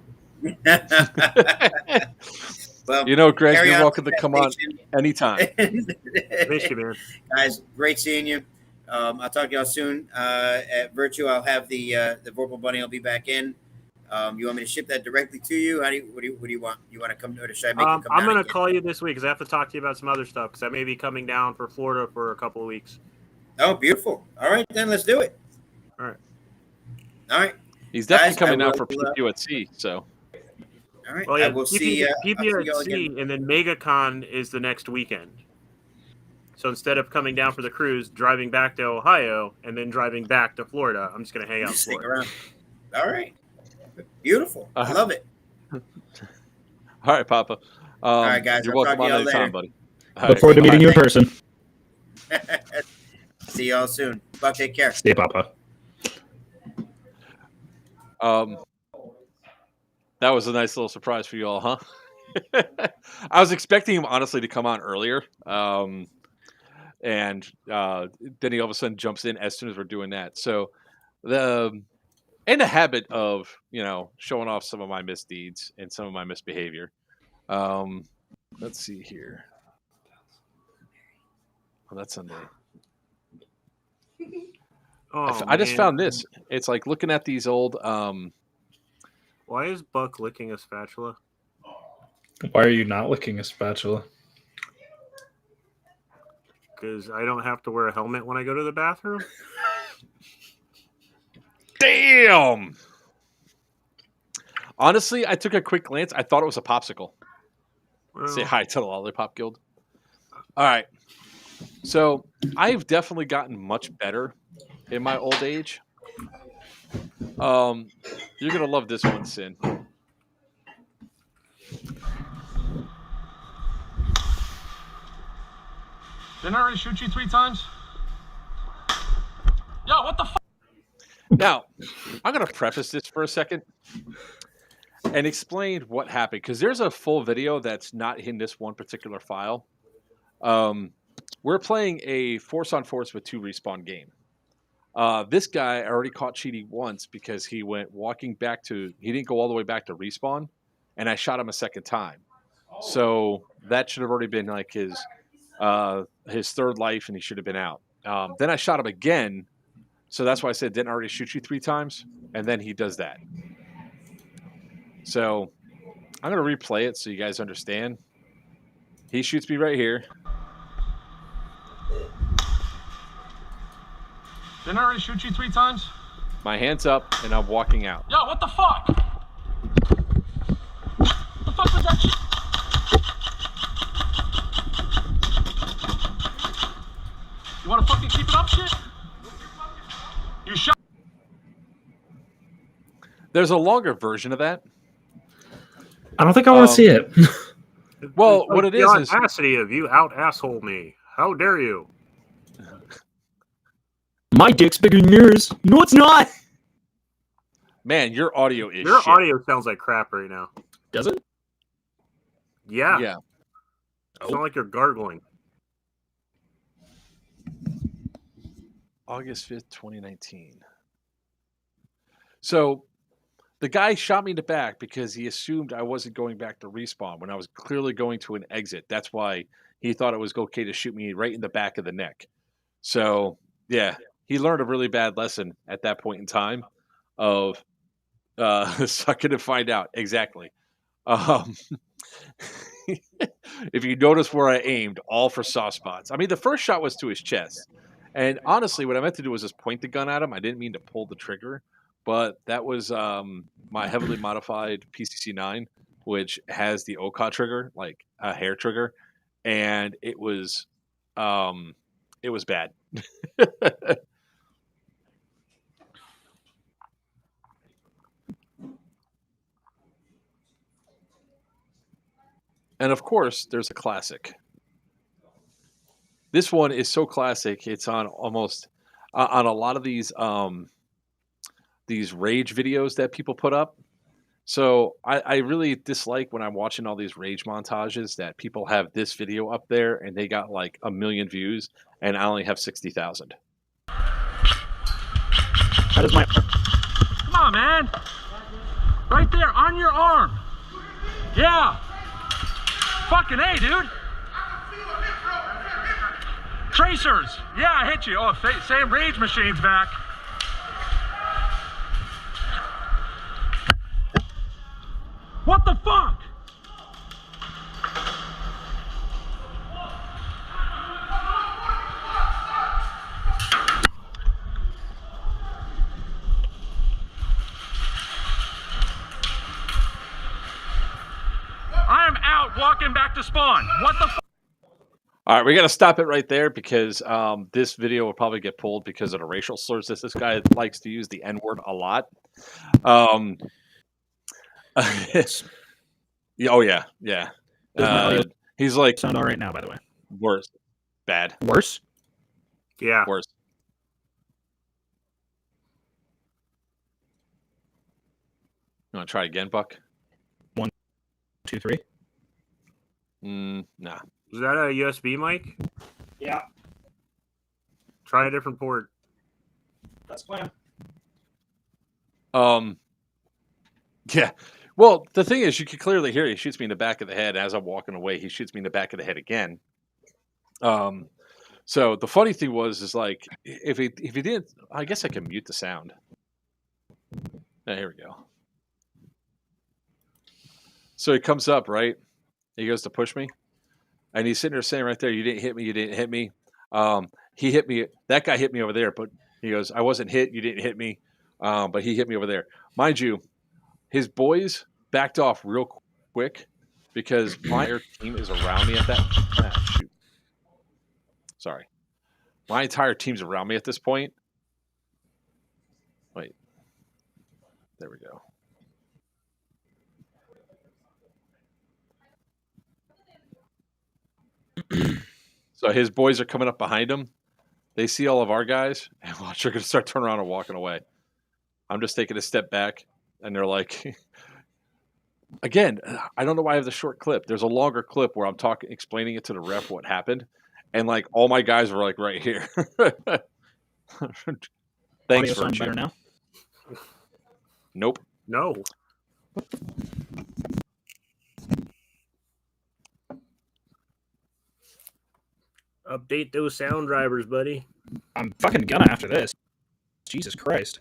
Well, Greg, you're welcome to come on anytime. Miss you, man. Guys, great seeing you. I'll talk to y'all soon. At Virtue, I'll have the Vorpal Bunny. I'll be back in. You want me to ship that directly to you? What do you want? You want to come, or should I make you come I'm going to again? call you this week because I have to talk to you about some other stuff, because I may be coming down for Florida for a couple of weeks. Oh, beautiful. All right, then let's do it. All right. He's definitely coming down for PTO at sea, so. All right. Well, yeah, I will see PTO y'all at sea, again. and then MegaCon is the next weekend. So instead of coming down for the cruise, driving back to Ohio, and then driving back to Florida, I'm just going to hang out in Stick Florida. around. All right. Beautiful. I love it. All right, Papa. All right, guys. You're I'll welcome talk on to y'all anytime, later. buddy. Look forward to meeting you in person. See y'all soon. Buck, take care. Stay, Papa. That was a nice little surprise for you all, huh? I was expecting him, honestly, to come on earlier. And then he all of a sudden jumps in as soon as we're doing that. So in the habit of, showing off some of my misdeeds and some of my misbehavior. Let's see here. Oh, that's Sunday. I just found this. It's like looking at these old... Why is Buck licking a spatula? Why are you not licking a spatula? Because I don't have to wear a helmet when I go to the bathroom. Damn! Honestly, I took a quick glance. I thought it was a popsicle. Well, Say hi to the Lollipop Guild. All right. So I've definitely gotten much better in my old age. You're gonna love this one, Sin. Didn't I already shoot you 3 times? Yo, what the fuck? Now, I'm gonna preface this for a second and explain what happened, because there's a full video that's not in this one particular file. We're playing a force on force with 2 respawn game. This guy already caught cheating once because he went walking back to, he didn't go all the way back to respawn, and I shot him a second time. So that should have already been like his 3rd life, and he should have been out. Then I shot him again, so that's why I said didn't I already shoot you 3 times, and then he does that. So I'm gonna replay it so you guys understand. He shoots me right here. Didn't I already shoot you 3 times? My hand's up, and I'm walking out. Yo, what the fuck? What the fuck was that shit? You wanna fucking keep it up, shit? You shot. There's a longer version of that. I don't think I want to see it. Well, what it the is audacity of you out asshole me. How dare you? My dick's bigger than yours. No, it's not. Man, your audio is Your shit. audio sounds like crap right now. Does it? Yeah. Yeah. It's not like you're gargling. August 5th, 2019. So the guy shot me in the back because he assumed I wasn't going back to respawn when I was clearly going to an exit. That's why he thought it was okay to shoot me right in the back of the neck. So, yeah, he learned a really bad lesson at that point in time of suck it and find out. Exactly. If you notice where I aimed, all for soft spots. I mean, the first shot was to his chest. And honestly, what I meant to do was just point the gun at him. I didn't mean to pull the trigger. But that was my heavily modified PCC-9, which has the OCA trigger, like a hair trigger. And it was bad. And of course, there's a classic. This one is so classic. It's on almost on a lot of these rage videos that people put up. So I really dislike when I'm watching all these rage montages that people have this video up there and they got like 1 million views and I only have 60,000. That is my. Come on, man. Right there, on your arm. Yeah. Fucking A, dude. Tracers. Yeah, I hit you. Oh, same rage machine's back. What the fuck? I am out walking back to spawn. What the fuck? All right, we got to stop it right there because this video will probably get pulled because of the racial slurs that this guy likes to use the N-word a lot. Oh yeah. He's like Sound all right now, by the way. worse, bad, Worse? Yeah. worse. You want to try again, Buck? 2, 3. Nah. Is that a USB mic? Yeah, Try a different port. that's the plan. Yeah. Well, the thing is, you can clearly hear he shoots me in the back of the head as I'm walking away. He shoots me in the back of the head again. So the funny thing is like if he didn't, I guess I can mute the sound. Oh, here we go. So he comes up, right? He goes to push me, and he's sitting there saying right there, "You didn't hit me. You didn't hit me." He hit me. That guy hit me over there, but he goes, "I wasn't hit. You didn't hit me." But he hit me over there. Mind you, his boys backed off real quick because my entire team is around me at that. Shoot. Sorry. My entire team's around me at this point. Wait. There we go. So his boys are coming up behind him. They see all of our guys, and watch, they're going to start turning around and walking away. I'm just taking a step back, and they're like, again, I don't know why I have the short clip. There's a longer clip where I'm explaining it to the ref what happened, and like all my guys were like right here. Thanks Audio for sound better now. Nope. No. Update those sound drivers, buddy. I'm fucking gonna after this. Jesus Christ.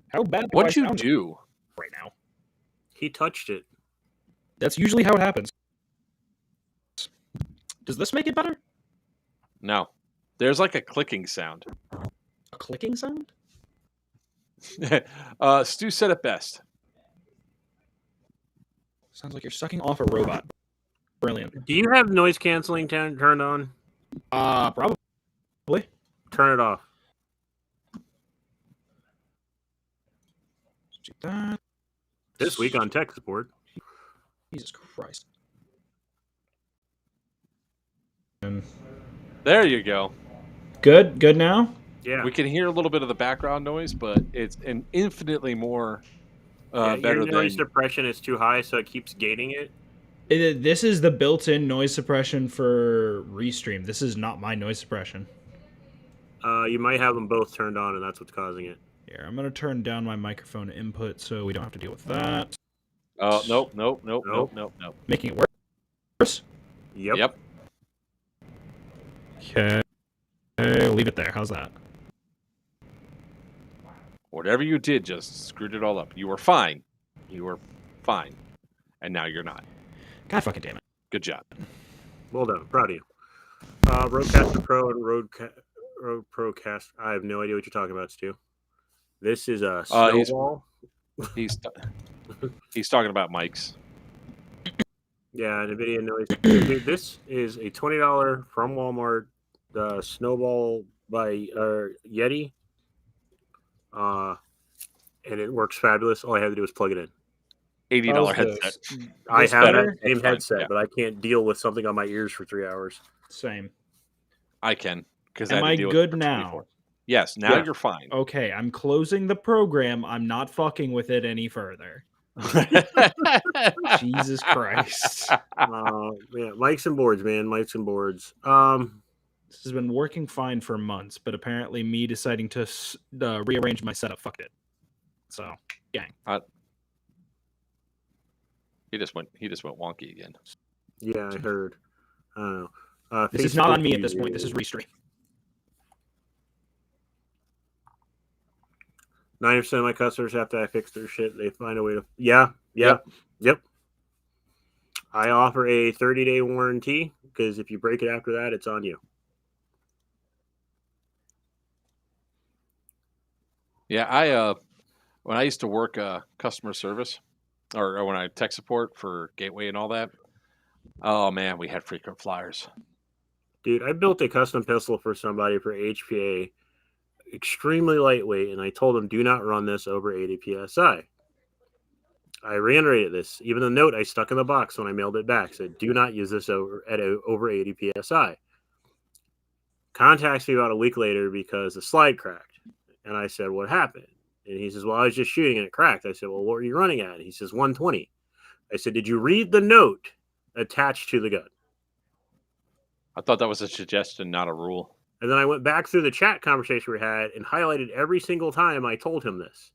How bad do I What'd you sound do? right now? He touched it. That's usually how it happens. Does this make it better? No. There's like a clicking sound. A clicking sound? Stu said it best. Sounds like you're sucking off a robot. Brilliant. Do you have noise canceling turned on? Probably. Turn it off. See that? This week on tech support. Jesus Christ. There you go. Good now? Yeah. We can hear a little bit of the background noise, but it's an infinitely more better your noise than. suppression is too high, so it keeps gating it. This is the built-in noise suppression for Restream. This is not my noise suppression. You might have them both turned on, and that's what's causing it. Here, I'm going to turn down my microphone input so we don't have to deal with that. Oh, nope. Making it worse? Yep. Okay. Leave it there. How's that? Whatever you did just screwed it all up. You were fine. And now you're not. God fucking damn it. Good job. Well done. Proud of you. Rodecaster Pro and Rode Procast. I have no idea what you're talking about, Stu. This is a snowball. He's talking about mics. Yeah, NVIDIA noise. Dude, this is a $20 from Walmart snowball by Yeti. And it works fabulous. All I had to do was plug it in. $80 headset. I have better? that same That's fine, headset, yeah. but I can't deal with something on my ears for 3 hours. Same. I can. Am I good now? Yes, now Yeah. you're fine. Okay, I'm closing the program. I'm not fucking with it any further. Jesus Christ. Yeah, mics and boards, man. Mics and boards. This has been working fine for months, but apparently me deciding to rearrange my setup fucked it. So, gang. He just went wonky again. Yeah, I heard. I don't know. This is not on me at this point. This is Restream. 90% of my customers, after I fix their shit, they find a way to. Yep. I offer a 30-day warranty because if you break it after that, it's on you. Yeah, when I used to work customer service, or when I tech support for Gateway and all that, oh man, we had frequent flyers. Dude, I built a custom pistol for somebody for HPA, extremely lightweight, and I told them, do not run this over 80 PSI. I reiterated this. Even the note I stuck in the box when I mailed it back said, do not use this over 80 PSI. Contacts me about a week later because the slide cracked. And I said, what happened? And he says, well, I was just shooting and it cracked. I said, well, what were you running at? He says, 120. I said, did you read the note attached to the gun? I thought that was a suggestion, not a rule. And then I went back through the chat conversation we had and highlighted every single time I told him this.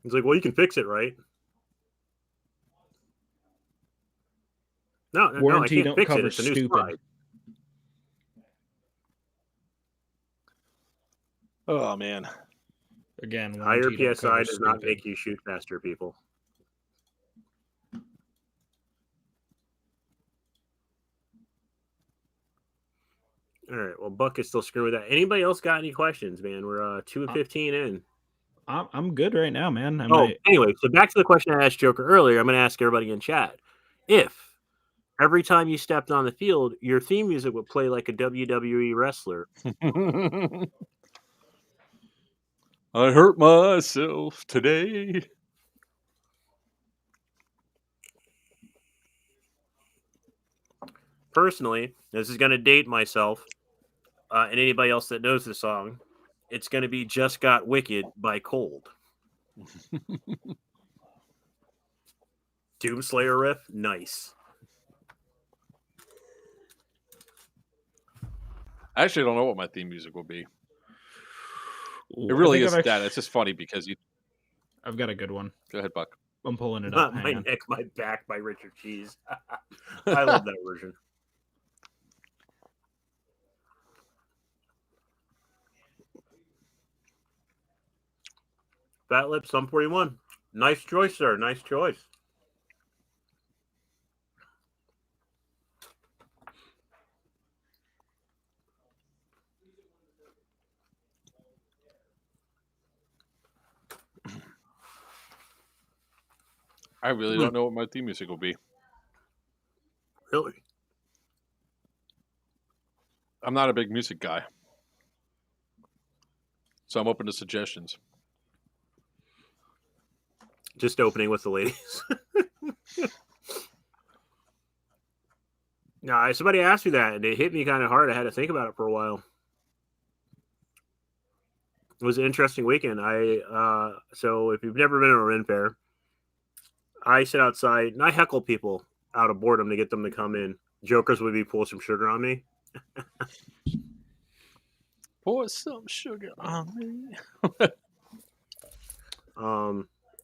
He's like, well, you can fix it, right? No, I can't fix it. It's a new slide. Oh man. Again, higher PSI does not make you shoot faster, people. All right. Well, Buck is still screwing with that. Anybody else got any questions, man? We're 2:15 in. I'm good right now, man. Anyway, so back to the question I asked Joker earlier. I'm going to ask everybody in chat. If every time you stepped on the field, your theme music would play like a WWE wrestler. I hurt myself today. Personally, this is going to date myself and anybody else that knows the song. It's going to be Just Got Wicked by Cold. Doomslayer riff, nice. I actually don't know what my theme music will be. It really isn't that. It's just funny because I've got a good one. Go ahead, Buck. I'm pulling it Not up. My Neck, My Back by Richard Cheese. I love that version. Fat Lip, Sum 41. Nice choice, sir. Nice choice. I really don't know what my theme music will be. Really? I'm not a big music guy. So I'm open to suggestions. Just opening with the ladies. No, somebody asked me that, and it hit me kind of hard. I had to think about it for a while. It was an interesting weekend. So if you've never been to a Ren Fair, I sit outside and I heckle people out of boredom to get them to come in. Jokers would be pull some sugar on me. Pour some sugar on me.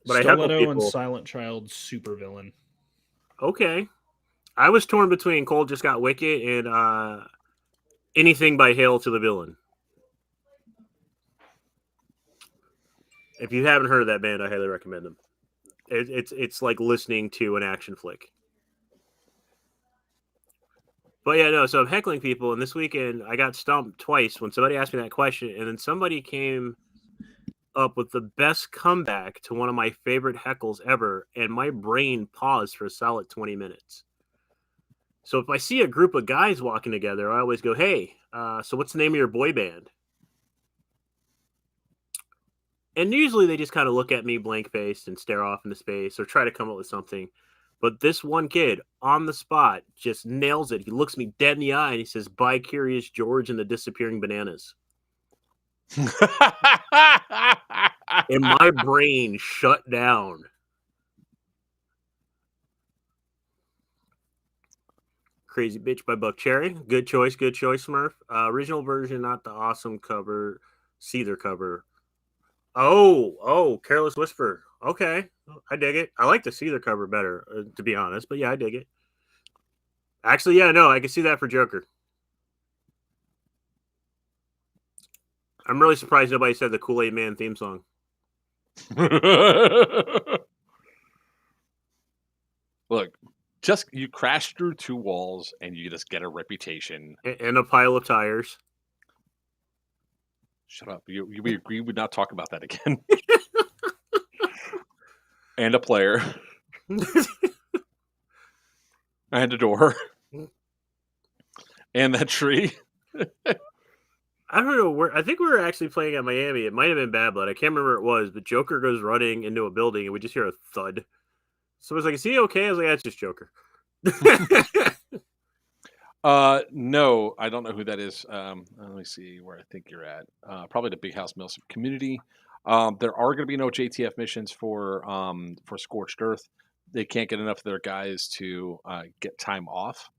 But I heckle Stiletto people. and Silent Child supervillain. Okay. I was torn between Cold Just Got Wicked and anything by Hail to the Villain. If you haven't heard of that band, I highly recommend them. It's like listening to an action flick. But yeah, no, so I'm heckling people, and this weekend I got stumped twice when somebody asked me that question, and then somebody came up with the best comeback to one of my favorite heckles ever, and my brain paused for a solid 20 minutes. So if I see a group of guys walking together, I always go, hey, so what's the name of your boy band? And usually they just kind of look at me blank-faced and stare off into space or try to come up with something. But this one kid on the spot just nails it. He looks me dead in the eye and he says, "By Curious George and the Disappearing Bananas." And my brain shut down. Crazy Bitch by Buck Cherry. Good choice, Smurf. Original version, not the awesome cover, Seether cover. Oh, Careless Whisper. Okay, I dig it. I like the Seether cover better, to be honest. But yeah, I dig it. Actually, yeah, no, I can see that for Joker. I'm really surprised nobody said the Kool-Aid Man theme song. Look, just you crash through two walls and you just get a reputation. And a pile of tires. Shut up. We agree would not talk about that again. And a player. And a door. And that tree. I don't know where. I think we were actually playing at Miami. It might have been Bad Blood. I can't remember what it was, but Joker goes running into a building and we just hear a thud. So I was like, "Is he okay?" I was like, "That's just Joker." No, I don't know who that is. Let me see where I think you're at. Probably the Big House Mills community. There are going to be no JTF missions for Scorched Earth. They can't get enough of their guys to get time off.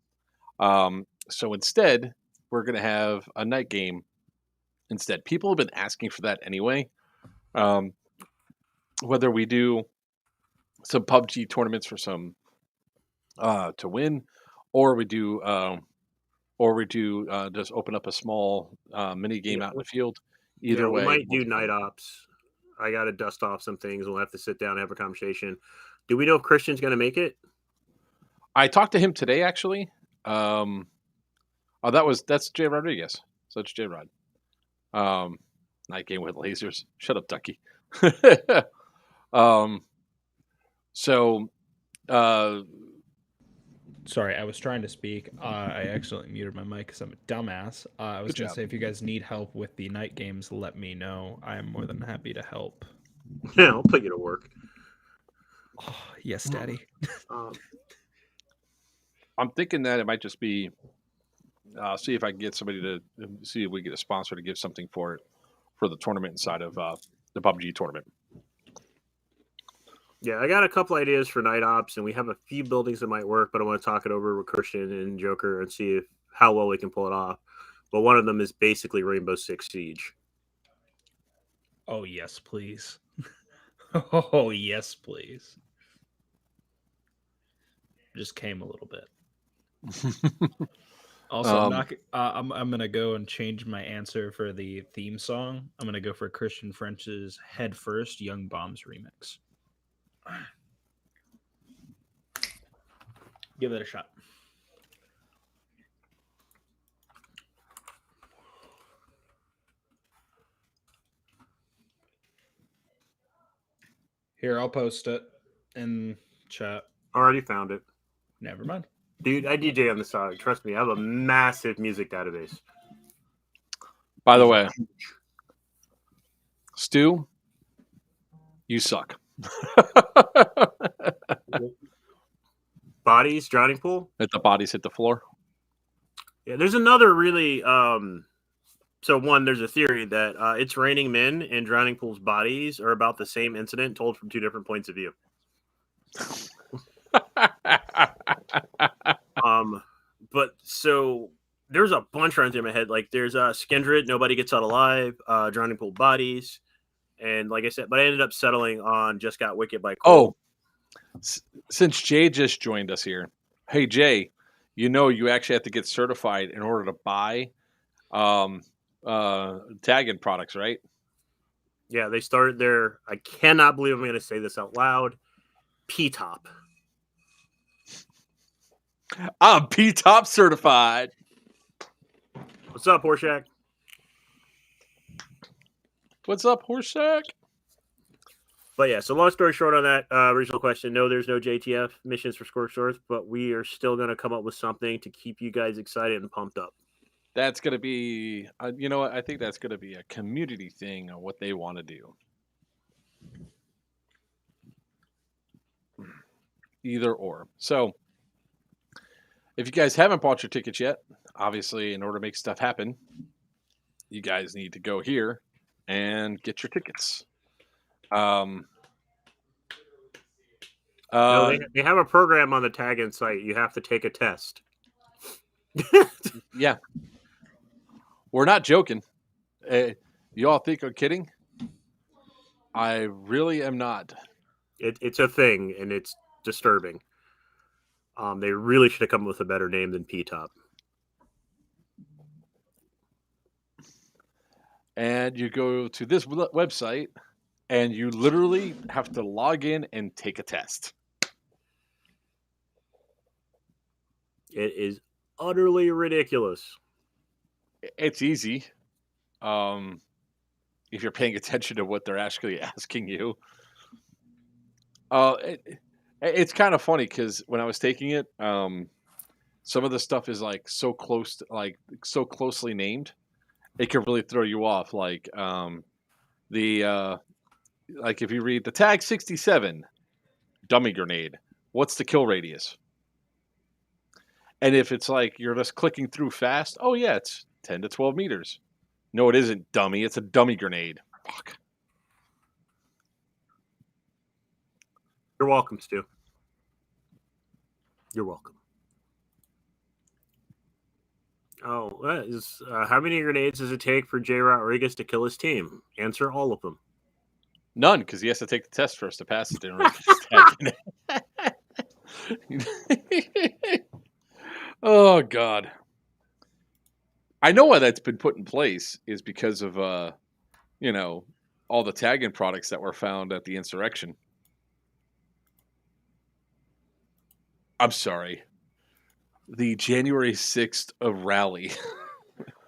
So instead, we're going to have a night game. Instead, people have been asking for that anyway. Whether we do some PUBG tournaments for some to win, or we do just open up a small mini game out in the field. Either way, we might do night ops. I got to dust off some things. We'll have to sit down and have a conversation. Do we know if Christian's going to make it? I talked to him today, actually. That's Jay Rodriguez. So it's J Rod. Night game with lasers. Shut up, Ducky. So Sorry, I was trying to speak. I accidentally muted my mic because I'm a dumbass. I was Good going to job. say, if you guys need help with the night games, let me know. I am more than happy to help. Yeah, I'll put you to work. Oh, yes, Daddy. I'm thinking that it might just be see if I can get somebody to see if we get a sponsor to give something for it for the tournament inside of the PUBG tournament. Yeah, I got a couple ideas for night ops, and we have a few buildings that might work, but I want to talk it over with Christian and Joker and see how well we can pull it off. But one of them is basically Rainbow Six Siege. Oh, yes, please. Oh, yes, please. Just came a little bit. Also, I'm gonna go and change my answer for the theme song. I'm gonna go for Christian French's "Head First" Young Bombs remix. Give it a shot. Here, I'll post it in chat. Already found it. Never mind. Dude, I DJ on the side. Trust me, I have a massive music database. By the way, Stu, you suck. Bodies, drowning pool? Let the bodies hit the floor. Yeah, there's another really so one, there's a theory that It's Raining Men and Drowning Pool's bodies are about the same incident told from two different points of view. But so there's a bunch running through my head. Like there's Skindred, Nobody Gets Out Alive, Drowning Pool Bodies, and like I said, but I ended up settling on Just Got Wicked by Cole. Since Jay just joined us here, hey Jay, you actually have to get certified in order to buy tagging products, right? Yeah, they started their, I cannot believe I'm going to say this out loud, PTOP. I'm PTOP certified. What's up, Horseshack? What's up, Horseshack? But yeah, so long story short on that original question, no, there's no JTF missions for Scorched Earth, but we are still going to come up with something to keep you guys excited and pumped up. That's going to be, you know what? I think that's going to be a community thing on what they want to do. Either or. So, if you guys haven't bought your tickets yet, obviously, in order to make stuff happen, you guys need to go here and get your tickets. No, they have a program on the tag-in site. You have to take a test. Yeah. We're not joking. You all think I'm kidding? I really am not. It's a thing, and it's disturbing. They really should have come up with a better name than PTOP. And you go to this website, and you literally have to log in and take a test. It is utterly ridiculous. It's easy. If you're paying attention to what they're actually asking you. It's kind of funny because when I was taking it, some of the stuff is like so closely named, it can really throw you off. Like like if you read the tag 67, dummy grenade, what's the kill radius? And if it's like you're just clicking through fast, oh yeah, it's 10 to 12 meters. No, it isn't, dummy. It's a dummy grenade. Fuck. You're welcome, Stu. You're welcome. Oh, how many grenades does it take for Jay Rodriguez to kill his team? Answer all of them. None, because he has to take the test first to pass it. Oh, God. I know why that's been put in place is because of, all the tagging products that were found at the insurrection. I'm sorry. The January 6th rally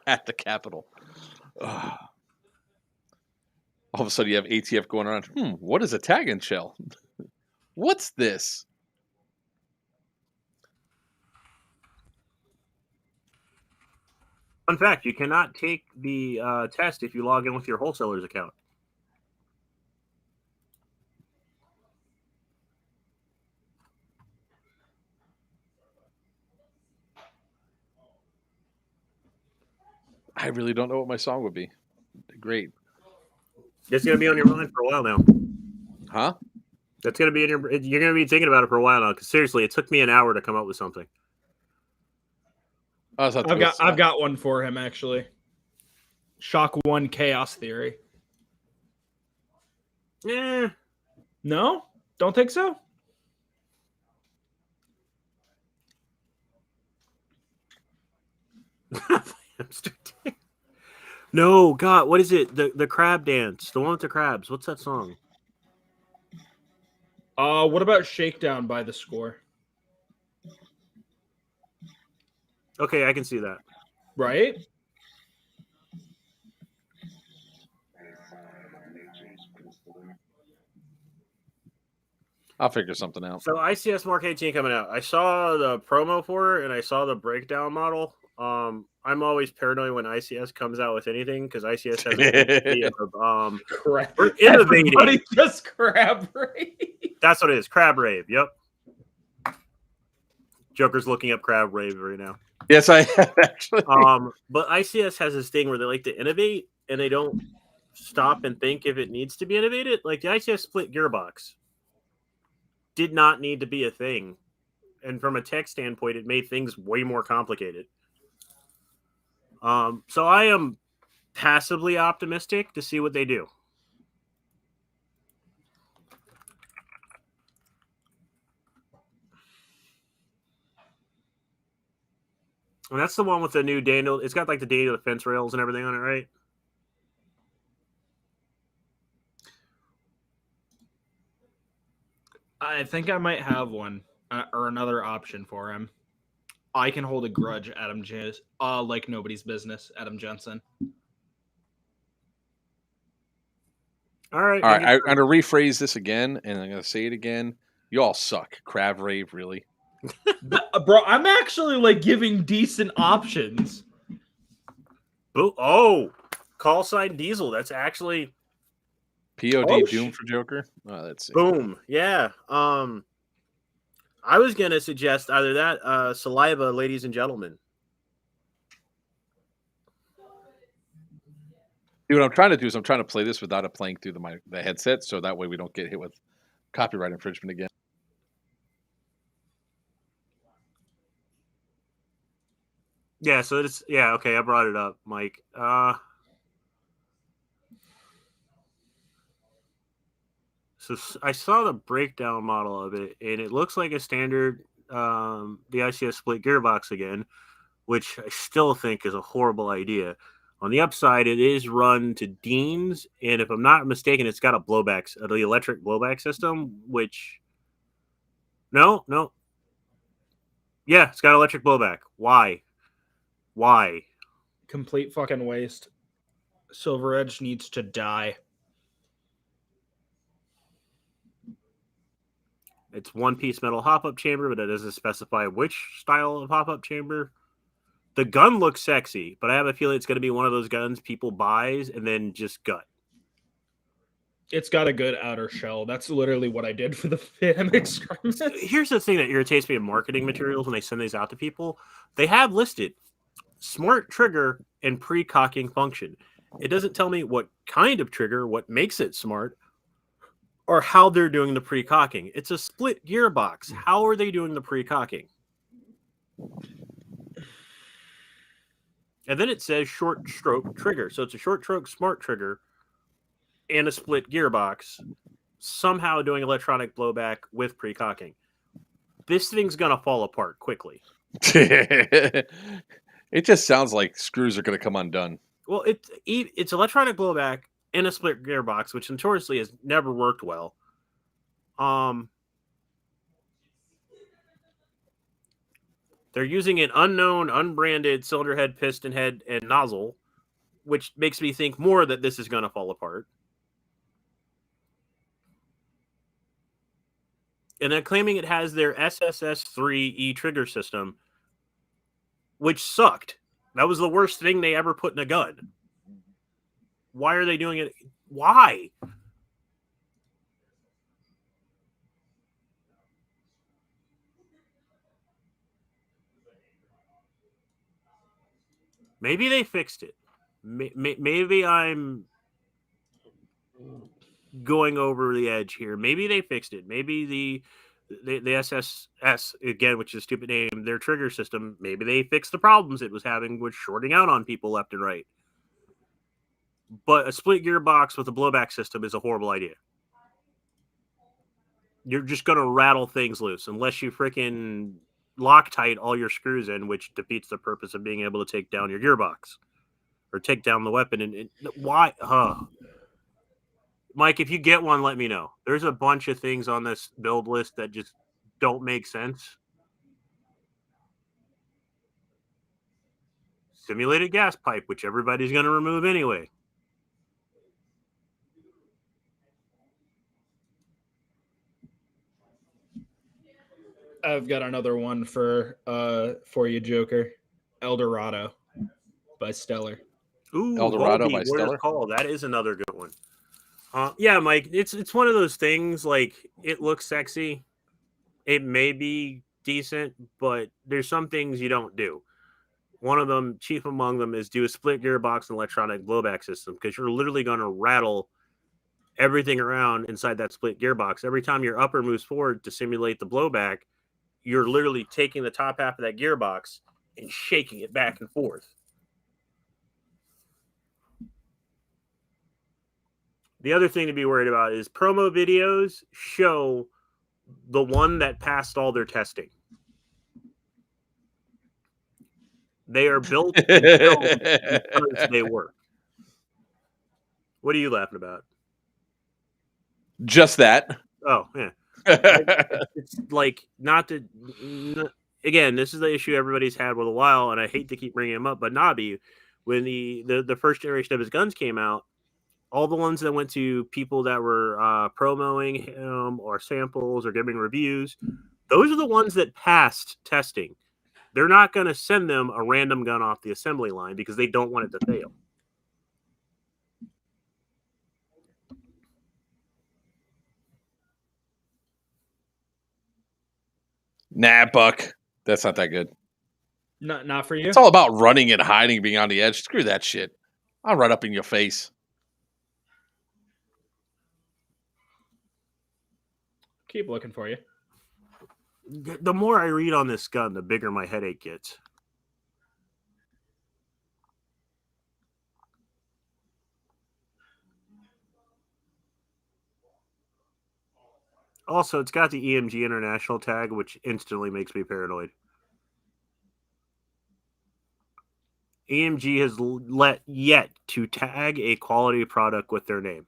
at the Capitol. Ugh. All of a sudden you have ATF going around. What is a tagging shell? What's this? Fun fact: you cannot take the test if you log in with your wholesaler's account. I really don't know what my song would be. Great. It's going to be on your mind for a while now. Huh? That's going to be in your. You're going to be thinking about it for a while now. Because seriously, it took me an hour to come up with something. Oh, I've got one for him actually. Shock 1 Chaos Theory. Yeah. No? Don't think so? No, God, what is it? The crab dance, the one with the crabs. What's that song? What about Shakedown by The Score? Okay, I can see that. Right? I'll figure something out. So ICS Mark 18 coming out. I saw the promo for it and I saw the breakdown model. I'm always paranoid when ICS comes out with anything because ICS has a tendency of Crap. innovating. Everybody just crab rave. That's what it is. Crab rave. Yep. Joker's looking up crab rave right now. Yes, I have actually. But ICS has this thing where they like to innovate and they don't stop and think if it needs to be innovated. Like the ICS split gearbox did not need to be a thing. And from a tech standpoint, it made things way more complicated. So I am passively optimistic to see what they do. And that's the one with the new Daniel. It's got like the Daniel defense rails and everything on it, right? I think I might have one or another option for him. I can hold a grudge, Adam J. Like nobody's business, Adam Jensen. All right. I'm going to rephrase this again, and I'm going to say it again. You all suck. Crab rave, really. Bro, I'm actually like giving decent options. Oh, call sign Diesel. That's actually POD Doom for Joker. Oh, let's see. Boom. Yeah. I was gonna suggest either that, Saliva, ladies and gentlemen. Dude, what I'm trying to do is I'm trying to play this without it playing through the headset, so that way we don't get hit with copyright infringement again. Yeah, so it's okay, I brought it up, Mike. So I saw the breakdown model of it, and it looks like a standard the ICS split gearbox again, which I still think is a horrible idea. On the upside, it is run to Dean's, and if I'm not mistaken, it's got a blowback, the electric blowback system, which no. Yeah, it's got electric blowback. Why? Complete fucking waste. Silver Edge needs to die. It's one-piece metal hop-up chamber, but it doesn't specify which style of hop-up chamber. The gun looks sexy, but I have a feeling it's going to be one of those guns people buys and then just gut. It's got a good outer shell. That's literally what I did for the Phantom Skirmish. Here's the thing that irritates me in marketing materials when they send these out to people. They have listed smart trigger and pre-cocking function. It doesn't tell me what kind of trigger, what makes it smart, or how they're doing the pre-cocking. It's a split gearbox. How are they doing the pre-cocking? And then it says short stroke trigger. So it's a short stroke smart trigger and a split gearbox, somehow doing electronic blowback with pre-cocking. This thing's going to fall apart quickly. It just sounds like screws are going to come undone. Well, it's electronic blowback in a split gearbox, which notoriously has never worked well. They're using an unknown, unbranded cylinder head, piston head, and nozzle, which makes me think more that this is going to fall apart. And they're claiming it has their SSS3 E trigger system, which sucked. That was the worst thing they ever put in a gun. Why are they doing it? Why? Maybe they fixed it. Maybe I'm going over the edge here. Maybe they fixed it. Maybe the SSS, again, which is a stupid name, their trigger system, maybe they fixed the problems it was having with shorting out on people left and right. But a split gearbox with a blowback system is a horrible idea. You're just going to rattle things loose unless you freaking Loctite all your screws in, which defeats the purpose of being able to take down your gearbox or take down the weapon. And why? Mike, if you get one, let me know. There's a bunch of things on this build list that just don't make sense. Simulated gas pipe, which everybody's going to remove anyway. I've got another one for you, Joker. Eldorado by Stellar. Ooh, Eldorado by what Stellar. it's called. That is another good one. Yeah, Mike, it's one of those things, like, it looks sexy. It may be decent, but there's some things you don't do. One of them, chief among them, is do a split gearbox and electronic blowback system, because you're literally going to rattle everything around inside that split gearbox. Every time your upper moves forward to simulate the blowback, you're literally taking the top half of that gearbox and shaking it back and forth. The other thing to be worried about is promo videos show the one that passed all their testing. They are built because they work. What are you laughing about? Just that. Oh, yeah. It's like, again, this is the issue everybody's had with a while, and I hate to keep bringing him up, but Nabi, when the first generation of his guns came out, all the ones that went to people that were promoting him or samples or giving reviews, those are the ones that passed testing. They're not going to send them a random gun off the assembly line because they don't want it to fail. Nah, Buck. That's not that good. Not for you? It's all about running and hiding, being on the edge. Screw that shit. I'll run up in your face. Keep looking for you. The more I read on this gun, the bigger my headache gets. Also, it's got the EMG International tag, which instantly makes me paranoid. EMG has yet to tag a quality product with their name.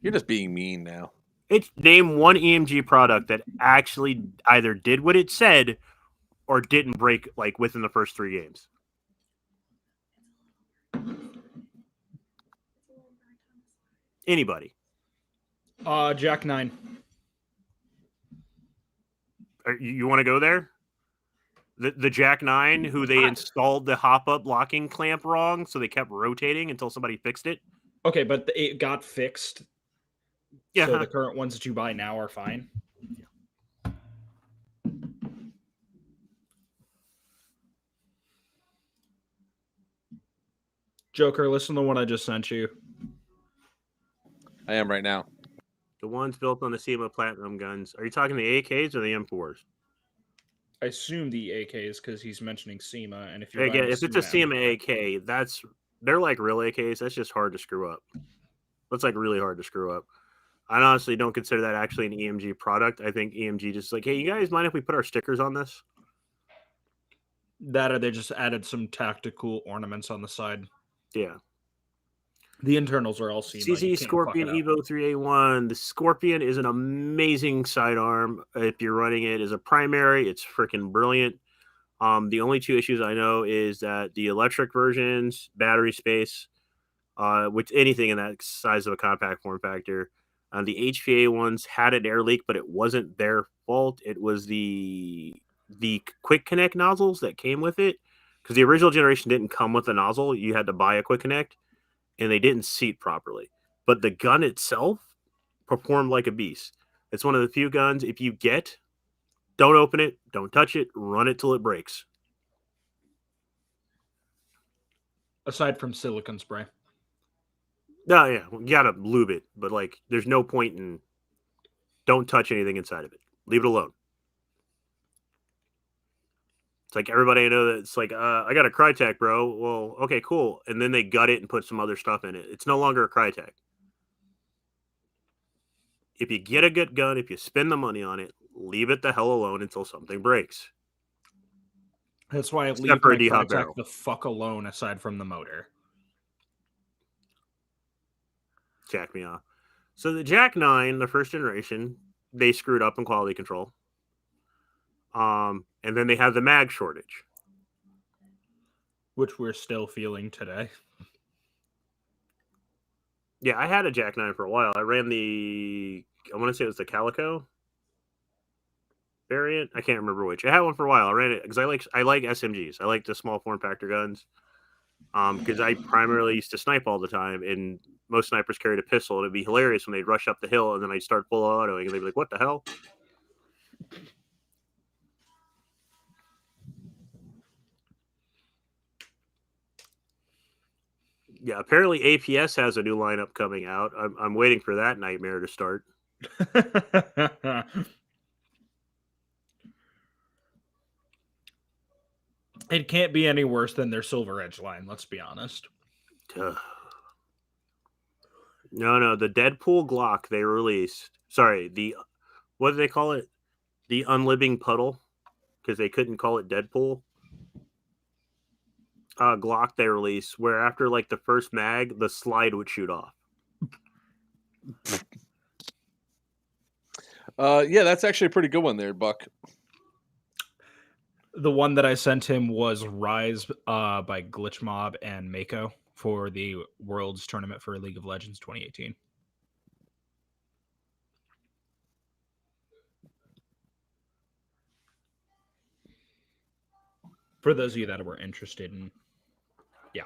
You're just being mean now. It's name one EMG product that actually either did what it said or didn't break like within the first 3 games. Anybody? Jack 9. You want to go there? The Jack 9, who they installed the hop-up locking clamp wrong, so they kept rotating until somebody fixed it. Okay, but it got fixed. Yeah. So the current ones that you buy now are fine. Joker, listen to what I just sent you. I am right now. The ones built on the SEMA Platinum guns. Are you talking the AKs or the M4s? I assume the AKs because he's mentioning SEMA, and if it's a SEMA AK, they're like real AKs. That's just hard to screw up. That's like really hard to screw up. I honestly don't consider that actually an EMG product. I think EMG just like, hey, you guys mind if we put our stickers on this? That or they just added some tactical ornaments on the side. Yeah. The internals are all SEMA. CZ Scorpion Evo 3A1. The Scorpion is an amazing sidearm. If you're running it as a primary, it's freaking brilliant. The only 2 issues I know is that the electric versions, battery space, with anything in that size of a compact form factor. The HVA ones had an air leak, but it wasn't their fault. It was the the quick connect nozzles that came with it, because the original generation didn't come with a nozzle. You had to buy a quick connect, and they didn't seat properly. But the gun itself performed like a beast. It's one of the few guns, if you don't open it, don't touch it, run it till it breaks. Aside from silicone spray. No, yeah, you gotta lube it, but like, there's no point in. Don't touch anything inside of it. Leave it alone. It's like everybody I know that it's like, I got a Crytek, bro. Well, okay, cool. And then they gut it and put some other stuff in it. It's no longer a Crytek. If you get a good gun, if you spend the money on it, leave it the hell alone until something breaks. That's why I Except leave for my a D-hop Crytek barrel. the fuck alone aside from the motor. Jack me off. So the Jack 9, the first generation, they screwed up in quality control. And then they have the mag shortage. Which we're still feeling today. Yeah, I had a Jack 9 for a while. I ran I want to say it was the Calico variant. I can't remember which. I had one for a while. I ran it because I like SMGs. I like the small form factor guns. Because I primarily used to snipe all the time, and most snipers carried a pistol, and it'd be hilarious when they'd rush up the hill, and then I'd start full autoing, and they'd be like, "What the hell?" Yeah, apparently APS has a new lineup coming out. I'm waiting for that nightmare to start. It can't be any worse than their Silver Edge line, let's be honest. No, the Deadpool Glock they released. Sorry, what do they call it? The Unliving Puddle, because they couldn't call it Deadpool. Glock they released, where after like the first mag, the slide would shoot off. Yeah, that's actually a pretty good one there, Buck. The one that I sent him was Rise by Glitch Mob and Mako for the Worlds Tournament for League of Legends 2018. For those of you that were interested in, yeah.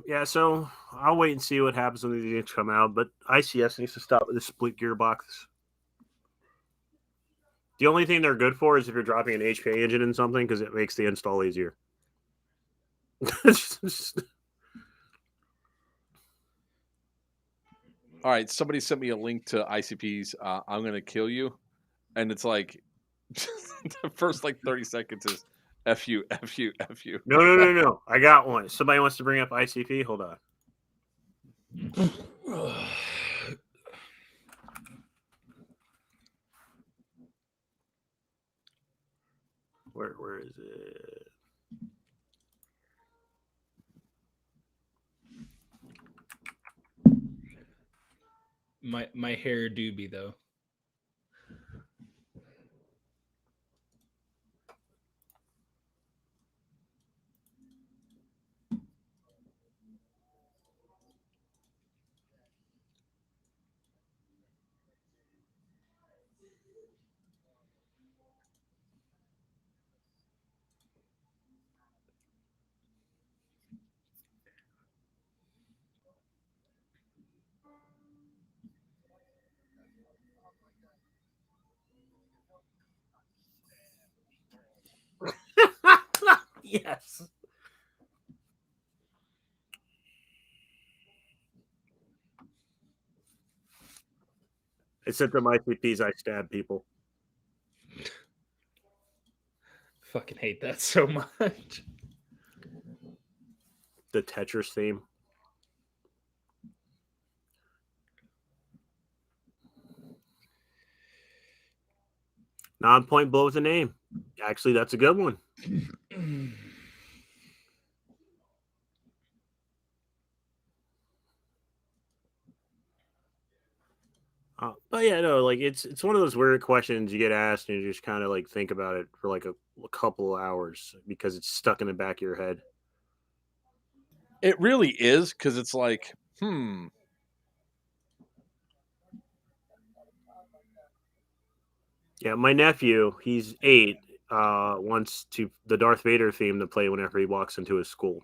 Yeah, so I'll wait and see what happens when these games come out, but ICS needs to stop with the split gearbox. The only thing they're good for is if you're dropping an HPA engine in something, because it makes the install easier. All right, somebody sent me a link to ICP's I'm Gonna Kill You, and it's like the first like 30 seconds is F you, F you, F you. No. I got one. Somebody wants to bring up ICP? Hold on. Where is it? My hair doobie though. Yes. I sent them ICPs. I stab people. Fucking hate that so much. The Tetris theme. Non-point blows a name. Actually, that's a good one. But yeah, no, like it's one of those weird questions you get asked and you just kind of like think about it for like a couple of hours because it's stuck in the back of your head. It really is, because it's like, Yeah, my nephew, he's 8, wants the Darth Vader theme to play whenever he walks into his school.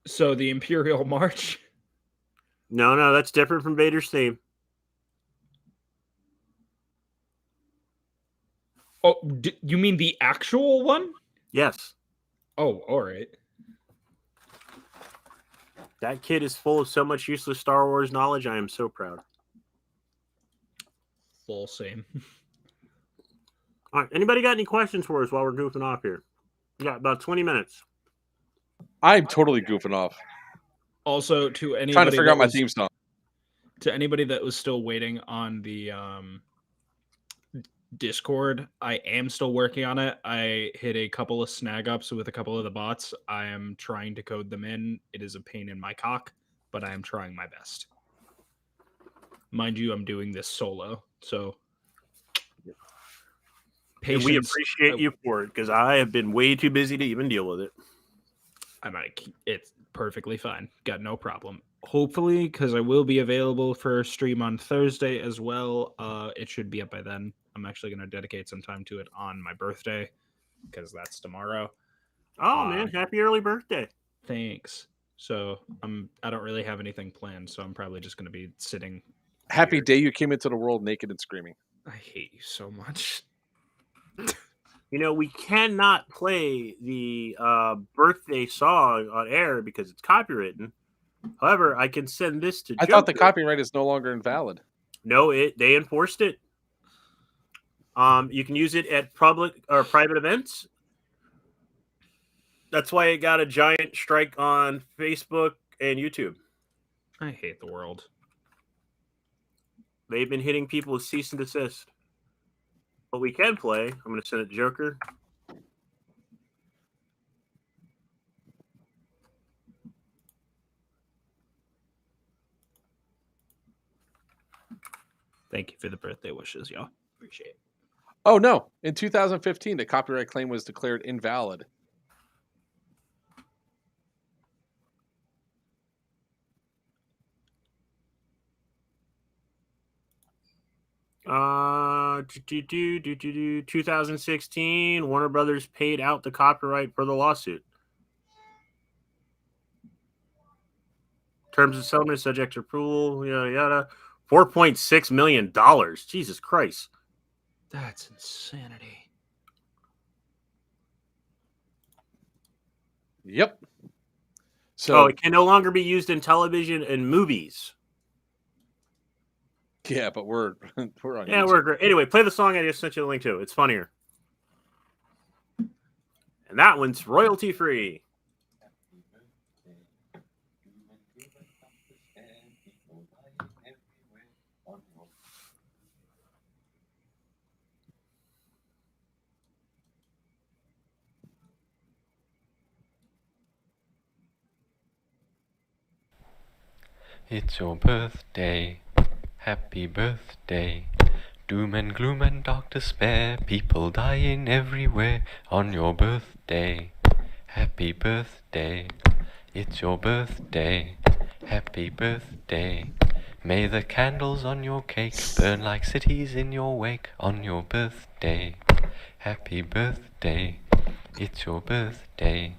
So the Imperial March? No, that's different from Vader's theme. Oh, you mean the actual one? Yes. Oh, all right. That kid is full of so much useless Star Wars knowledge. I am so proud. Full same. All right. Anybody got any questions for us while we're goofing off here? We got about 20 minutes. I'm totally goofing off. Also, to anybody Trying to figure out my theme song. To anybody that was still waiting on the Discord, I am still working on it. I hit a couple of snag ups with a couple of the bots. I am trying to code them in. It is a pain in my cock, but I am trying my best. Mind you, I'm doing this solo, so patience. And we appreciate you for it, because I have been way too busy to even deal with it. It's perfectly fine. Got no problem. Hopefully, because I will be available for a stream on Thursday as well. It should be up by then. I'm actually going to dedicate some time to it on my birthday, because that's tomorrow. Oh man, happy early birthday! Thanks. So I don't really have anything planned, so I'm probably just going to be sitting. Happy here. day you came into the world naked and screaming. I hate you so much. You know, we cannot play the birthday song on air because it's copywritten. However, I can send this to Joker. I thought the copyright is no longer invalid. No, they enforced it. You can use it at public or private events. That's why it got a giant strike on Facebook and YouTube. I hate the world. They've been hitting people with cease and desist. But we can play. I'm going to send it to Joker. Thank you for the birthday wishes, y'all. Appreciate it. Oh, no. In 2015, the copyright claim was declared invalid. Uh, 2016, Warner Brothers paid out the copyright for the lawsuit. Terms of settlement subject to approval, yada yada. $4.6 million. Jesus Christ. That's insanity. Yep. So it can no longer be used in television and movies. Yeah, but we're on. Yeah, we're great. Anyway, play the song I just sent you the link to. It's funnier. And that one's royalty free. It's your birthday, happy birthday. Doom and gloom and dark despair, people dying everywhere on your birthday. Happy birthday, it's your birthday, happy birthday. May the candles on your cake burn like cities in your wake on your birthday. Happy birthday, it's your birthday,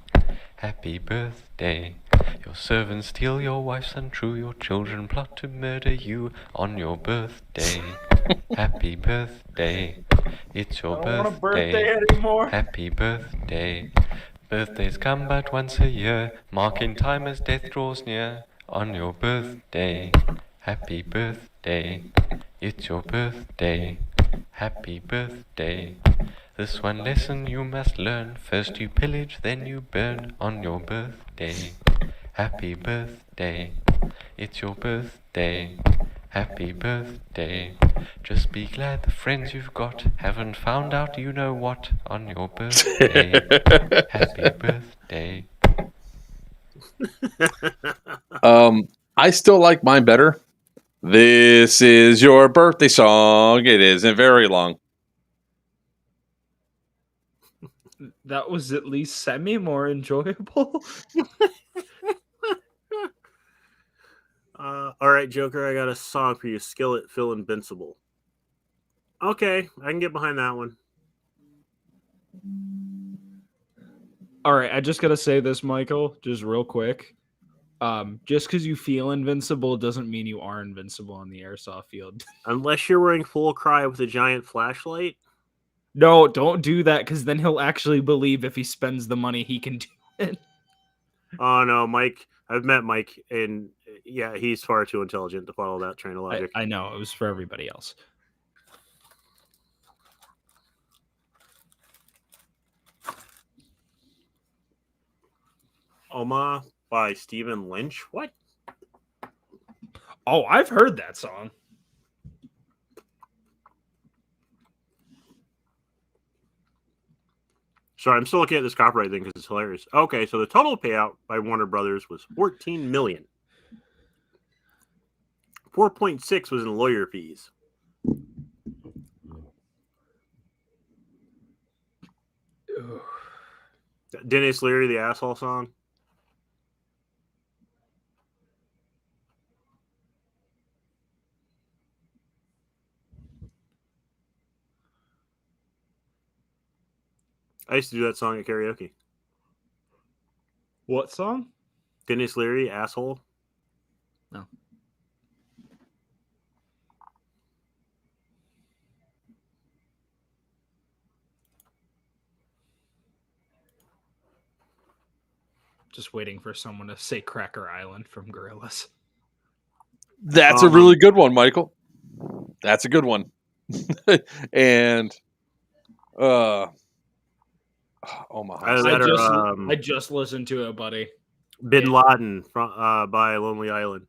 happy birthday. Your servants steal your wife's untrue, your children plot to murder you on your birthday. Happy birthday, it's your birthday. Happy birthday. Birthdays come but once a year, marking time as death draws near on your birthday. Happy birthday, it's your birthday. Happy birthday. This one lesson you must learn, first you pillage, then you burn on your birthday. Happy birthday, it's your birthday. Happy birthday. Just be glad the friends you've got haven't found out you know what on your birthday. Happy birthday. I still like mine better. This is your birthday song. It isn't very long. That was at least semi more enjoyable. All right, Joker, I got a song for you. Skillet, Feel Invincible. Okay, I can get behind that one. All right, I just gotta say this, Michael, just real quick. Just because you feel invincible doesn't mean you are invincible on the airsoft field. Unless you're wearing full cry with a giant flashlight. No, don't do that, because then he'll actually believe if he spends the money he can do it. Oh no, Mike. I've met Mike, and yeah, he's far too intelligent to follow that train of logic. I know, it was for everybody else. Oma by Stephen Lynch. What? Oh, I've heard that song. Sorry, I'm still looking at this copyright thing because it's hilarious. Okay, so the total payout by Warner Brothers was $14 million. 4.6 was in lawyer fees. Dennis Leary, the asshole song. I used to do that song at karaoke. What song? Dennis Leary, asshole. No. Just waiting for someone to say Cracker Island from Gorillaz. That's a really good one, Michael. That's a good one. And Omaha. I just listened to it, buddy. Bin Laden by Lonely Island.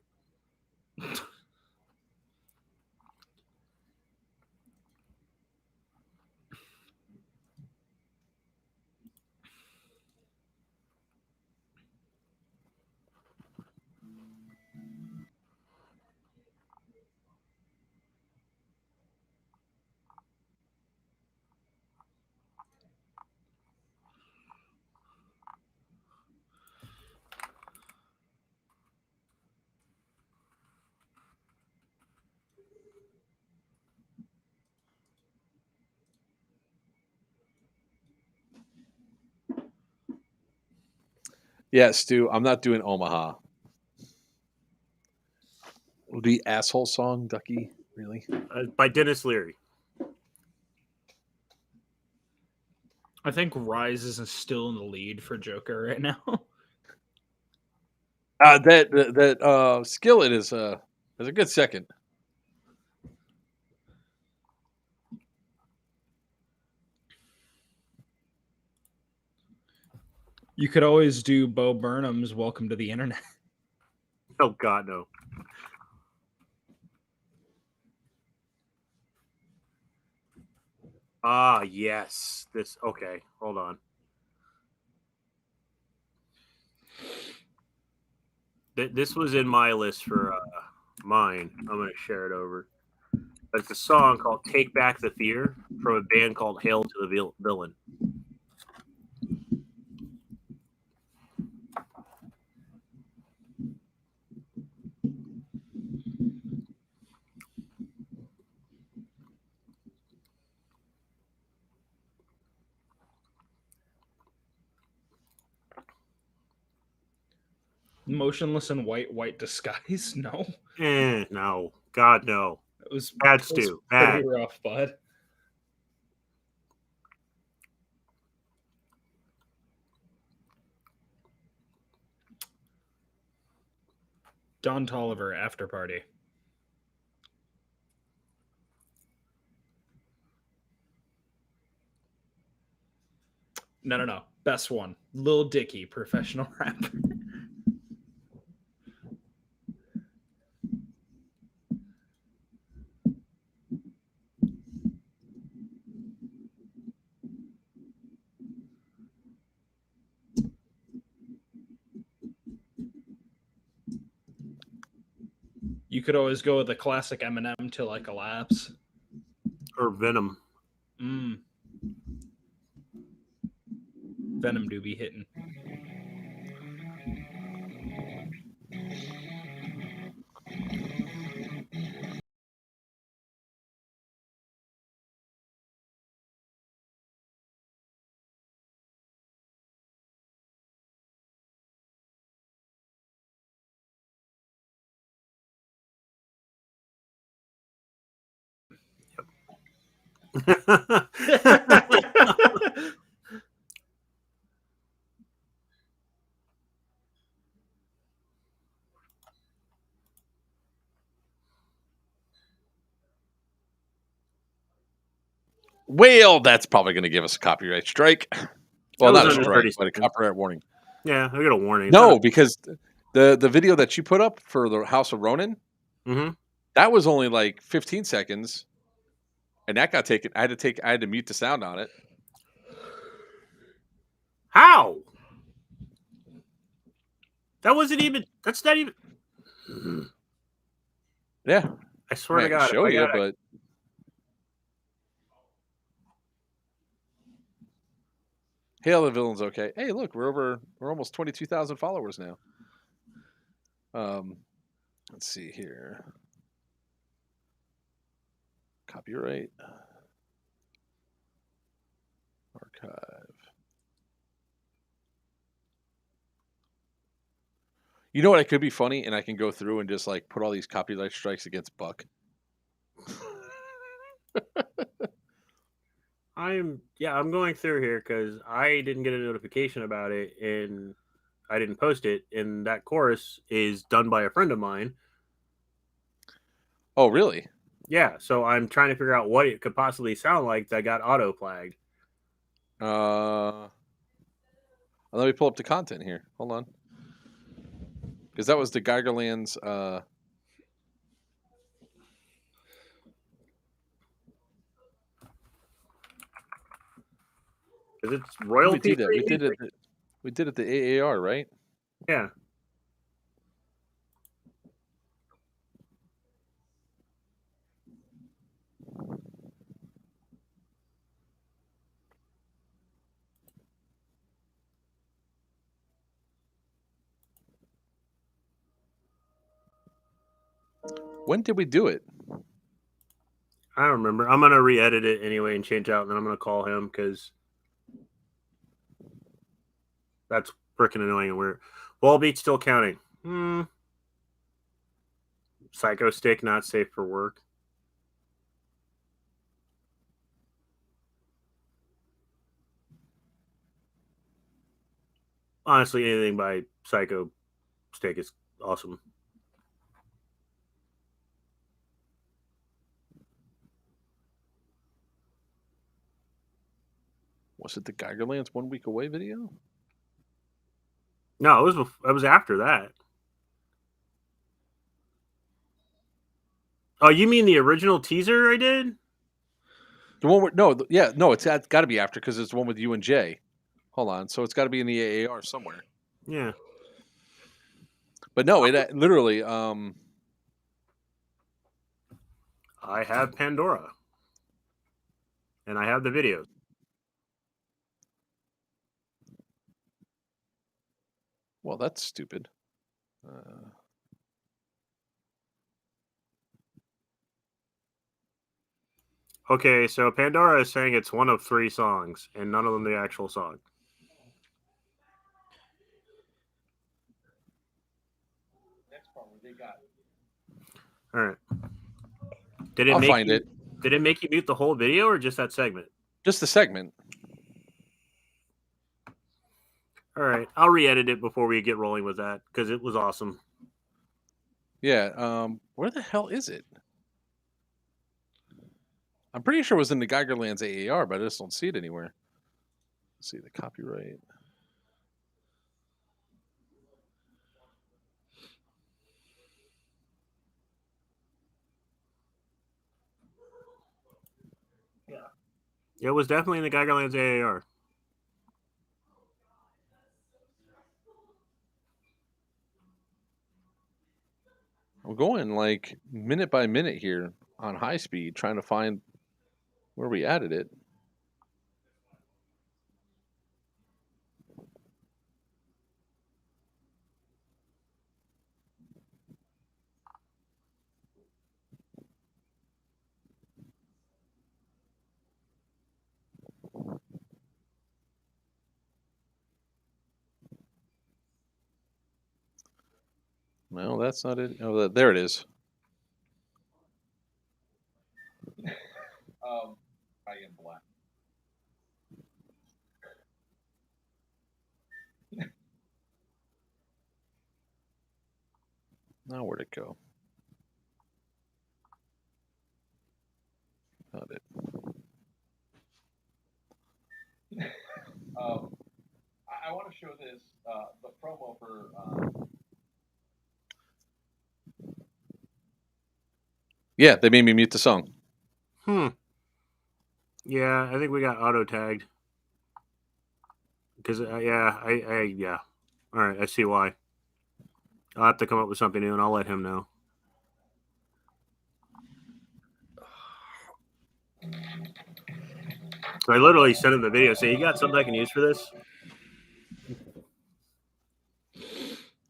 Yeah, Stu, I'm not doing Omaha. The asshole song, Ducky, really? By Dennis Leary. I think Rise is still in the lead for Joker right now. That Skillet is a good second. You could always do Bo Burnham's Welcome to the Internet. Oh, God, no. Ah, yes. This, okay, hold on. This was in my list for mine. I'm going to share it over. It's a song called Take Back the Fear from a band called Hail to the Villain. Motionless in white disguise? No. No. God, no. It was bad, Stu. Bad. Pretty rough, bud. Don Tolliver, After Party. No. Best one. Lil Dicky, Professional Rapper. You could always go with the classic Eminem Till I Collapse. Or Venom. Venom do be hitting. Well, that's probably going to give us a copyright strike. Well, That not was a under strike, 30 but a seconds. copyright warning. Yeah, I got a warning. No, because the video that you put up for the House of Ronin, Mm-hmm. that was only like 15 seconds, and that got taken. I had to mute the sound on it. How? That wasn't even. That's not even. Yeah, I swear I to can God, show if I you, got but Hail the Villain's okay. Hey, look, we're almost 22,000 followers now. Let's see here. Copyright. Archive. You know what? It could be funny, and I can go through and just like put all these copyright strikes against Buck. I'm going through here because I didn't get a notification about it and I didn't post it. And that chorus is done by a friend of mine. Oh, really? Yeah, so I'm trying to figure out what it could possibly sound like that got auto flagged. Let me pull up the content here. Hold on, because that was the Geigerland's. Because it's royalty. We did it. We did it the AAR, right? Yeah. When did we do it? I don't remember. I'm gonna re-edit it anyway and change out, and then I'm gonna call him because that's freaking annoying. And we're Wall Beach still counting. Psycho stick not safe for work. Honestly, anything by Psycho stick is awesome. Was it the Geigerland's 1 week away video? No, it was after that. Oh, you mean the original teaser I did? The one with it's got to be after because it's the one with you and Jay. Hold on, so it's got to be in the AAR somewhere. Yeah, but no, it literally. I have Pandora, and I have the videos. Well, that's stupid. Okay, so Pandora is saying it's one of 3 songs, and none of them the actual song. All right. I'll find it. Did it make you mute the whole video or just that segment? Just the segment. All right, I'll re-edit it before we get rolling with that because it was awesome. Yeah. Where the hell is it? I'm pretty sure it was in the Geigerland's AAR, but I just don't see it anywhere. Let's see the copyright. Yeah. It was definitely in the Geigerland's AAR. I'm going like minute by minute here on high speed, trying to find where we added it. No, that's not it. Oh, there it is. I am black. Now where'd it go? Found it. I want to show this the promo for. Yeah, they made me mute the song. Yeah, I think we got auto tagged. Because yeah. All right, I see why. I'll have to come up with something new, and I'll let him know. So I literally sent him the video saying, "You got something I can use for this?"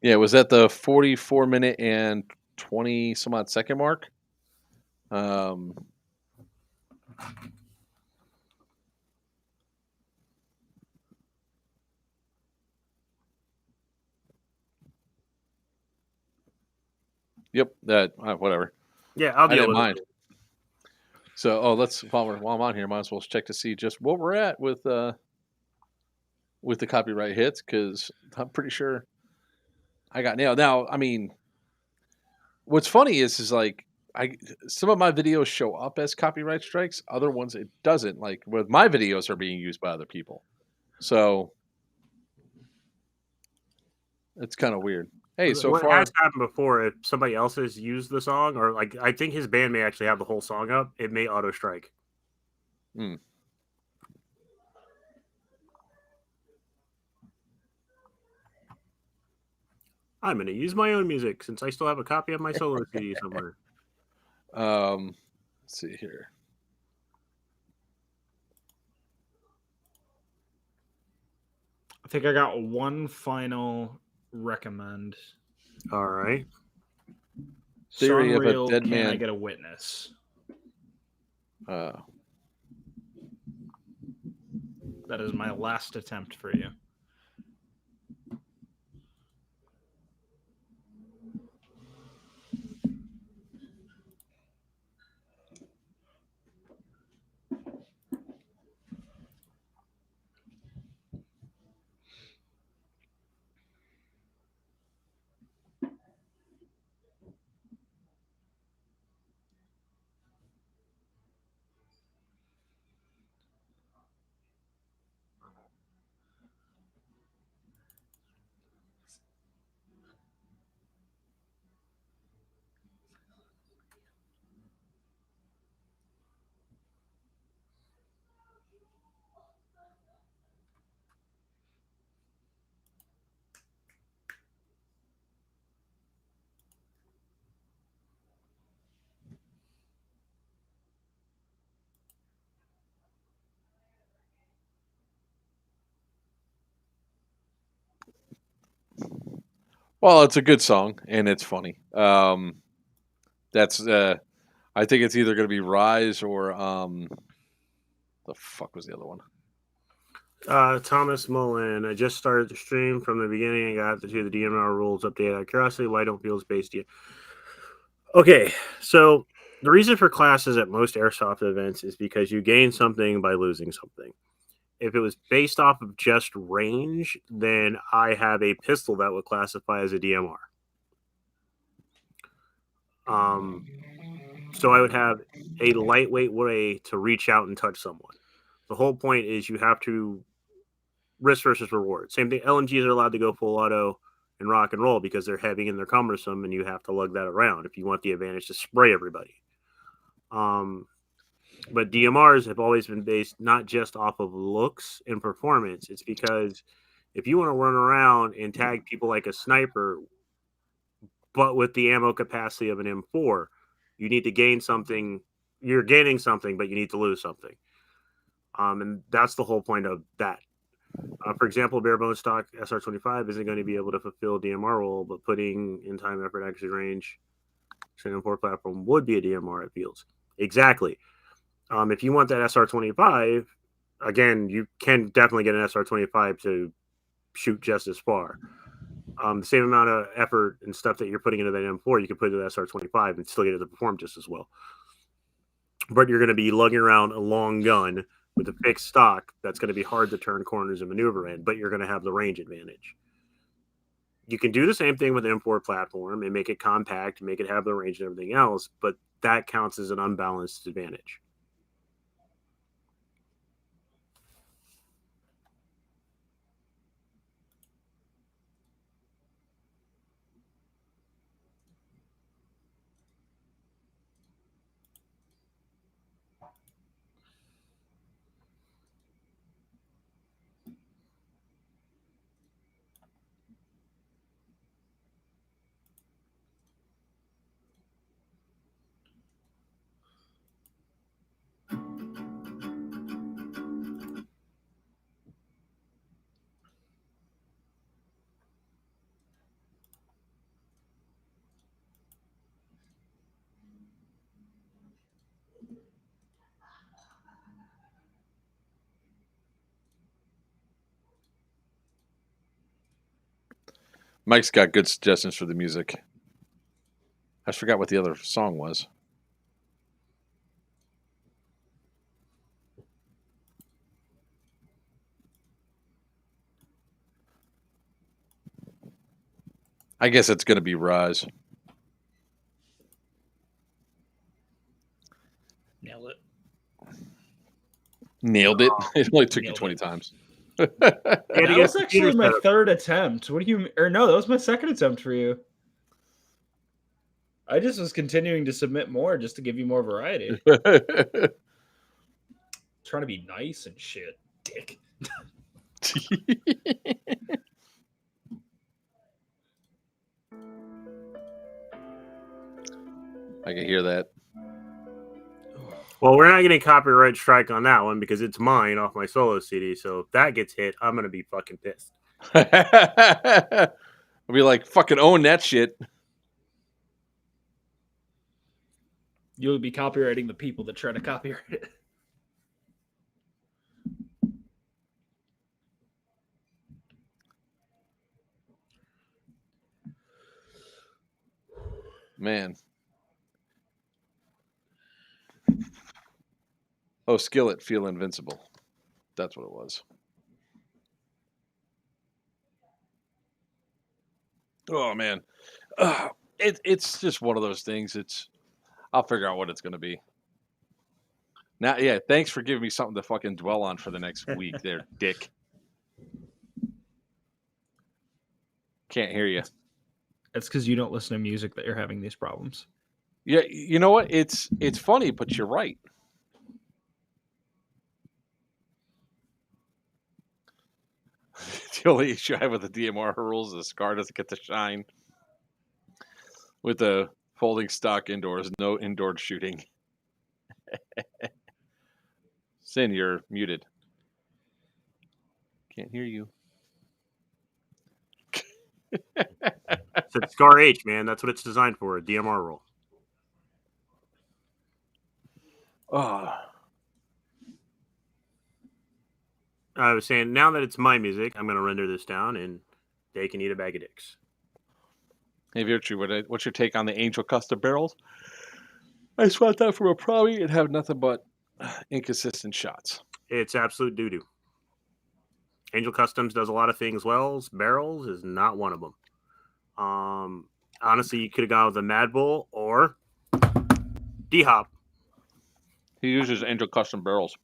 Yeah, was that the 44-minute and 20 some odd second mark? Yep, that whatever. Yeah, I'll I deal didn't with mind. it. So, let's while I'm on here, might as well check to see just what we're at with the copyright hits, because I'm pretty sure I got nailed. Now, I mean, what's funny is like some of my videos show up as copyright strikes, other ones it doesn't. Like with my videos are being used by other people, so it's kind of weird. Hey, so what far has happened before, if somebody else has used the song, or like I think his band may actually have the whole song up, it may auto strike. Hmm. I'm going to use my own music since I still have a copy of my solo CD somewhere. Let's see here. I think I got one final recommend. All right. Theory of a Sunreal, Dead Can Man. I Get a Witness? Uh, That is my last attempt for you. well, it's a good song and it's funny. That's I think it's either going to be Rise or the fuck was the other one? Thomas Mullen. I just started the stream from the beginning and got to the DMR rules update out of curiosity. Why don't feel based yet? Okay, so the reason for classes at most airsoft events is because you gain something by losing something. If it was based off of just range, then I have a pistol that would classify as a DMR. So I would have a lightweight way to reach out and touch someone. The whole point is you have to risk versus reward. Same thing. LMGs are allowed to go full auto and rock and roll because they're heavy and they're cumbersome, and you have to lug that around if you want the advantage to spray everybody. But DMRs have always been based not just off of looks and performance. It's because if you want to run around and tag people like a sniper, but with the ammo capacity of an M4, you need to gain something. You're gaining something, but you need to lose something. And that's the whole point of that. For example, bare bone stock SR25 isn't going to be able to fulfill DMR role, but putting in time, effort, action range, M4 platform would be a DMR at fields. Exactly. If you want that SR25, again, you can definitely get an SR25 to shoot just as far. The same amount of effort and stuff that you're putting into that M4, you can put into the SR25 and still get it to perform just as well. But you're going to be lugging around a long gun with a fixed stock that's going to be hard to turn corners and maneuver in, but you're going to have the range advantage. You can do the same thing with the M4 platform and make it compact, make it have the range and everything else, but that counts as an unbalanced advantage. Mike's got good suggestions for the music. I forgot what the other song was. I guess it's going to be Rise. Nailed it. Nailed it. It only took you 20 times. That was actually my third attempt. What do you? Or no, that was my second attempt for you. I just was continuing to submit more just to give you more variety. Trying to be nice and shit, dick. I can hear that. Well, we're not getting copyright strike on that one because it's mine off my solo CD. So if that gets hit, I'm going to be fucking pissed. I'll be like, fucking own that shit. You'll be copywriting the people that try to copyright it. Man. Oh, Skillet, feel invincible. That's what it was. Oh, man. It's just one of those things. I'll figure out what it's going to be. Now, yeah, thanks for giving me something to fucking dwell on for the next week there, dick. Can't hear you. It's because you don't listen to music that you're having these problems. Yeah, you know what? It's funny, but you're right. The only issue I have with the DMR rules is the scar doesn't get to shine. With the folding stock indoors, no indoor shooting. Sin, you're muted. Can't hear you. It's Scar H, man. That's what it's designed for, a DMR rule. Oh. I was saying, now that it's my music, I'm going to render this down, and they can eat a bag of dicks. Hey, Virtue, what's your take on the Angel Custom barrels? I swapped that from a Promi and have nothing but inconsistent shots. It's absolute doo-doo. Angel Customs does a lot of things well. Barrels is not one of them. Honestly, you could have gone with a Mad Bull or D-Hop. He uses Angel Custom barrels.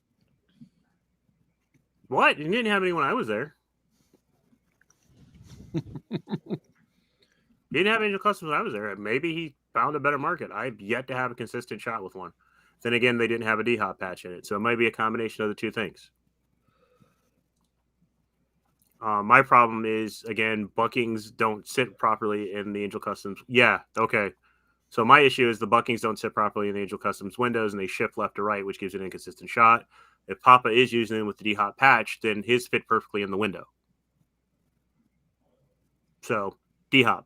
What? You didn't have any when I was there. He didn't have Angel Customs when I was there. Maybe he found a better market. I've yet to have a consistent shot with one. Then again, they didn't have a D-Hop patch in it. So it might be a combination of the two things. My problem is, again, buckings don't sit properly in the Angel Customs. Yeah, okay. So my issue is the buckings don't sit properly in the Angel Customs windows, and they shift left to right, which gives an inconsistent shot. If Papa is using them with the D-Hop patch, then his fit perfectly in the window. So, D-Hop.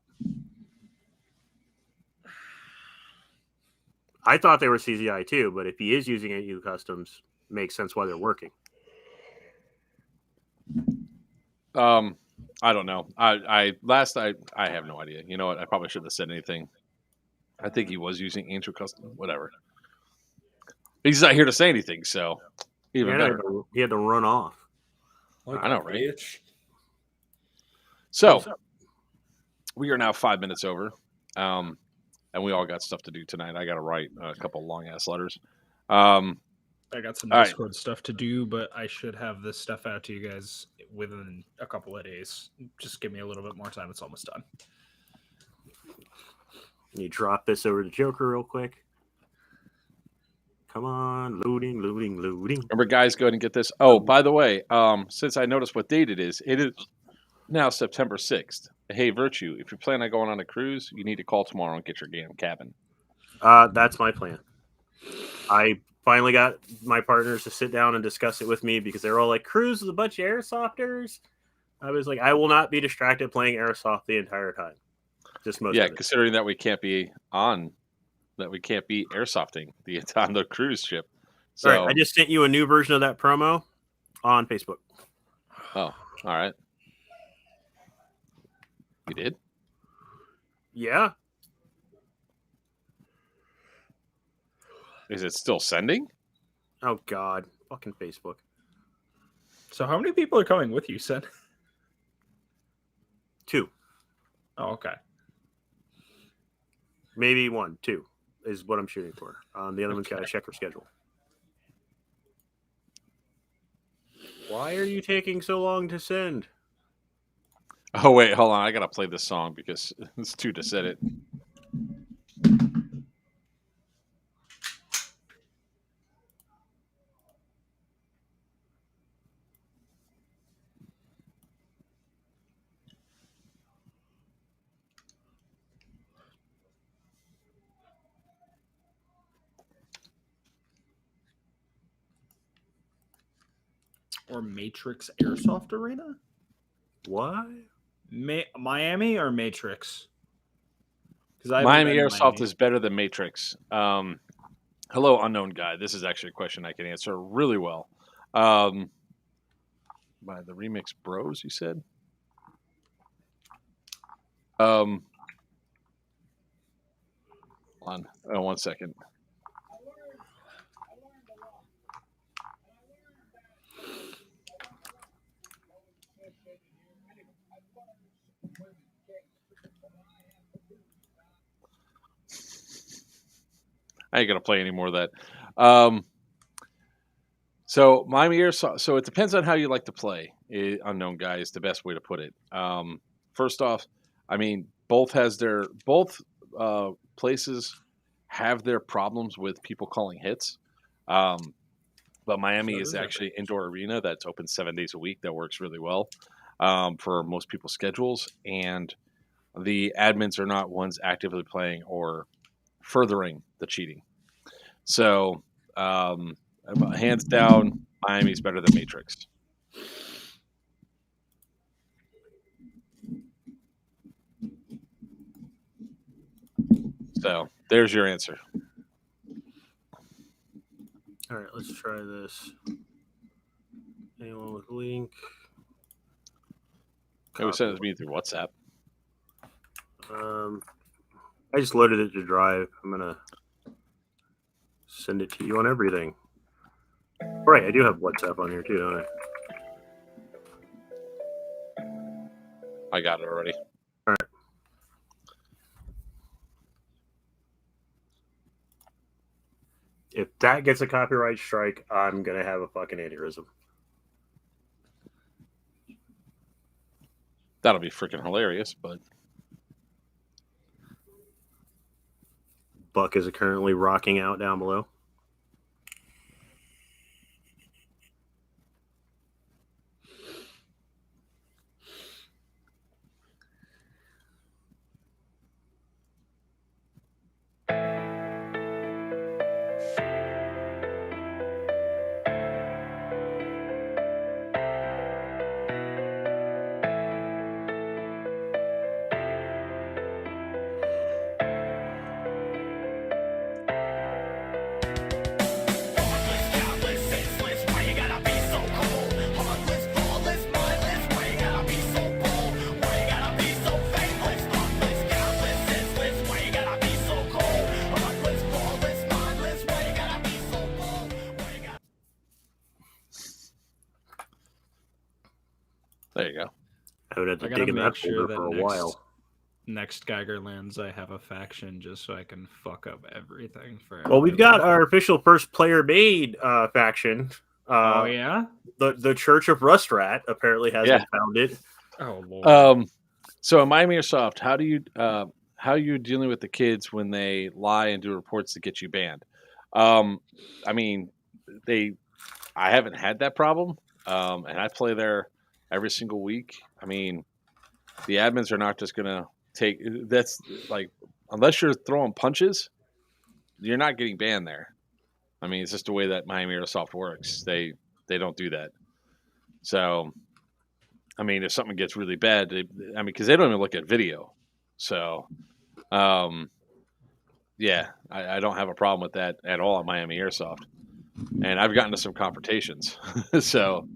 I thought they were CZI too, but if he is using Angel Customs, makes sense why they're working. I don't know. I have no idea. You know what? I probably shouldn't have said anything. I think he was using Angel Custom. Whatever. He's not here to say anything, so even better. He had to run off. I know, right? Bitch. So we are now 5 minutes over, and we all got stuff to do tonight. I got to write a couple long ass letters. I got some All right. Discord stuff to do, but I should have this stuff out to you guys within a couple of days. Just give me a little bit more time. It's almost done. Can you drop this over to Joker real quick? Come on, loading. Remember, guys, go ahead and get this. Oh, by the way, since I noticed what date it is now September 6th. Hey, Virtue, if you plan on going on a cruise, you need to call tomorrow and get your damn cabin. That's my plan. I finally got my partners to sit down and discuss it with me because they're all like, cruise with a bunch of airsofters. I was like, I will not be distracted playing airsoft the entire time. Just most of it. Considering that we can't be airsofting on the cruise ship. So all right, I just sent you a new version of that promo on Facebook. Oh, all right. You did? Yeah. Is it still sending? Oh God, fucking Facebook. So how many people are coming with you, Sen? 2. Oh, okay. Maybe 1, 2 is what I'm shooting for. The other one's got to check her schedule. Why are you taking so long to send? Oh, wait, hold on. I got to play this song because it's too to set it. Or Matrix Airsoft Arena? What? Miami or Matrix? Miami Airsoft is better than Matrix. Hello, unknown guy. This is actually a question I can answer really well. By the Remix Bros, you said? Hold on. Oh, 1 second. I ain't gonna play any more of that. So Miami Airsoft. So it depends on how you like to play. Unknown guy is the best way to put it. First off, I mean, both places have their problems with people calling hits. But Miami is actually an indoor arena that's open 7 days a week. That works really well for most people's schedules, and the admins are not ones actively playing or furthering the cheating. So, hands down, Miami's better than Matrix. So, there's your answer. All right, let's try this. Anyone with link? It was sent to me through WhatsApp. I just loaded it to Drive. I'm gonna send it to you on everything. Right, I do have WhatsApp on here too, don't I? I got it already. All right. If that gets a copyright strike, I'm gonna have a fucking aneurysm. That'll be freaking hilarious, but Buck is currently rocking out down below. There you go. I would have to I dig gotta in make that sure folder that for a while. next Geiger lands, I have a faction just so I can fuck up everything for. Well, we've got our official first player made faction. Oh yeah, the Church of Rustrat apparently has been founded. Oh Lord. So in Miami Airsoft, how are you dealing with the kids when they lie and do reports to get you banned? I mean, I haven't had that problem, and I play there every single week. I mean, the admins are not just gonna take that's like unless you're throwing punches, you're not getting banned there. I mean, it's just the way that Miami Airsoft works. They don't do that. So, I mean, if something gets really bad, because they don't even look at video. So, yeah, I don't have a problem with that at all at Miami Airsoft. And I've gotten to some confrontations. So,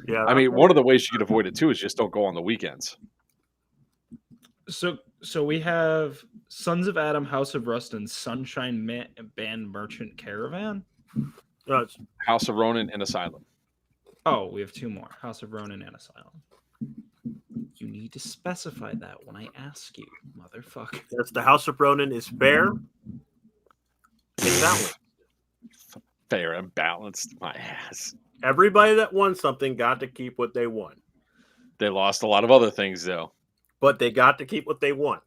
yeah, I mean, one of the ways you could avoid it too is just don't go on the weekends. So we have Sons of Adam, House of Rust, and Sunshine Band Merchant Caravan. House of Ronin and Asylum. Oh, we have two more: House of Ronin and Asylum. You need to specify that when I ask you, motherfucker. Yes, the House of Ronin is fair and balanced. Fair and balanced, my ass. Everybody that won something got to keep what they won. They lost a lot of other things, though. But they got to keep what they won.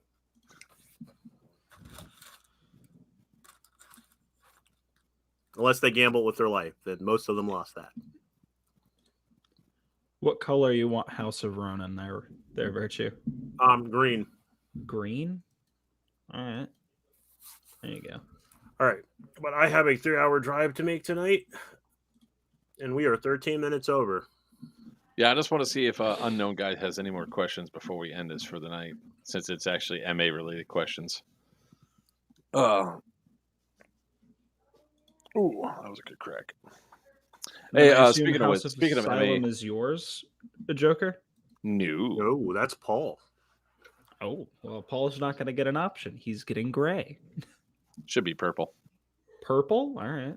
Unless they gamble with their life, then most of them lost that. What color you want House of Ronin there, Virtue? Green. Green? All right. There you go. All right. But I have a 3-hour drive to make tonight, and we are 13 minutes over. Yeah, I just want to see if Unknown Guy has any more questions before we end this for the night, since it's actually MA-related questions. Ooh, that was a good crack. Hey, speaking of Asylum MA, is yours, the Joker? No, that's Paul. Oh, well, Paul's not going to get an option. He's getting gray. Should be purple. Purple? All right.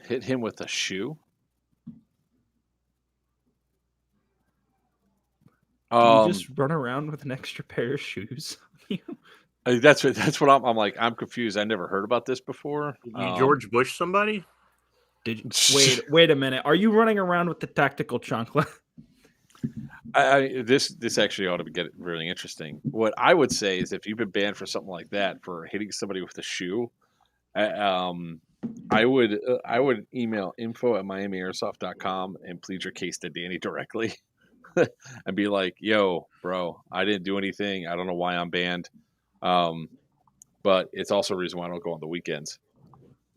Hit him with a shoe. Do you just run around with an extra pair of shoes? That's what I'm like. I'm confused. I never heard about this before. You George Bush somebody? Did you, wait a minute? Are you running around with the tactical chancla? This actually ought to get really interesting. What I would say is if you've been banned for something like that, for hitting somebody with a shoe, I would email info@miamiairsoft.com and plead your case to Danny directly. And be like, yo, bro, I didn't do anything. I don't know why I'm banned. But it's also a reason why I don't go on the weekends.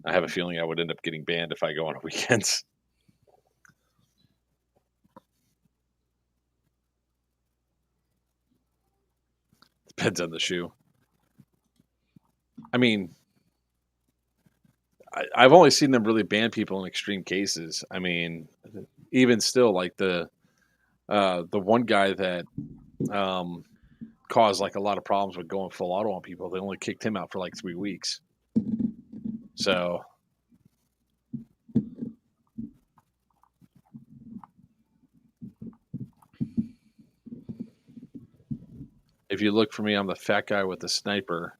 I have a feeling I would end up getting banned if I go on the weekends. Depends on the shoe. I mean, I've only seen them really ban people in extreme cases. I mean, even still, like the one guy that caused like a lot of problems with going full auto on people, they only kicked him out for like 3 weeks. So if you look for me, I'm the fat guy with the sniper.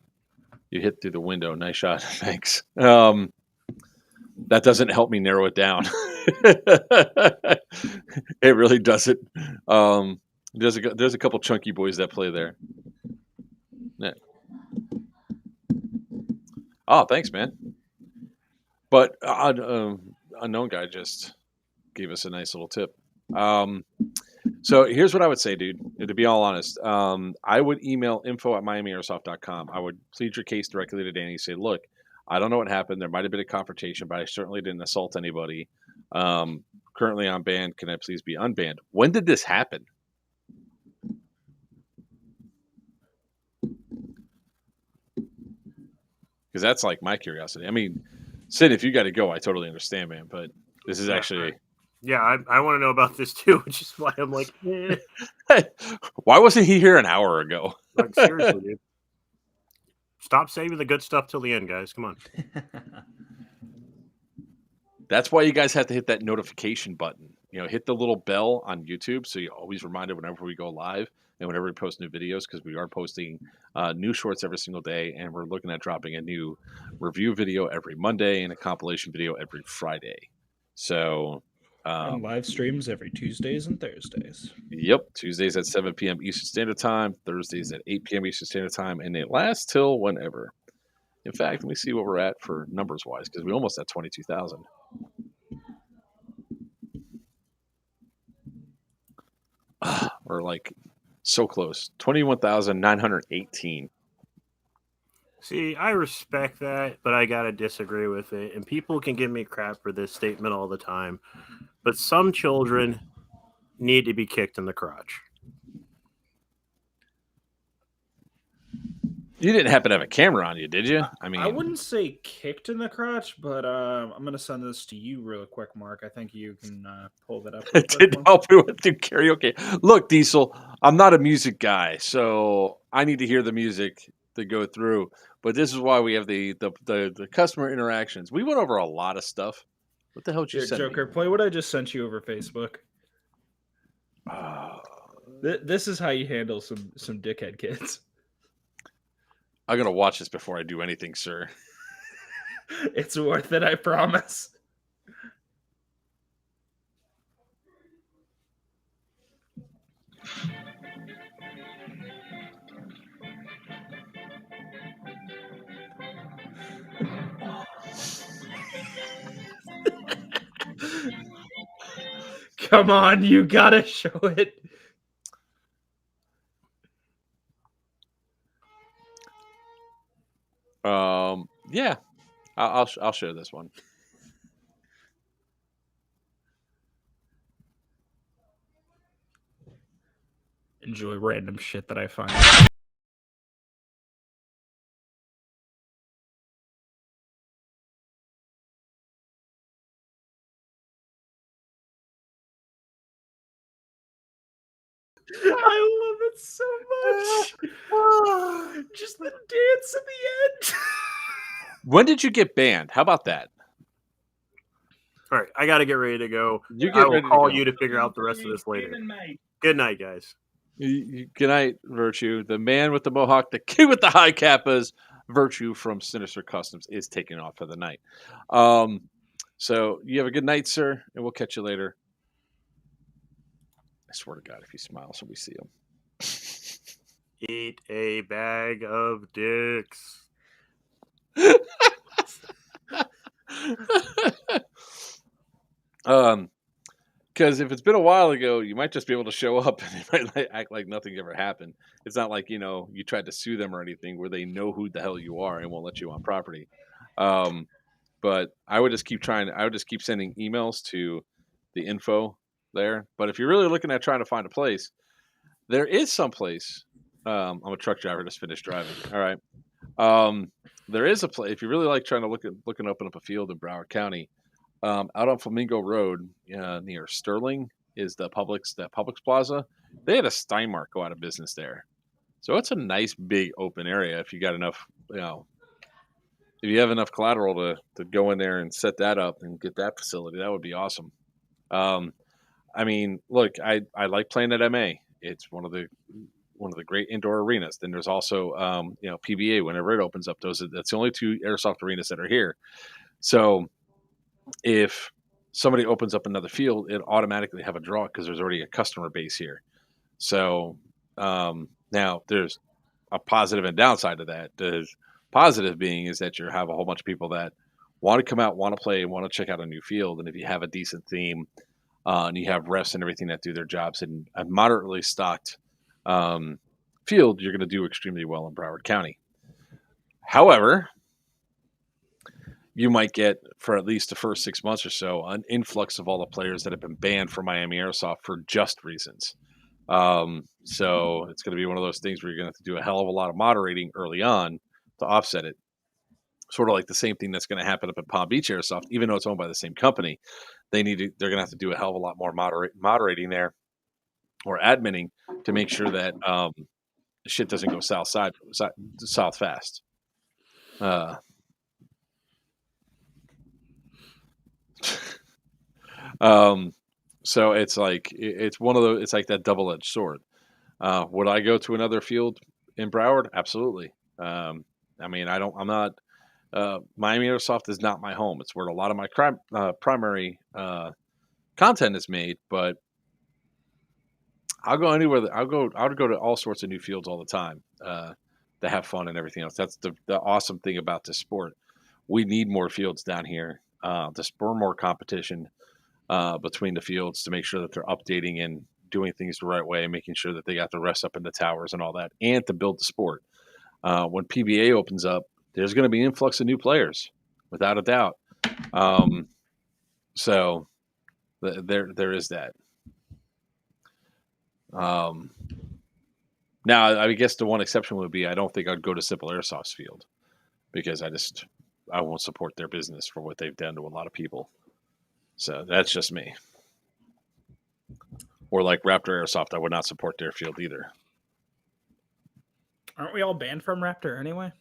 You hit through the window. Nice shot. Thanks. That doesn't help me narrow it down. It really doesn't. There's a couple chunky boys that play there. Yeah. Oh, thanks, man. But Unknown Guy just gave us a nice little tip. So here's what I would say, dude. To be all honest, I would email info@miamiairsoft.com. I would plead your case directly to Danny. Say, look, I don't know what happened. There might have been a confrontation, but I certainly didn't assault anybody. Currently I'm banned. Can I please be unbanned? When did this happen? Because that's like my curiosity. I mean, Sid, if you got to go, I totally understand, man. But this is actually Yeah, I want to know about this too, which is why I'm like, Why wasn't he here an hour ago? like seriously, dude. Stop saving the good stuff till the end, guys. Come on. That's why you guys have to hit that notification button. Hit the little bell on YouTube so you're always reminded whenever we go live and whenever we post new videos, because we are posting new shorts every single day, and we're looking at dropping a new review video every Monday and a compilation video every Friday. So, and live streams every Tuesdays and Thursdays. Yep, Tuesdays at 7 p.m. Eastern Standard Time, Thursdays at 8 p.m. Eastern Standard Time, and they last till whenever. In fact, let me see what we're at for numbers-wise, because we almost at 22,000. We're like so close. 21,918. See, I respect that, but I gotta disagree with it. And people can give me crap for this statement all the time, but some children need to be kicked in the crotch. You didn't happen to have a camera on you, did you? I wouldn't say kicked in the crotch, but I'm going to send this to you real quick, Mark. I think you can pull that up. It did help me with the karaoke. Look, Diesel, I'm not a music guy, so I need to hear the music to go through. But this is why we have the customer interactions. We went over a lot of stuff. What the hell did you send Joker, me? play what I just sent you over Facebook. This is how you handle some dickhead kids. I'm going to watch this before I do anything, sir. It's worth it, I promise. Come on, you gotta show it. Yeah, I'll share this one. Enjoy random shit that I find. I love it so much. Just the dance at the end. When did you get banned? How about that? All right, I got to get ready to go. You I get will ready to call go. you to figure out the rest of this later. Good night, guys. Good night, Virtue. The man with the mohawk, the kid with the high kappas, Virtue from Sinister Customs is taking off for the night. So you have a good night, sir, and we'll catch you later. I swear to God, if he smiles, so we see him. Eat a bag of dicks. Because if it's been a while ago, you might just be able to show up and they might act like nothing ever happened. It's not like, you tried to sue them or anything where they know who the hell you are and won't let you on property. But I would just keep trying. I would just keep sending emails to the info there. But if you're really looking at trying to find a place, there is some place. I'm a truck driver, just finished driving. All right. There is a place if you really like trying to looking open up a field in Broward County. Out on Flamingo Road near Sterling is the Publix Plaza. They had a Steinmark go out of business there, so it's a nice big open area. If you got enough, if you have enough collateral to go in there and set that up and get that facility, that would be awesome. I mean, look, I like playing at MA. It's one of the great indoor arenas. Then there's also PBA whenever it opens up. That's the only two airsoft arenas that are here. So if somebody opens up another field, it automatically have a draw because there's already a customer base here. So now there's a positive and downside to that. The positive being is that you have a whole bunch of people that want to come out, want to play, and want to check out a new field. And if you have a decent theme and you have refs and everything that do their jobs in a moderately stocked field, you're going to do extremely well in Broward County. However, you might get, for at least the first 6 months or so, an influx of all the players that have been banned from Miami Airsoft for just reasons. So it's going to be one of those things where you're going to have to do a hell of a lot of moderating early on to offset it. sort of like the same thing that's going to happen up at Palm Beach Airsoft, even though it's owned by the same company. They're going to have to do a hell of a lot more moderating there, or adminning, to make sure that shit doesn't go south fast. So it's like it's like that double-edged sword. Would I go to another field in Broward? Absolutely. I mean, I'm not. Miami Airsoft is not my home. It's where a lot of my primary content is made, but I'll go anywhere. I would go to all sorts of new fields all the time to have fun and everything else. That's the awesome thing about this sport. We need more fields down here to spur more competition between the fields, to make sure that they're updating and doing things the right way, making sure that they got the rest up in the towers and all that, and to build the sport. When PBA opens up, there's going to be an influx of new players, without a doubt. So there is that. Now, I guess the one exception would be I don't think I'd go to Simple Airsoft's field, because I won't support their business for what they've done to a lot of people. So that's just me. Or like Raptor Airsoft, I would not support their field either. Aren't we all banned from Raptor anyway?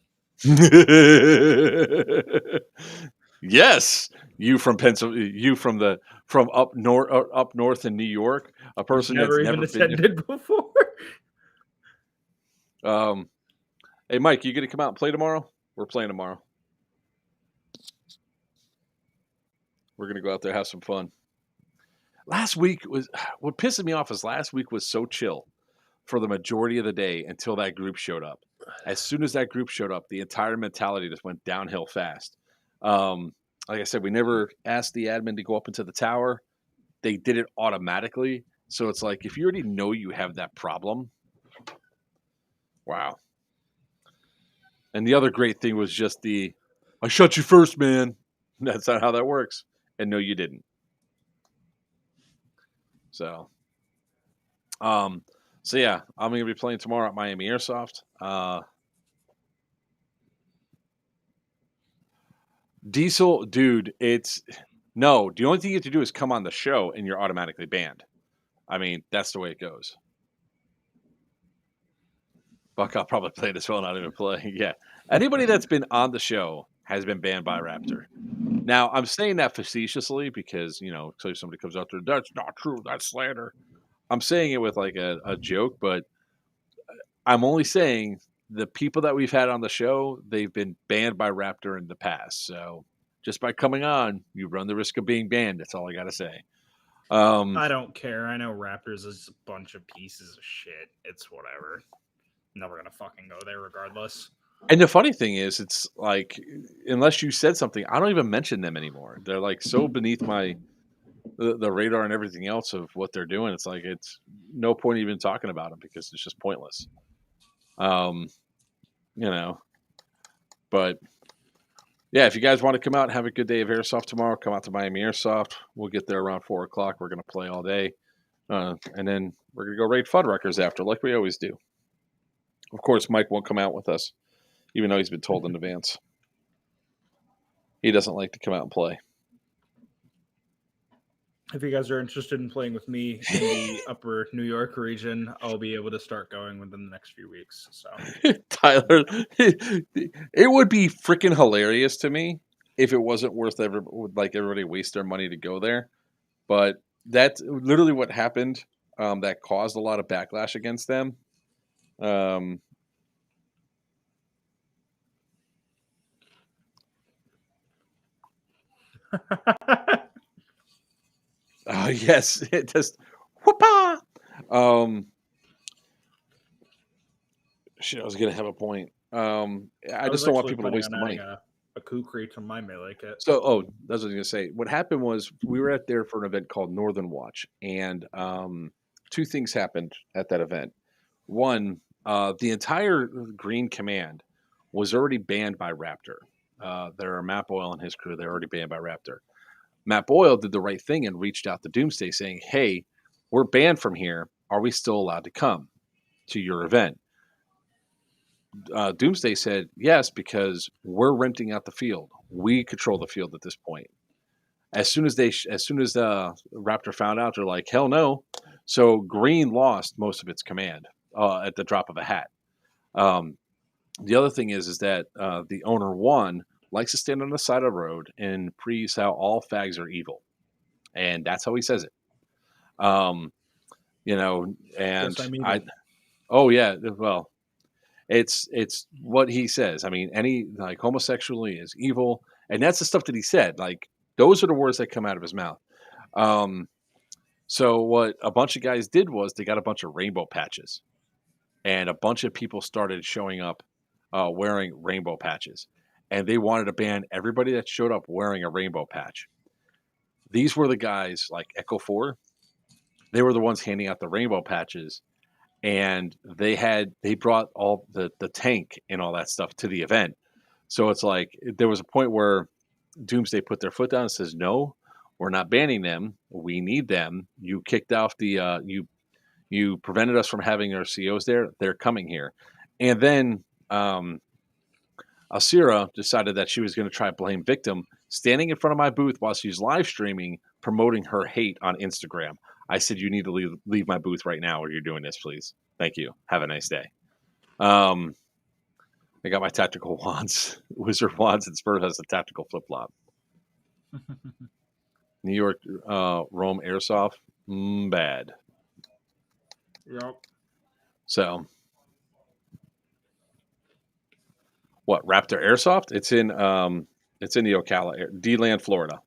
Yes, you from Pennsylvania, you from up north in New York, a person Never that's even never been attended before. Hey, Mike, you gonna come out and play tomorrow? We're playing tomorrow. We're gonna go out there, have some fun. Last week what pissed me off is last week was so chill for the majority of the day until that group showed up. As soon as that group showed up, the entire mentality just went downhill fast. Like I said, we never asked the admin to go up into the tower. They did it automatically. So it's like, if you already know you have that problem, wow. And the other great thing was just I shot you first, man. That's not how that works. And no, you didn't. So yeah, I'm going to be playing tomorrow at Miami Airsoft. Diesel, dude, the only thing you have to do is come on the show and you're automatically banned. I mean, that's the way it goes. Buck, I'll probably play this well, not even play. Yeah. Anybody that's been on the show has been banned by Raptor. Now, I'm saying that facetiously because, so if somebody comes out there, that's not true, that's slander. I'm saying it with like a joke, but I'm only saying the people that we've had on the show, they've been banned by Raptor in the past. So just by coming on, you run the risk of being banned. That's all I got to say. I don't care. I know Raptors is a bunch of pieces of shit. It's whatever. I'm never going to fucking go there regardless. And the funny thing is, it's like, unless you said something, I don't even mention them anymore. They're like so beneath the radar and everything else of what they're doing. It's like, it's no point even talking about them because it's just pointless. But yeah, if you guys want to come out and have a good day of airsoft tomorrow, come out to Miami Airsoft. We'll get there around 4:00. We're going to play all day. And then we're going to go raid Fuddruckers after, like we always do. Of course, Mike won't come out with us, even though he's been told in advance. He doesn't like to come out and play. If you guys are interested in playing with me in the upper New York region, I'll be able to start going within the next few weeks. So, Tyler, it would be freaking hilarious to me if it wasn't worth everybody waste their money to go there. But that's literally what happened. That caused a lot of backlash against them. Oh yes, it just whoopah. Shit, I was gonna have a point. I just don't want people to waste the money. A coup crate on my melee kit. So, that's what I was gonna say. What happened was we were there for an event called Northern Watch, and two things happened at that event. One, the entire Green Command was already banned by Raptor. There are Matt Boyle and his crew. They're already banned by Raptor. Matt Boyle did the right thing and reached out to Doomsday saying, hey, we're banned from here. Are we still allowed to come to your event? Doomsday said yes because we're renting out the field. We control the field at this point. As soon as Raptor found out, they're like, hell no. So Green lost most of its command at the drop of a hat. The other thing is that the owner one likes to stand on the side of the road and preach how all fags are evil, and that's how he says it. And Yes, I'm evil. oh yeah, well, it's what he says. I mean, any like homosexuality is evil, and that's the stuff that he said. Like those are the words that come out of his mouth. So what a bunch of guys did was they got a bunch of rainbow patches, and a bunch of people started showing up wearing rainbow patches, and they wanted to ban everybody that showed up wearing a rainbow patch. These were the guys like Echo 4. They were the ones handing out the rainbow patches, and they brought all the tank and all that stuff to the event. So it's like there was a point where Doomsday put their foot down and says, "No, we're not banning them. We need them. You kicked off the you prevented us from having our COs there. They're coming here." And then Asira decided that she was going to try to blame victim, standing in front of my booth while she's live streaming, promoting her hate on Instagram. I said, "You need to leave my booth right now, or you're doing this, please. Thank you. Have a nice day." I got my tactical wands, wizard wands, and Spurs has a tactical flip flop. New York, Rome airsoft, bad. Yep. So, what Raptor Airsoft? It's in the Ocala, D-Land, Florida.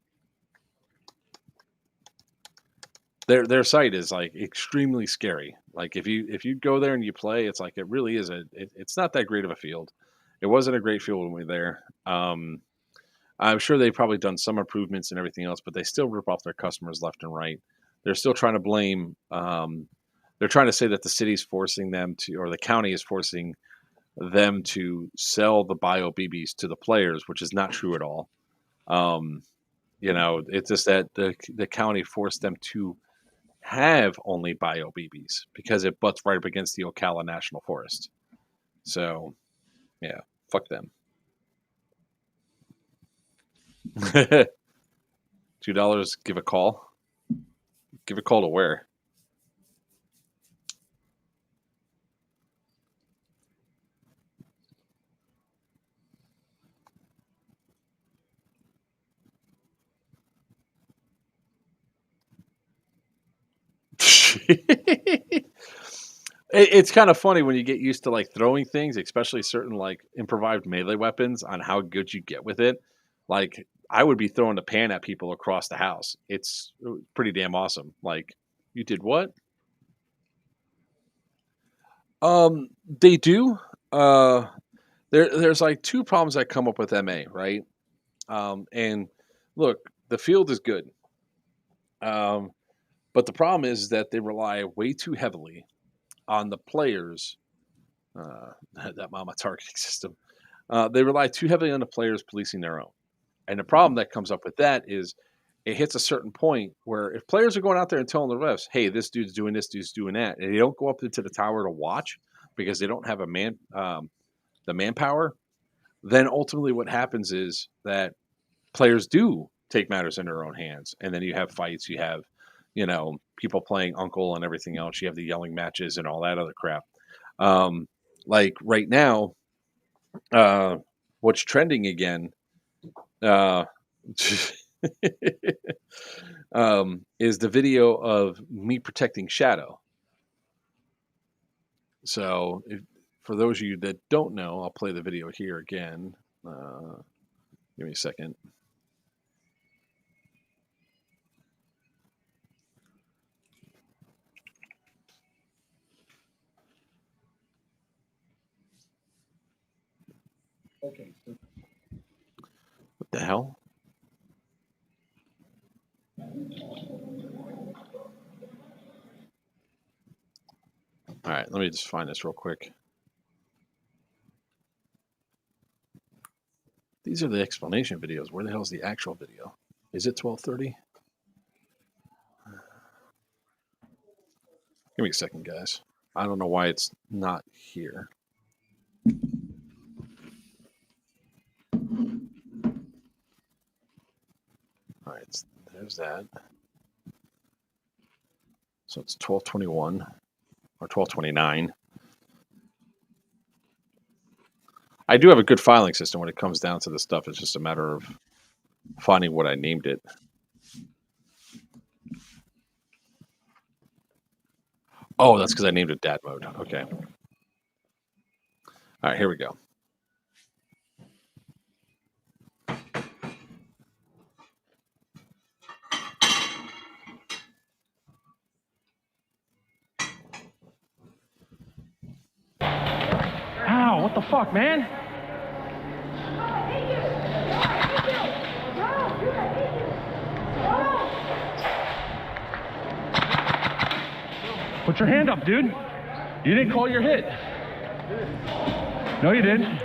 Their site is like extremely scary. Like if you go there and you play, it's like it really is it's not that great of a field. It wasn't a great field when we were there. I'm sure they've probably done some improvements and everything else, but they still rip off their customers left and right. They're still trying to blame. They're trying to say that the city's forcing them to, or the county is forcing them to sell the bio BBs to the players, which is not true at all. It's just that the county forced them to have only bio BBs because it butts right up against the Ocala National Forest. So, yeah, fuck them. $2, give a call. Give a call to where? It's kind of funny when you get used to like throwing things, especially certain like improvised melee weapons, on how good you get with it. Like I would be throwing the pan at people across the house. It's pretty damn awesome. Like, you did what? They do. There's like two problems that come up with MA, right? And look, the field is good. But the problem is that they rely way too heavily on the players. That mama targeting system. They rely too heavily on the players policing their own. And the problem that comes up with that is it hits a certain point where if players are going out there and telling the refs, "Hey, this dude's doing this, dude's doing that," and they don't go up into the tower to watch because they don't have the manpower, then ultimately what happens is that players do take matters in their own hands, and then you have fights. You have, people playing uncle and everything else. You have the yelling matches and all that other crap. Like right now, what's trending again? Is the video of me protecting Shadow. So, for those of you that don't know, I'll play the video here again. Give me a second. Okay. What the hell? All right, let me just find this real quick. These are the explanation videos. Where the hell is the actual video? Is it 12:30? Give me a second, guys. I don't know why it's not here. there's that. So it's 1221 or 1229. I do have a good filing system when it comes down to this stuff. It's just a matter of finding what I named it. Oh, that's because I named it dad mode. Okay. All right, here we go. Ow, what the fuck, man? Put your hand up, dude. You didn't call your hit. No, you didn't.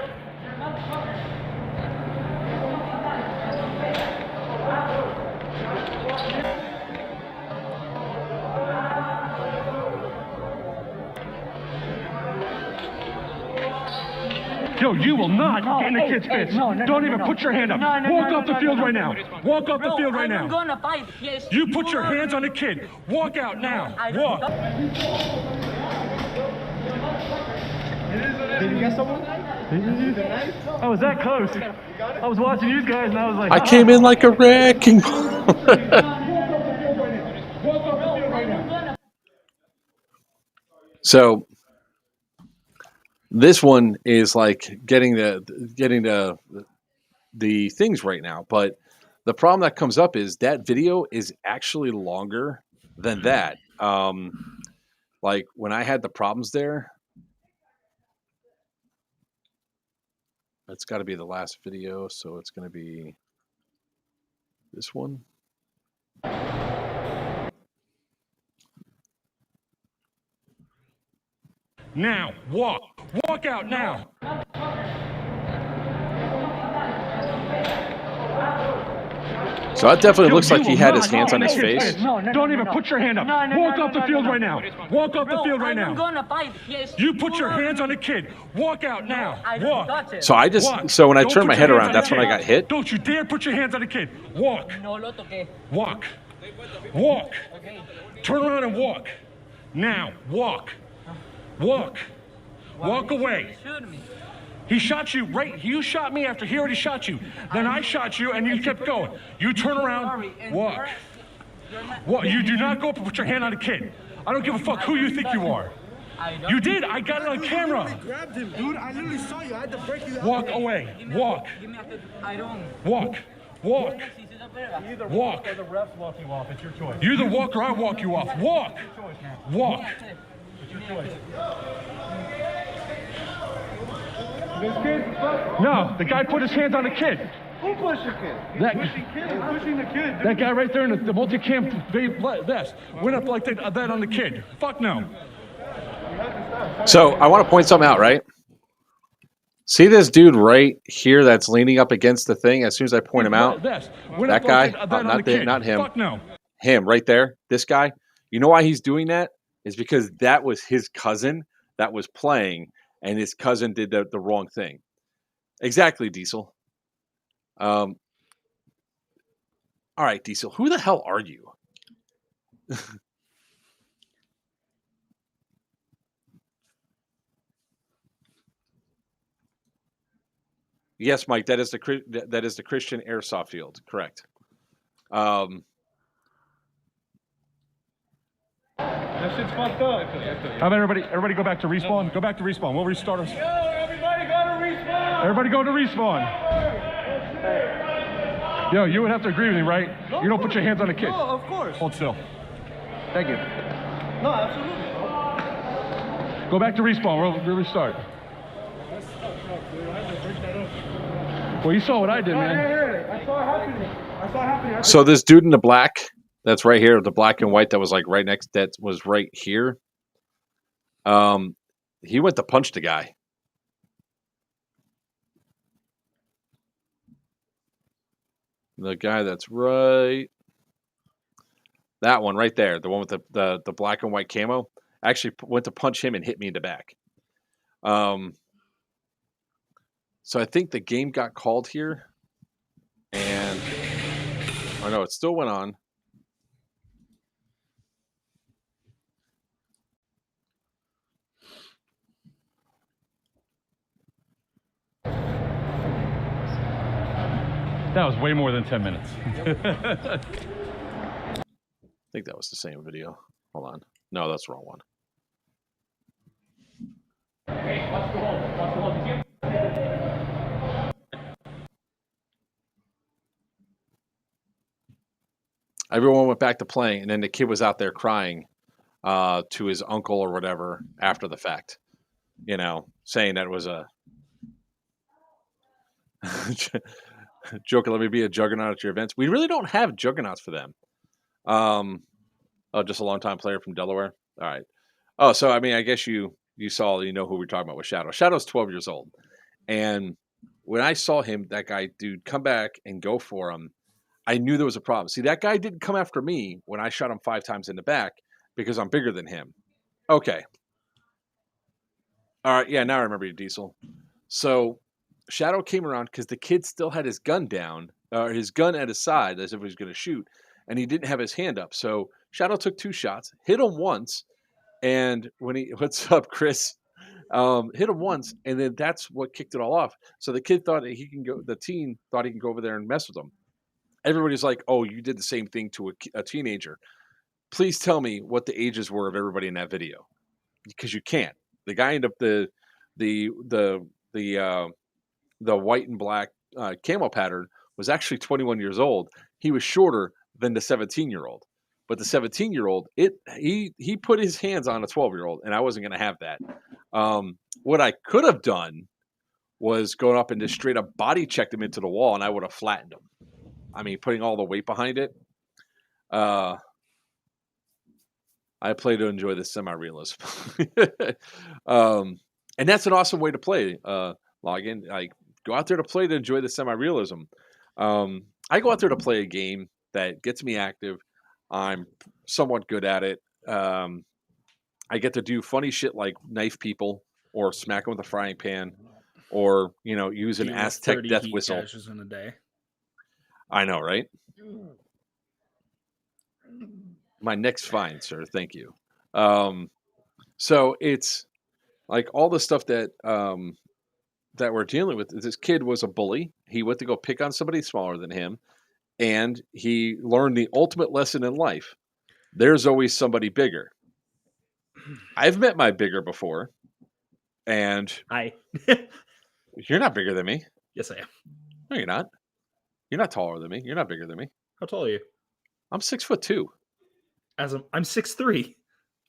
Yo, you will not get in the kid's face. Don't even put your hand up. Walk off the field right now. Walk off the field right now. I'm gonna fight. Yes. You put your hands on the kid. Walk out now. Walk. Did you get someone? I was that close. I was watching you guys and I was like, I came in like a wrecking ball. So this one is like getting the things right now, but the problem that comes up is that video is actually longer than that. Like when I had the problems there, it's got to be the last video, so it's going to be this one. now, walk. Walk out now. So that definitely looks like he had his hands on his face. Don't even put your hand up. Walk off the field right now. Walk off the field right now. I'm gonna fight. Yes. You put your hands on the kid. Walk out now. Walk. So I just, so when I turned my head around, that's when I got hit. Don't you dare put your hands on the kid. Walk. No lo toqué. Walk. Walk. Turn around and walk. Now, walk. Walk. Walk away. Shoot me. He shot you right. You shot me after he already shot you. Then I shot you and you kept going. You turn around, walk. What? You do not go up and put your hand on a kid. I don't give a fuck who you think you are. You did. I got it on camera. I grabbed him, dude. I literally saw you. I had to break you out. Walk away. Walk. I don't. Walk. Walk. Either Walk. or the refs walk you off. It's your choice. You either walk or I walk you off. Walk. Walk. It's your choice. No, the guy put his hands on the kid. Who pushed the kid? Pushing the kid. That guy right there in the multi-cam vest went up like that on the kid. Fuck no. So I want to point something out, right? See this dude right here that's leaning up against the thing? As soon as I point him out, that guy, not him, Fuck no. him right there, this guy. You know why he's doing that? Is because that was his cousin that was playing, and his cousin did the wrong thing. Exactly, Diesel. All right, Diesel, who the hell are you? Yes, Mike, that is the Christian airsoft field, correct. That shit's fucked up. How about everybody go back to respawn? Go back to respawn. We'll restart us. Yo, everybody go to respawn. Everybody go to respawn. Yo, you would have to agree with me, right? No, you don't put your hands on a kid. No, of course. Hold still. Thank you. No, absolutely. Go back to respawn. We'll restart. Well, you saw what I did, man. I saw it happening. So this dude in the black, that's right here, the black and white that was like right next, that was right here. He went to punch the guy. The guy that's right, that one right there, the one with the black and white camo, actually went to punch him and hit me in the back. So I think the game got called here, and Oh no, it still went on. That was way more than 10 minutes. I think that was the same video. Hold on. No, that's the wrong one. Okay, let's go home. Let's go home. Everyone went back to playing, and then the kid was out there crying to his uncle or whatever after the fact. You know, saying that it was a joke. Let me be a juggernaut at your events. We really don't have juggernauts for them. Oh, just a long-time player from Delaware. All right. Oh, so I mean, I guess you saw, you know who we're talking about with Shadow. Shadow's 12 years old, and when I saw him, that guy, dude, come back and go for him, I knew there was a problem. See, that guy didn't come after me when I shot him 5 times in the back because I'm bigger than him. Okay. All right. Yeah, now I remember you, Diesel. So Shadow came around because the kid still had his gun down, or his gun at his side as if he was going to shoot, and he didn't have his hand up. So Shadow took 2 shots, hit him once, and when he, what's up, Chris? Hit him once, and then that's what kicked it all off. So the kid thought that he can go, the teen thought he can go over there and mess with him. Everybody's like, oh, you did the same thing to a teenager. Please tell me what the ages were of everybody in that video, because you can't. The guy ended up the white and black camo pattern was actually 21 years old. He was shorter than the 17-year-old, but the 17-year-old, he put his hands on a 12-year-old, and I wasn't going to have that. What I could have done was going up and just straight up body checked him into the wall, and I would have flattened him. I mean, putting all the weight behind it. I play to enjoy the semi-realism. And that's an awesome way to play. Log in. Like, go out there to play to enjoy the semi-realism. I go out there to play a game that gets me active. I'm somewhat good at it. I get to do funny shit like knife people or smack them with a frying pan or, you know, use an Aztec death whistle. In a day. I know, right? My neck's fine, sir. Thank you. So it's like all the stuff that that we're dealing with. This kid was a bully. He went to go pick on somebody smaller than him, and he learned the ultimate lesson in life. There's always somebody bigger. I've met my bigger before, and Hi. You're not bigger than me. Yes, I am. No, you're not. You're not taller than me. You're not bigger than me. How tall are you? I'm 6'2". I'm 6'3".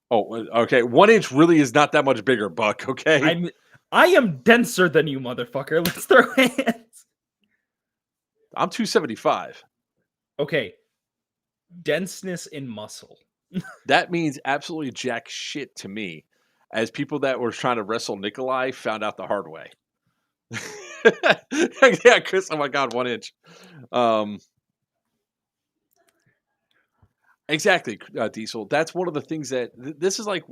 Oh, okay. 1 inch really is not that much bigger, Buck. Okay. I am denser than you, motherfucker. Let's throw hands. I'm 275. Okay. Denseness in muscle. That means absolutely jack shit to me, as people that were trying to wrestle Nikolai found out the hard way. Yeah, Chris. Oh my God, 1 inch. Exactly, Diesel. That's one of the things that this is like.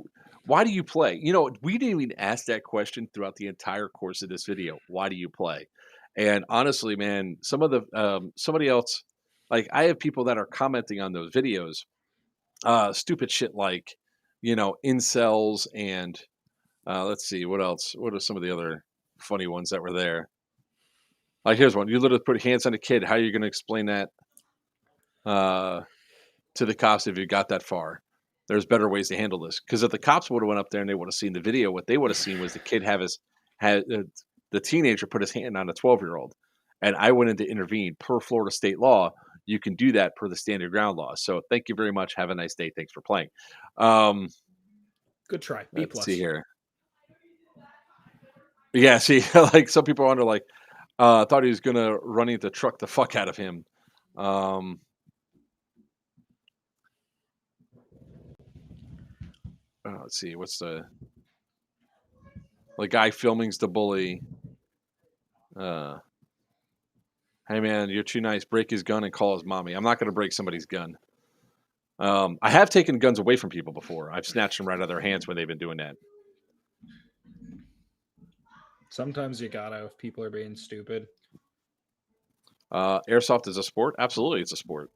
Why do you play? You know, we didn't even ask that question throughout the entire course of this video. Why do you play? And honestly, man, some of the somebody else, like I have people that are commenting on those videos, stupid shit like, you know, incels and let's see what else. What are some of the other funny ones that were there? Like here's one. You literally put hands on a kid. How are you going to explain that to the cops if you got that far? There's better ways to handle this, because if the cops would have went up there and they would have seen the video, what they would have seen was the kid the teenager put his hand on a 12-year-old, and I went in to intervene. Per Florida state law, you can do that per the standard ground law. So thank you very much. Have a nice day. Thanks for playing. Good try. B+. Let's see here. Yeah, see, like some people wonder, like, thought he was gonna run into truck the fuck out of him. Let's see, what's the guy filming's the bully. Hey man, you're too nice. Break his gun and call his mommy. I'm not gonna break somebody's gun. I have taken guns away from people before. I've snatched them right out of their hands when they've been doing that. Sometimes you gotta if people are being stupid. Airsoft is a sport? Absolutely, it's a sport.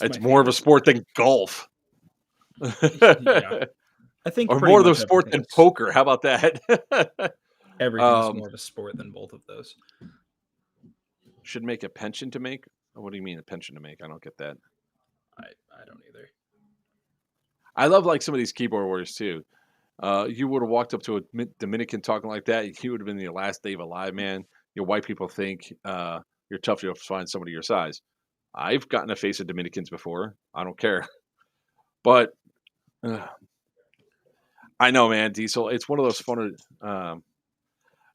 It's more of a sport than golf. Yeah. I think Or pretty more of a much sport than everything's- poker. How about that? Everything's more of a sport than both of those. Should make a pension to make? What do you mean a pension to make? I don't get that. I don't either. I love like some of these keyboard warriors too. You would have walked up to a Dominican talking like that, he would have been your last day alive, man. Your white people think you're tough to find somebody your size. I've gotten a face of Dominicans before. I don't care. But I know, man, Diesel. It's one of those fun.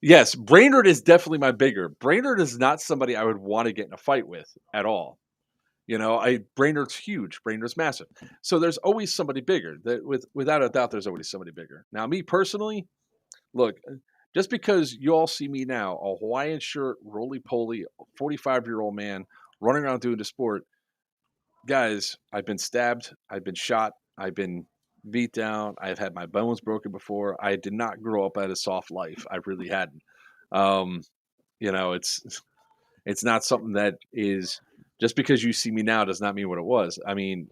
Yes, Brainerd is definitely my bigger. Brainerd is not somebody I would want to get in a fight with at all. You know, Brainerd's huge. Brainerd's massive. So there's always somebody bigger. Without a doubt, there's always somebody bigger. Now, me personally, look, just because you all see me now, a Hawaiian shirt, roly-poly, 45-year-old man running around doing the sport, guys, I've been stabbed, I've been shot, I've been beat down, I've had my bones broken before. I did not grow up at a soft life. I really hadn't. You know, it's not something that is just because you see me now does not mean what it was. I mean,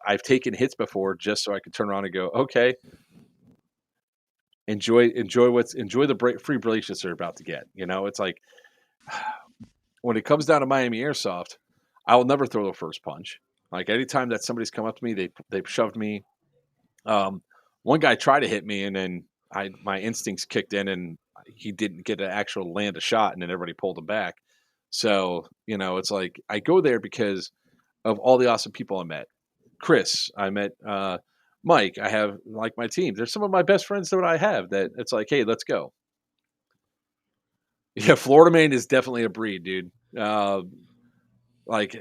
I've taken hits before just so I could turn around and go, okay, enjoy the free bracelets they're about to get. You know, it's like when it comes down to Miami Airsoft, I will never throw the first punch. Like anytime that somebody's come up to me, they've shoved me. One guy tried to hit me, and then my instincts kicked in, and he didn't get to actual land a shot, and then everybody pulled him back. So, you know, it's like I go there because of all the awesome people I met. Chris, I met Mike. I have like my team. There's some of my best friends that I have that it's like, hey, let's go. Yeah, Florida Man is definitely a breed, dude. Like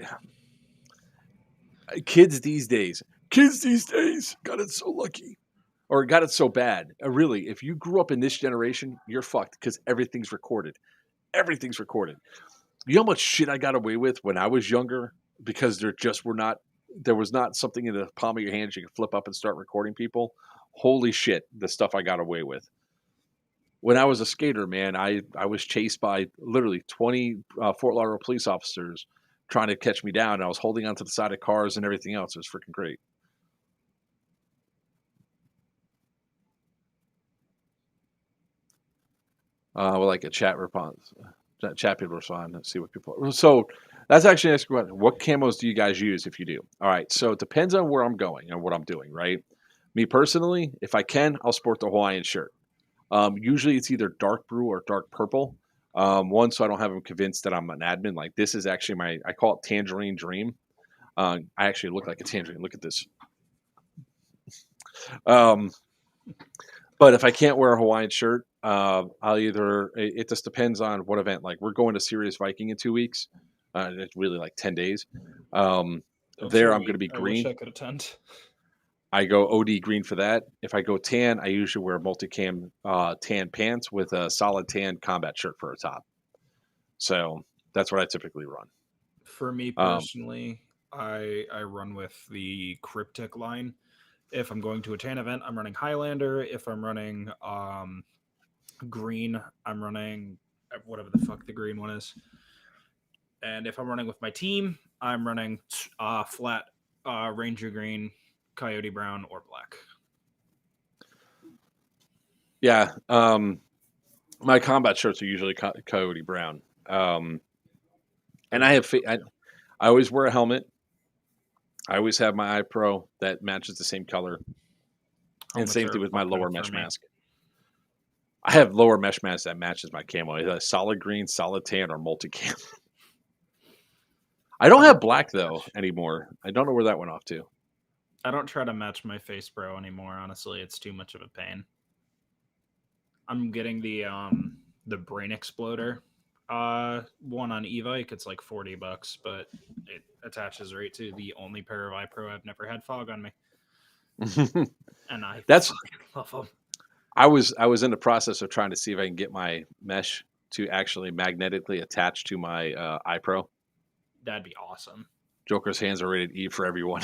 kids these days got it so lucky. Or got it so bad. Really, if you grew up in this generation, you're fucked because everything's recorded. Everything's recorded. You know how much shit I got away with when I was younger because there was not something in the palm of your hands you could flip up and start recording people. Holy shit, the stuff I got away with. When I was a skater, man, I was chased by literally 20 Fort Lauderdale police officers trying to catch me down. I was holding onto the side of cars and everything else. It was freaking great. Like a chat response. Chat people respond. Let's see what people. So that's actually a nice question. What camos do you guys use if you do? All right. So it depends on where I'm going and what I'm doing. Right. Me personally, if I can, I'll sport the Hawaiian shirt. Usually it's either dark blue or dark purple. One, so I don't have them convinced that I'm an admin. Like this is actually I call it Tangerine Dream. I actually look like a tangerine. Look at this. But if I can't wear a Hawaiian shirt, I'll either. It just depends on what event. Like we're going to Serious Viking in 2 weeks. It's really like 10 days. I'm going to be green. I wish I could attend. I go OD green for that. If I go tan, I usually wear multicam tan pants with a solid tan combat shirt for a top. So that's what I typically run. For me personally, I run with the Cryptic line. If I'm going to a tan event, I'm running Highlander. If I'm running green, I'm running whatever the fuck the green one is. And if I'm running with my team, I'm running flat Ranger green, Coyote brown, or black. Yeah. My combat shirts are usually Coyote brown. And I always wear a helmet. I always have my eye pro that matches the same color. And same thing with my lower mesh mask. I have lower mesh mask that matches my camo. It's a solid green, solid tan, or multicam. I don't have black though anymore. I don't know where that went off to. I don't try to match my face pro anymore. Honestly, it's too much of a pain. I'm getting the Brain Exploder one on e-Vike. It's like $40, but it attaches right to the only pair of eye pro I've never had fog on me. And I love them. I was in the process of trying to see if I can get my mesh to actually magnetically attach to my eye pro. That'd be awesome. Joker's hands are rated E for everyone.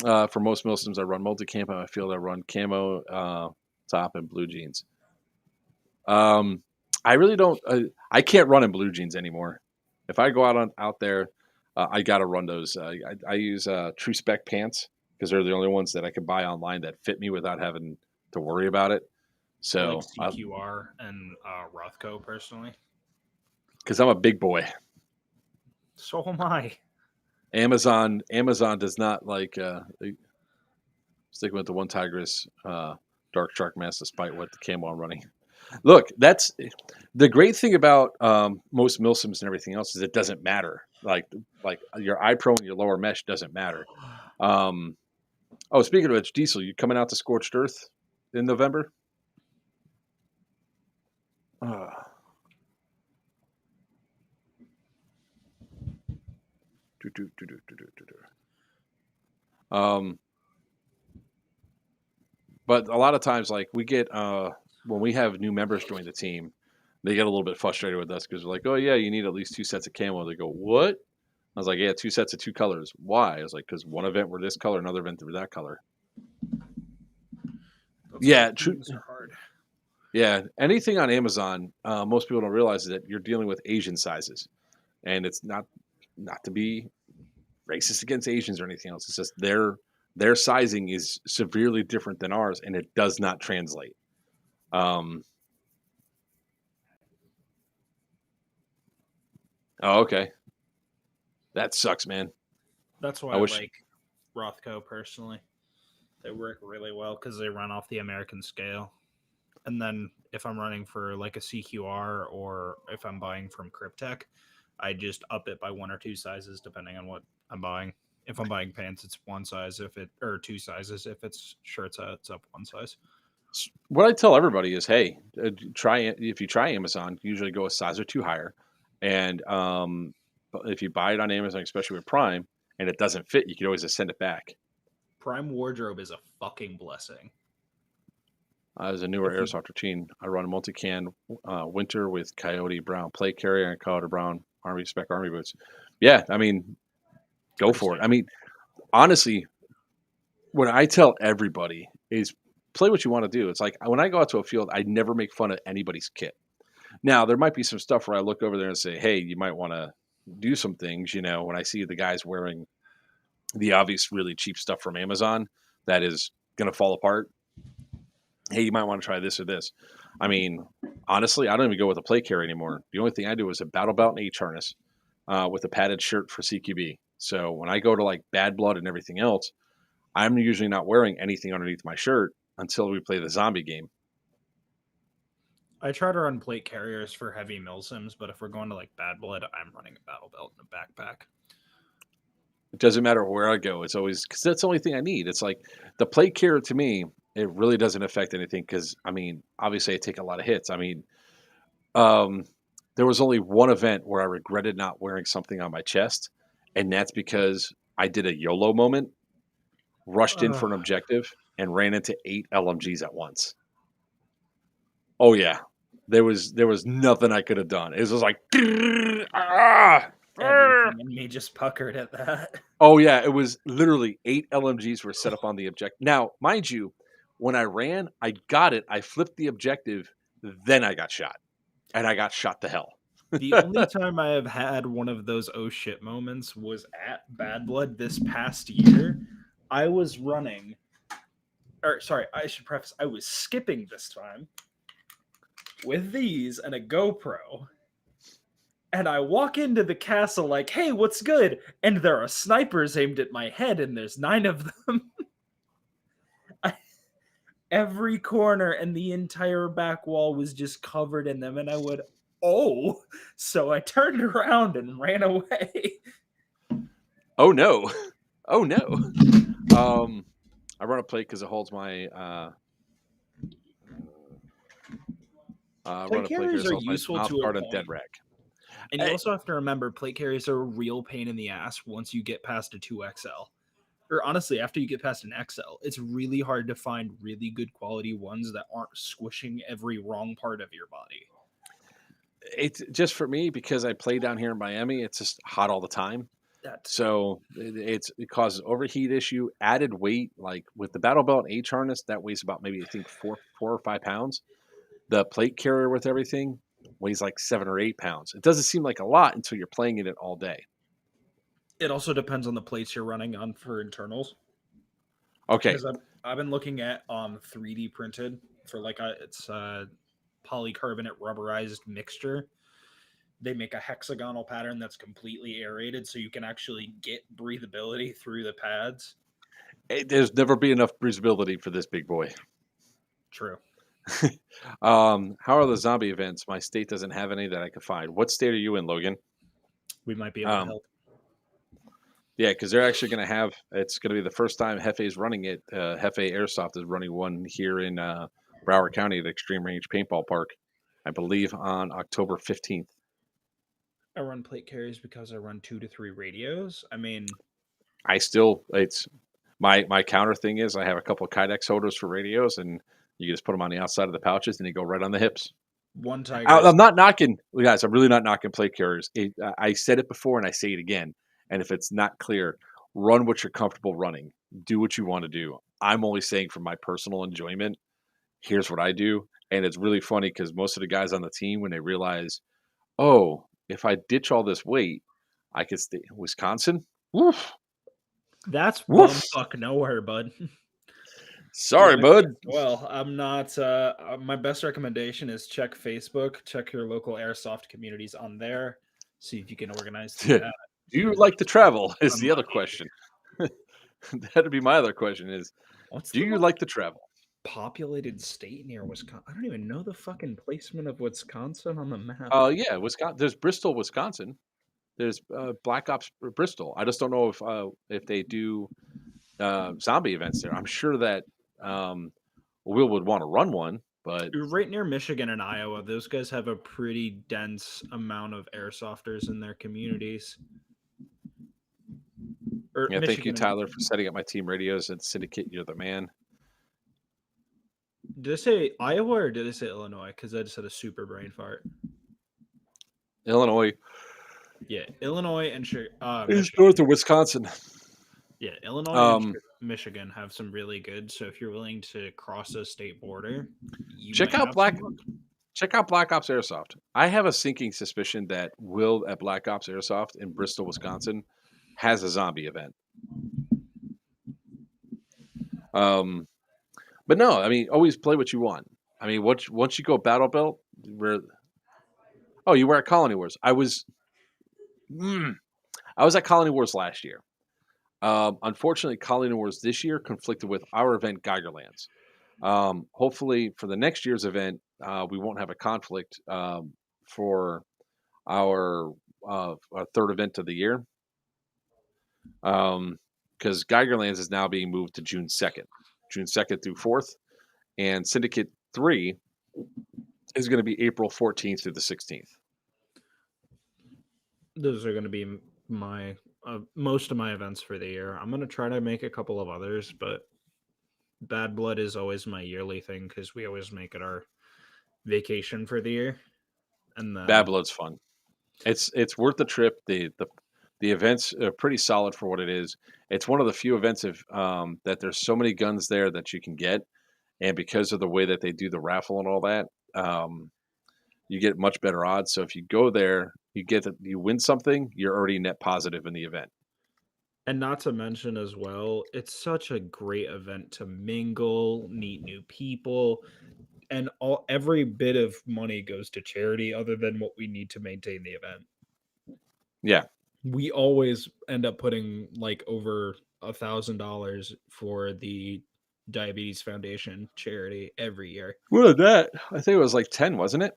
For most Muslims, I run multi-camo. I feel I run camo top and blue jeans. I really don't. I can't run in blue jeans anymore. If I go out there, I gotta run those. I use True Spec pants because they're the only ones that I can buy online that fit me without having to worry about it. I like So, CQR and Rothko personally. because I'm a big boy, So am I. Amazon does not like sticking with the one Tigress Dark Shark mask despite what the camo I'm running. Look, that's the great thing about most milsims and everything else is it doesn't matter. Like your iPro and your lower mesh doesn't matter. Speaking of which, Diesel, you coming out to Scorched Earth in November? But a lot of times, like we get when we have new members join the team, they get a little bit frustrated with us because they're like, "Oh yeah, you need at least 2 sets of camo." They go, "What?" I was like, "Yeah, 2 sets of 2 colors." Why? I was like, "Because one event were this color, another event were that color." Yeah, true. Hard. Yeah, anything on Amazon, most people don't realize that you're dealing with Asian sizes, and it's not to be racist against Asians or anything else. It's just their sizing is severely different than ours, and it does not translate. Oh, okay, that sucks, man. That's why I like Rothko personally. They work really well because they run off the American scale. And then if I'm running for like a CQR or if I'm buying from Cryptech, I just up it by 1 or 2 sizes depending on what I'm buying. If I'm buying pants, it's 1 size. Or 2 sizes. If it's shirts, it's up 1 size. What I tell everybody is, hey, if you try Amazon, usually go a size or 2 higher, and if you buy it on Amazon, especially with Prime, and it doesn't fit, you can always just send it back. Prime wardrobe is a fucking blessing. As a newer airsoft routine, I run a multi-can winter with Coyote Brown plate carrier and Coyote Brown Army Spec Army boots. Yeah, I mean, go for it. I mean, honestly, what I tell everybody is play what you want to do. It's like when I go out to a field, I never make fun of anybody's kit. Now, there might be some stuff where I look over there and say, hey, you might want to do some things, when I see the guys wearing the obvious really cheap stuff from Amazon that is going to fall apart. Hey, you might want to try this or this. I mean, honestly, I don't even go with a plate carrier anymore. The only thing I do is a battle belt and H harness with a padded shirt for CQB. So when I go to like Bad Blood and everything else, I'm usually not wearing anything underneath my shirt until we play the zombie game. I try to run plate carriers for heavy milsims, but if we're going to like Bad Blood, I'm running a battle belt and a backpack. It doesn't matter where I go. It's always because that's the only thing I need. It's like the plate carrier to me, it really doesn't affect anything because, I mean, obviously I take a lot of hits. I mean, there was only one event where I regretted not wearing something on my chest, and that's because I did a YOLO moment, rushed in for an objective, and ran into 8 LMGs at once. Oh, yeah. There was nothing I could have done. It was just like, everything in me just puckered at that. Oh, yeah. It was literally 8 LMGs were set up on the objective. Now, mind you, when I ran, I got it. I flipped the objective. Then I got shot. And I got shot to hell. The only time I have had one of those oh shit moments was at Bad Blood this past year. I was running. Or, sorry, I should preface, I was skipping this time with these and a GoPro. And I walk into the castle like, hey, what's good? And there are snipers aimed at my head, and there's 9 of them. Every corner and the entire back wall was just covered in them, and I would, oh. So I turned around and ran away. Oh, no. Oh, no. I run a plate because it holds my... plate carriers are useful to a dead rack. And you also have to remember, plate carriers are a real pain in the ass once you get past a 2XL. Or honestly, after you get past an XL, it's really hard to find really good quality ones that aren't squishing every wrong part of your body. It's just for me, because I play down here in Miami, it's just hot all the time. So it causes overheat issue, added weight. Like with the battle belt H harness, that weighs about maybe I think 4 or 5 pounds. The plate carrier with everything, weighs like 7 or 8 pounds. It doesn't seem like a lot until you're playing in it all day. It also depends on the plates you're running on for internals. Okay. Because I've been looking at 3D printed for it's a polycarbonate rubberized mixture. They make a hexagonal pattern that's completely aerated, so you can actually get breathability through the pads. There's never been enough breathability for this big boy. True. How are the zombie events? My state doesn't have any that I could find. What state are you in, Logan? We might be able to help. Yeah, because they're actually going to have, it's going to be the first time Hefe is running it. Hefe Airsoft is running one here in Broward County at Extreme Range Paintball Park, I believe on October 15th. I run plate carriers because I run 2 to 3 radios. I mean, it's my counter thing is I have a couple of Kydex holders for radios, and you can just put them on the outside of the pouches, and they go right on the hips. One Tiger. I'm not knocking, guys. I'm really not knocking plate carriers. I said it before, and I say it again. And if it's not clear, run what you're comfortable running. Do what you want to do. I'm only saying for my personal enjoyment, here's what I do. And it's really funny because most of the guys on the team, when they realize, oh, if I ditch all this weight, I could stay in Wisconsin. Woof. That's bumfuck nowhere, bud. Sorry, bud. Well, I'm not. My best recommendation is check Facebook. Check your local airsoft communities on there. See if you can organize that. Do you like to travel? Is the other question. That'd be my other question. Is do you like to travel? Populated state near Wisconsin. I don't even know the fucking placement of Wisconsin on the map. Yeah, Wisconsin. There's Bristol, Wisconsin. There's Black Ops Bristol. I just don't know if they do zombie events there. I'm sure that Will would want to run one, but right near Michigan and Iowa, those guys have a pretty dense amount of airsofters in their communities. Yeah, thank you, Tyler, for setting up my team radios and Syndicate. You're the man. Did I say Iowa or did I say Illinois? Because I just had a super brain fart. Illinois. Yeah, Illinois and it's north of Wisconsin. Yeah, Illinois and Michigan have some really good. So if you're willing to cross a state border, check out Black Ops Airsoft. I have a sinking suspicion that Will at Black Ops Airsoft in Bristol, Wisconsin, has a zombie event. But no, I mean, always play what you want. I mean, once you go Battle Belt, you were at Colony Wars. I was at Colony Wars last year. Unfortunately, Colony Wars this year conflicted with our event, Geigerlands. Hopefully, for the next year's event, we won't have a conflict for our third event of the year. Because Geigerlands is now being moved to June 2nd through 4th, and Syndicate 3 is going to be April 14th through the 16th. Those are going to be my most of my events for the year. I'm going to try to make a couple of others, but Bad Blood is always my yearly thing because we always make it our vacation for the year. And Bad Blood's fun. It's worth the trip. The events are pretty solid for what it is. It's one of the few events that there's so many guns there that you can get, and because of the way that they do the raffle and all that, you get much better odds. So if you go there, you win something, you're already net positive in the event. And not to mention as well, it's such a great event to mingle, meet new people, and every bit of money goes to charity other than what we need to maintain the event. Yeah. We always end up putting like over $1,000 for the Diabetes Foundation charity every year. What is that? I think it was like 10, wasn't it?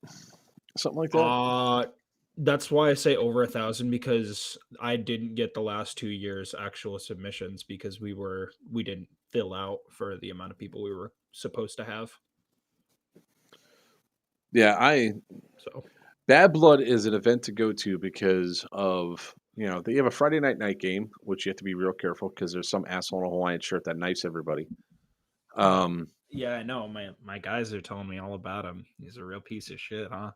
Something like that. That's why I say over 1,000, because I didn't get the last 2 years actual submissions because we didn't fill out for the amount of people we were supposed to have. Yeah, Bad Blood is an event to go to because of, they have a Friday night game, which you have to be real careful because there's some asshole in a Hawaiian shirt that knifes everybody. Yeah, I know. My guys are telling me all about him. He's a real piece of shit, huh?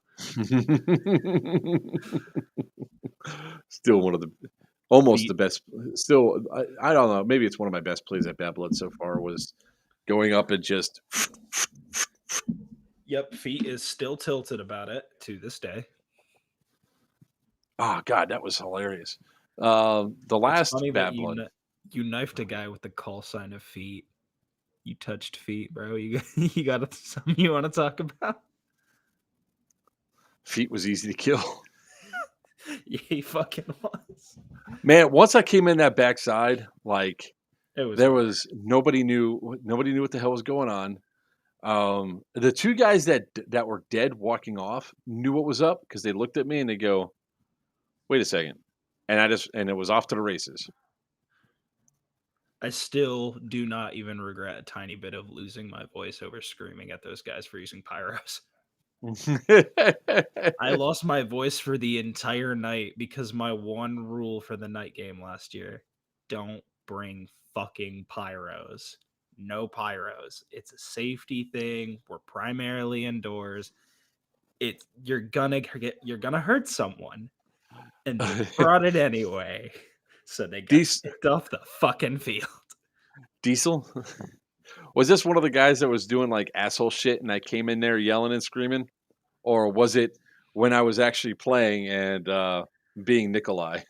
Still one of the best. Still, I don't know. Maybe it's one of my best plays at Bad Blood so far was going up and just Yep, feet is still tilted about it to this day. Oh God, that was hilarious. The It's last funny that Bad Blood. you knifed a guy with the call sign of feet. You touched feet, bro. You got something you want to talk about? Feet was easy to kill. Yeah, he fucking was. Man, once I came in that backside, like It was there over. was nobody knew what the hell was going on. The two guys that were dead walking off knew what was up because they looked at me and they go, "Wait a second," and it was off to the races. I still do not even regret a tiny bit of losing my voice over screaming at those guys for using pyros. I lost my voice for the entire night because my one rule for the night game last year: don't bring fucking pyros. No pyros. It's a safety thing. We're primarily indoors. You're gonna hurt someone, and they brought it anyway. So they got kicked off the fucking field. Diesel? Was this one of the guys that was doing like asshole shit and I came in there yelling and screaming? Or was it when I was actually playing and being Nikolai?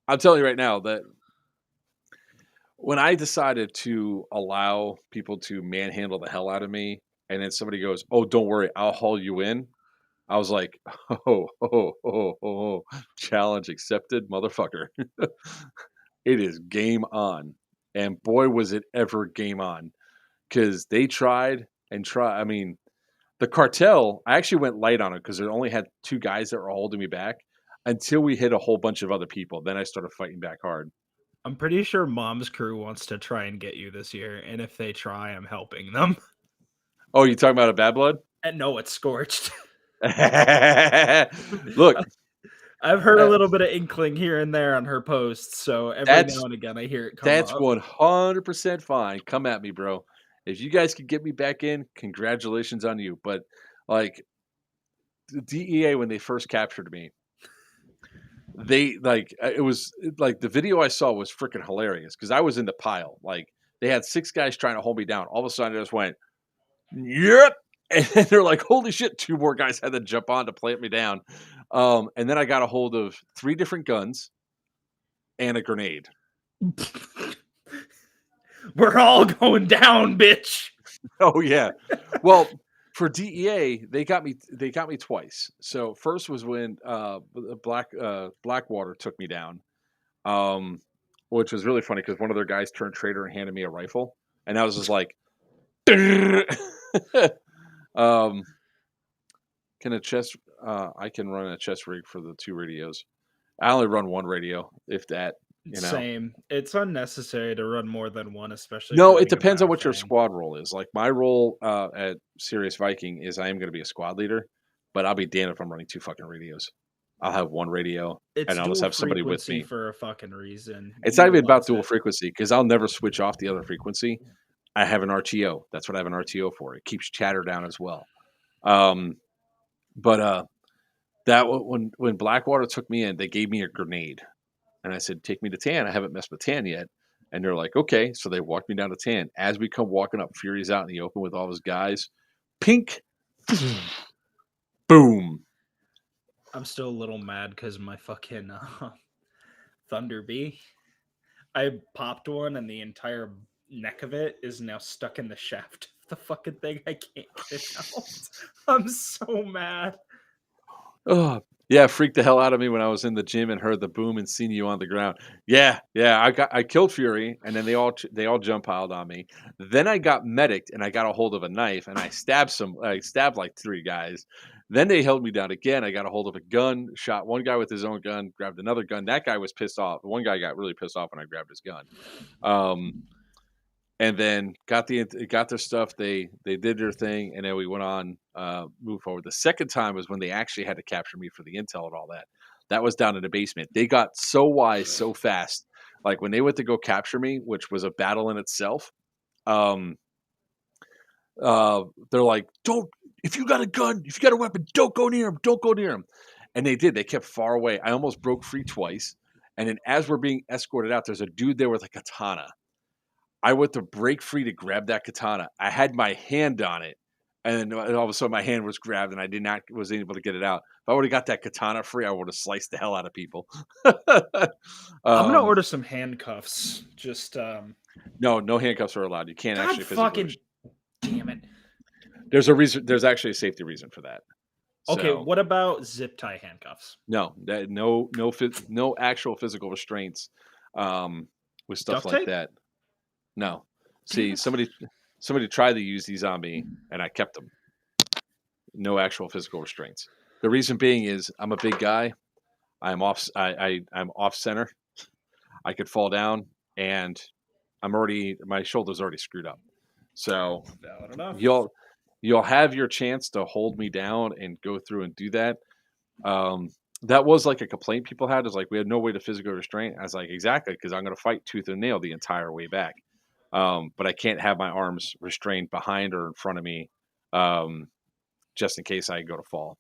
I'm telling you right now that when I decided to allow people to manhandle the hell out of me, and then somebody goes, "Oh, don't worry, I'll haul you in," I was like, "Oh, challenge accepted, motherfucker." It is game on. And boy, was it ever game on. Because they tried and tried. I mean, the cartel, I actually went light on it because they only had two guys that were holding me back until we hit a whole bunch of other people. Then I started fighting back hard. I'm pretty sure Mom's crew wants to try and get you this year, and if they try, I'm helping them. Oh, you talking about a Bad Blood? And no, it's Scorched. Look, I've heard a little bit of inkling here and there on her posts, so every now and again I hear it come that's up. 100% fine. Come at me, bro. If you guys could get me back in, congratulations on you. But like the DEA, when they first captured me, they like it was like the video I saw was freaking hilarious because I was in the pile. Like they had 6 guys trying to hold me down. All of a sudden, I just went, "Yep," and they're like, "Holy shit!" 2 more guys had to jump on to plant me down, and then I got a hold of 3 different guns and a grenade. We're all going down, bitch. Oh yeah. Well, for DEA, they got me twice. So first was when Blackwater took me down, which was really funny because one of their guys turned traitor and handed me a rifle, and that was just like, can a chest? I can run a chest rig for the 2 radios. I only run 1 radio, if that. You know. Same. It's unnecessary to run more than one, especially. No, it depends on what your squad role is. Like my role at Sirius Viking is I am going to be a squad leader, but I'll be damned if I'm running 2 fucking radios. I'll have 1 radio, and I'll just have somebody with me for a fucking reason. It's not even about dual frequency because I'll never switch off the other frequency. I have an RTO. That's what I have an RTO for. It keeps chatter down as well. But that when Blackwater took me in, they gave me a grenade. And I said, "Take me to Tan. I haven't messed with Tan yet." And they're like, "Okay." So they walked me down to Tan. As we come walking up, Fury's out in the open with all his guys. Pink. Boom. I'm still a little mad because my fucking Thunder Bee, I popped one and the entire neck of it is now stuck in the shaft of the fucking thing. I can't get it out. I'm so mad. Oh, yeah, freaked the hell out of me when I was in the gym and heard the boom and seen you on the ground. Yeah, I killed Fury, and then they all jump piled on me. Then I got medicked, and I got a hold of a knife, and I stabbed like 3 guys. Then they held me down again. I got a hold of a gun, shot 1 guy with his own gun, grabbed another gun. That guy was pissed off. One guy got really pissed off when I grabbed his gun. And then got their stuff. They did their thing, and then we went on, moved forward. The second time was when they actually had to capture me for the intel and all that. That was down in the basement. They got so wise so fast. Like when they went to go capture me, which was a battle in itself. They're like, "Don't! If you got a gun, if you got a weapon, don't go near him. Don't go near him." And they did. They kept far away. I almost broke free twice. And then as we're being escorted out, there's a dude there with a katana. I went to break free to grab that katana. I had my hand on it, And then all of a sudden my hand was grabbed and I was able to get it out. If I would have got that katana free, I would have sliced the hell out of people. I'm gonna order some handcuffs. Just no handcuffs are allowed. You can't God actually fucking damn it. There's a reason. There's actually a safety reason for that. Okay, So, what about zip tie handcuffs? no actual physical restraints with stuff Duct like tape? that. No. See, somebody tried to use these on me, and I kept them. No actual physical restraints. The reason being is I'm a big guy. I'm off center. I could fall down, and my shoulder's already screwed up. So Valid enough. you'll have your chance to hold me down and go through and do that. That was like a complaint people had, is like, we had no way to physically restrain. I was like, exactly, because I'm going to fight tooth and nail the entire way back. But I can't have my arms restrained behind or in front of me, just in case I go to fall.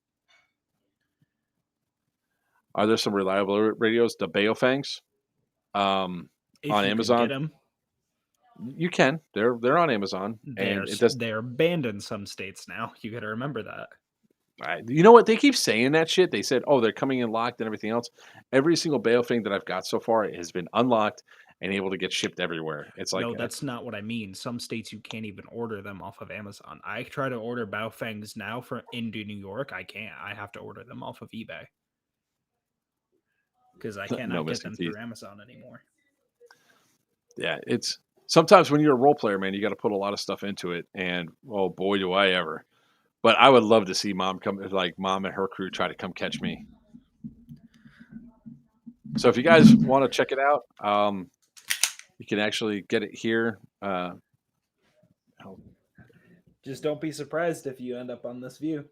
Are there some reliable radios? The Baofangs on Amazon. You can. They're on Amazon. They're banned in some states now. You got to remember that. You know what? They keep saying that shit. They said, oh, they're coming in locked and everything else. Every single Baofang that I've got so far has been unlocked and able to get shipped everywhere. It's like, no, that's not what I mean. Some states you can't even order them off of Amazon. I try to order Baofangs now into New York. I can't. I have to order them off of eBay because I cannot get them through Amazon anymore. Yeah, it's sometimes when you're a role player, man, you got to put a lot of stuff into it. And oh boy, do I ever! But I would love to see Mom and her crew try to come catch me. So if you guys want to check it out, you can actually get it here. Just don't be surprised if you end up on this view.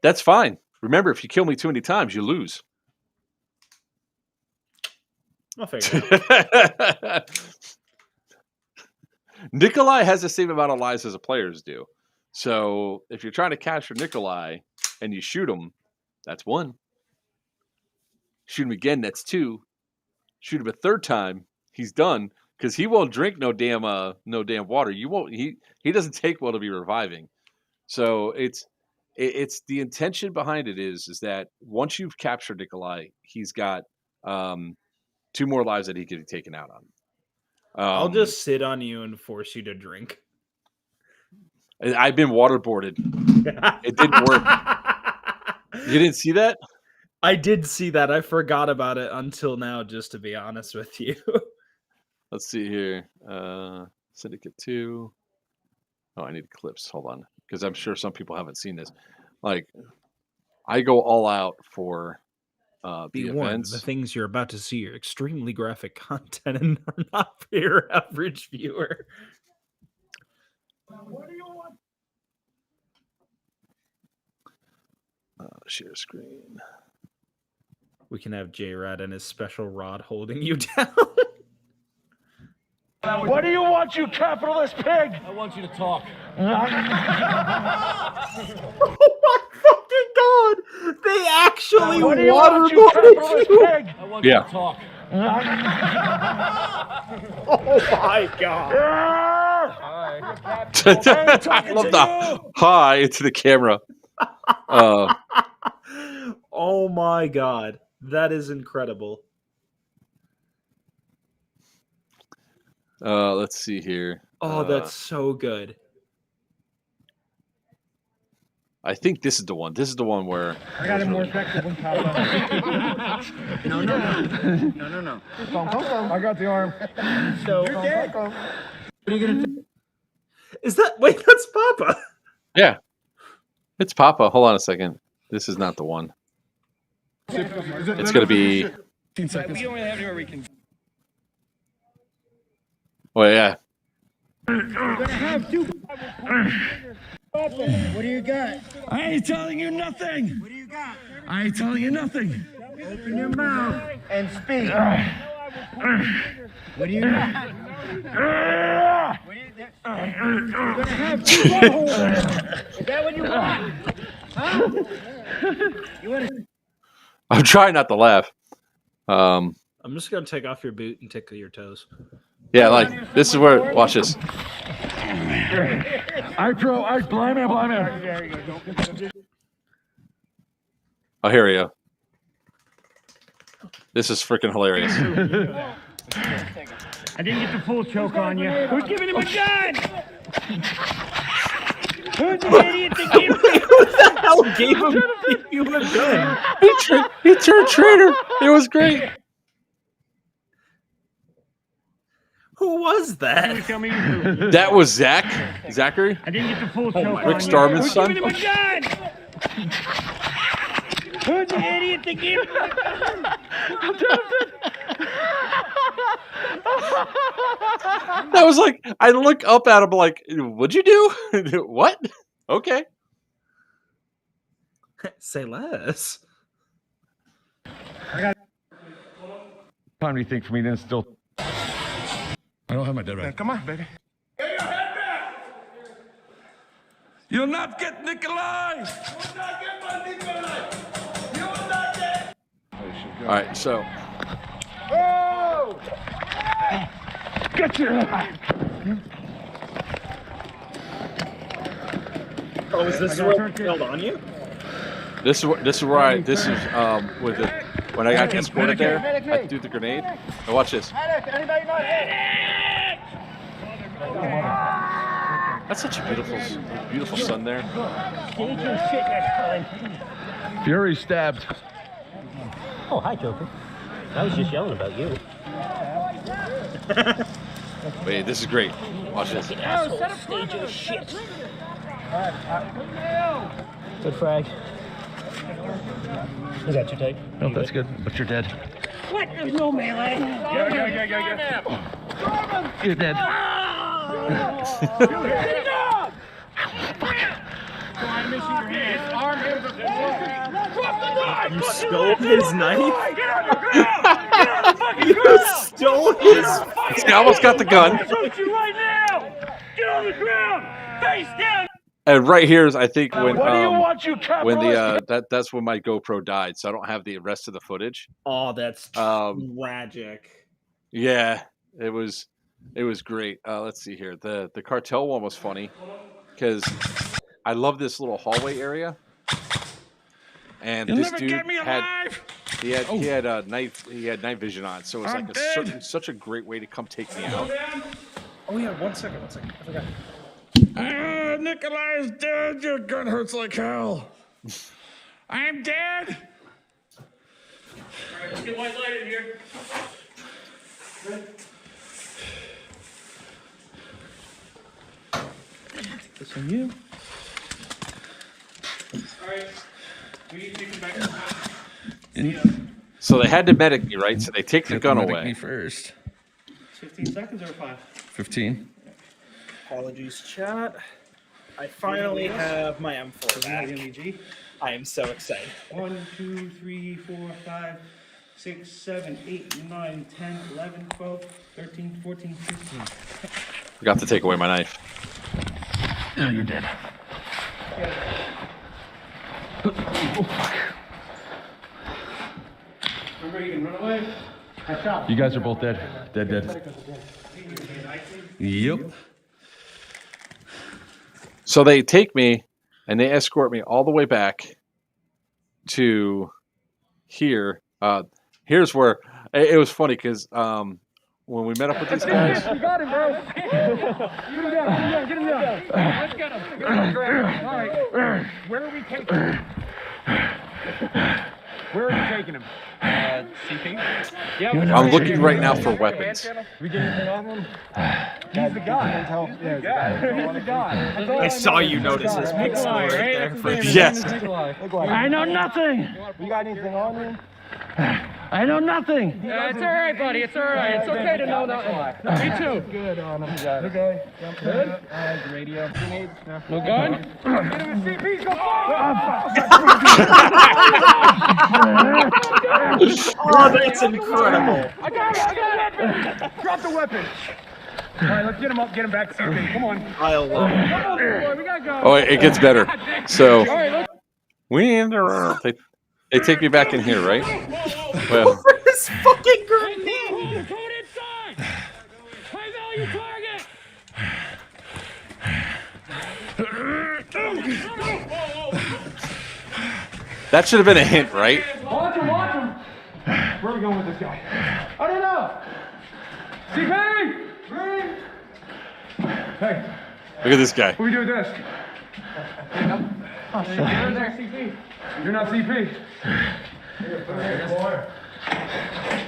That's fine. Remember, if you kill me too many times, you lose. I'll figure it out. Nikolai has the same amount of lives as the players do. So if you're trying to capture Nikolai and you shoot him, that's 1. Shoot him again, that's 2. Shoot him a third time, he's done, because he won't drink no damn water. You won't. He doesn't take well to be reviving. So it's the intention behind it is that once you've captured Nikolai, he's got 2 more lives that he could be taken out on. I'll just sit on you and force you to drink. I've been waterboarded. It didn't work. You didn't see that? I did see that. I forgot about it until now, just to be honest with you. Let's see here. Syndicate 2. Oh, I need clips. Hold on. Because I'm sure some people haven't seen this. Like, I go all out for Be the warned, events. the things you're about to see are extremely graphic content and are not for your average viewer. What do you want? Share screen. We can have J-Rad and his special rod holding you down. What do you want, you capitalist pig? I want you to talk. Oh my fucking god! They actually waterboarded you! Pig? I want you to talk. Oh my god! I love the hi to the camera. Oh my god. That is incredible. Let's see here. Oh, that's so good. I think this is the one. This is the one where I got it more effective when Papa. No. I got the arm. So you're dead. What are you gonna do? Is that wait, that's Papa. Yeah. It's Papa. Hold on a second. This is not the one. It's gonna be 15 seconds. We don't really have anywhere we can. well, yeah. You're gonna have 2. What do you got? I ain't telling you nothing. What do you got? I ain't telling you nothing. Open your mouth and speak. What do you got? What do you got? You're gonna have 2 buttholes. Is that what you want? Huh? You want to? I'm trying not to laugh. I'm just gonna take off your boot and tickle your toes. Yeah, like this is where. Watch this. Blind man. Oh, here we go. This is freaking hilarious. I didn't get the full choke on you. Who's giving him a gun? Who's the idiot that gave him you a gun? He turned traitor. It was great. Who was that? That was Zachary. I didn't get the full choke on Rick Starman's son. Who's giving him a gun? Who's the idiot that gave him a gun? That was like, I look up at him like, what'd you do? What? Okay. Say less. Time do you think for me to instill? I don't have my dead right. Come on, baby. Get your head back! You'll not get Nikolai! You will not get my Nikolai! You will not get... All right, so. Oh! Get your. Oh, is this what held on you? This is with the when I got escorted there, I threw the grenade. Now watch this. That's such a beautiful sun there. Fury stabbed. Oh, hi, Joker. I was just yelling about you. Wait, this is great. Watch this. Asshole, stage of shit. Good frag. Is that too tight? No, that's good. But you're dead. What? There's no melee. You're dead. You stole his knife? You stole his. He almost got the gun. Shoot you right now! Get on the ground! Face down! And right here is, I think, when What do you want, you that's when my GoPro died, so I don't have the rest of the footage. Oh, that's tragic. Yeah, it was great. Let's see here. The cartel one was funny because I love this little hallway area, and this dude had a night vision on, so it was like such a great way to come take me out. Oh yeah, one second. I forgot. Nikolai is dead. Your gun hurts like hell. I'm dead. All right, let's get white light in here. This on you. All right, we need to come back. So they had to medic me, right? So they take the gun away. Me first. 15 seconds or 5? 15. Apologies, chat. I finally have my M4 back. I am so excited. 1, 2, 3, 4, 5, 6, 7, 8, 9, 10, 11, 12, 13, 14, 15. Forgot to take away my knife. Oh, you're dead. Remember, you can run away. You guys are both dead. Dead. Yep. So they take me and they escort me all the way back to here. Here's where it was funny because when we met up with these guys. You got him, bro. Get him down. Let's get him. All right. Where are we taking him? Where are you taking him? CP? Yeah, I'm looking right now for weapons. We get anything on him? He's the guy. He's the guy. I saw you notice his pixel right there. Yes. I know nothing. You got anything on him? I know nothing. It's all right, buddy. It's all right. It's okay to know nothing. Me too. Good on him. Okay. Good. Radio. No gun? Get him a CP. Go Oh, that's incredible. I got a weapon. Drop the weapon. All right, let's get him up. Get him back to CP. Come on. I love it. Boy, we gotta go. Oh, it gets better. So they take me back in here, right? Well, This fucking grenade. Code inside. High value target. That should have been a hint, right? Watch him, watch him. Where are we going with this guy? I don't know. CP! Green! Hey. Look at this guy. What do we do with this? Oh, shit. You're there, CP. You're not CP.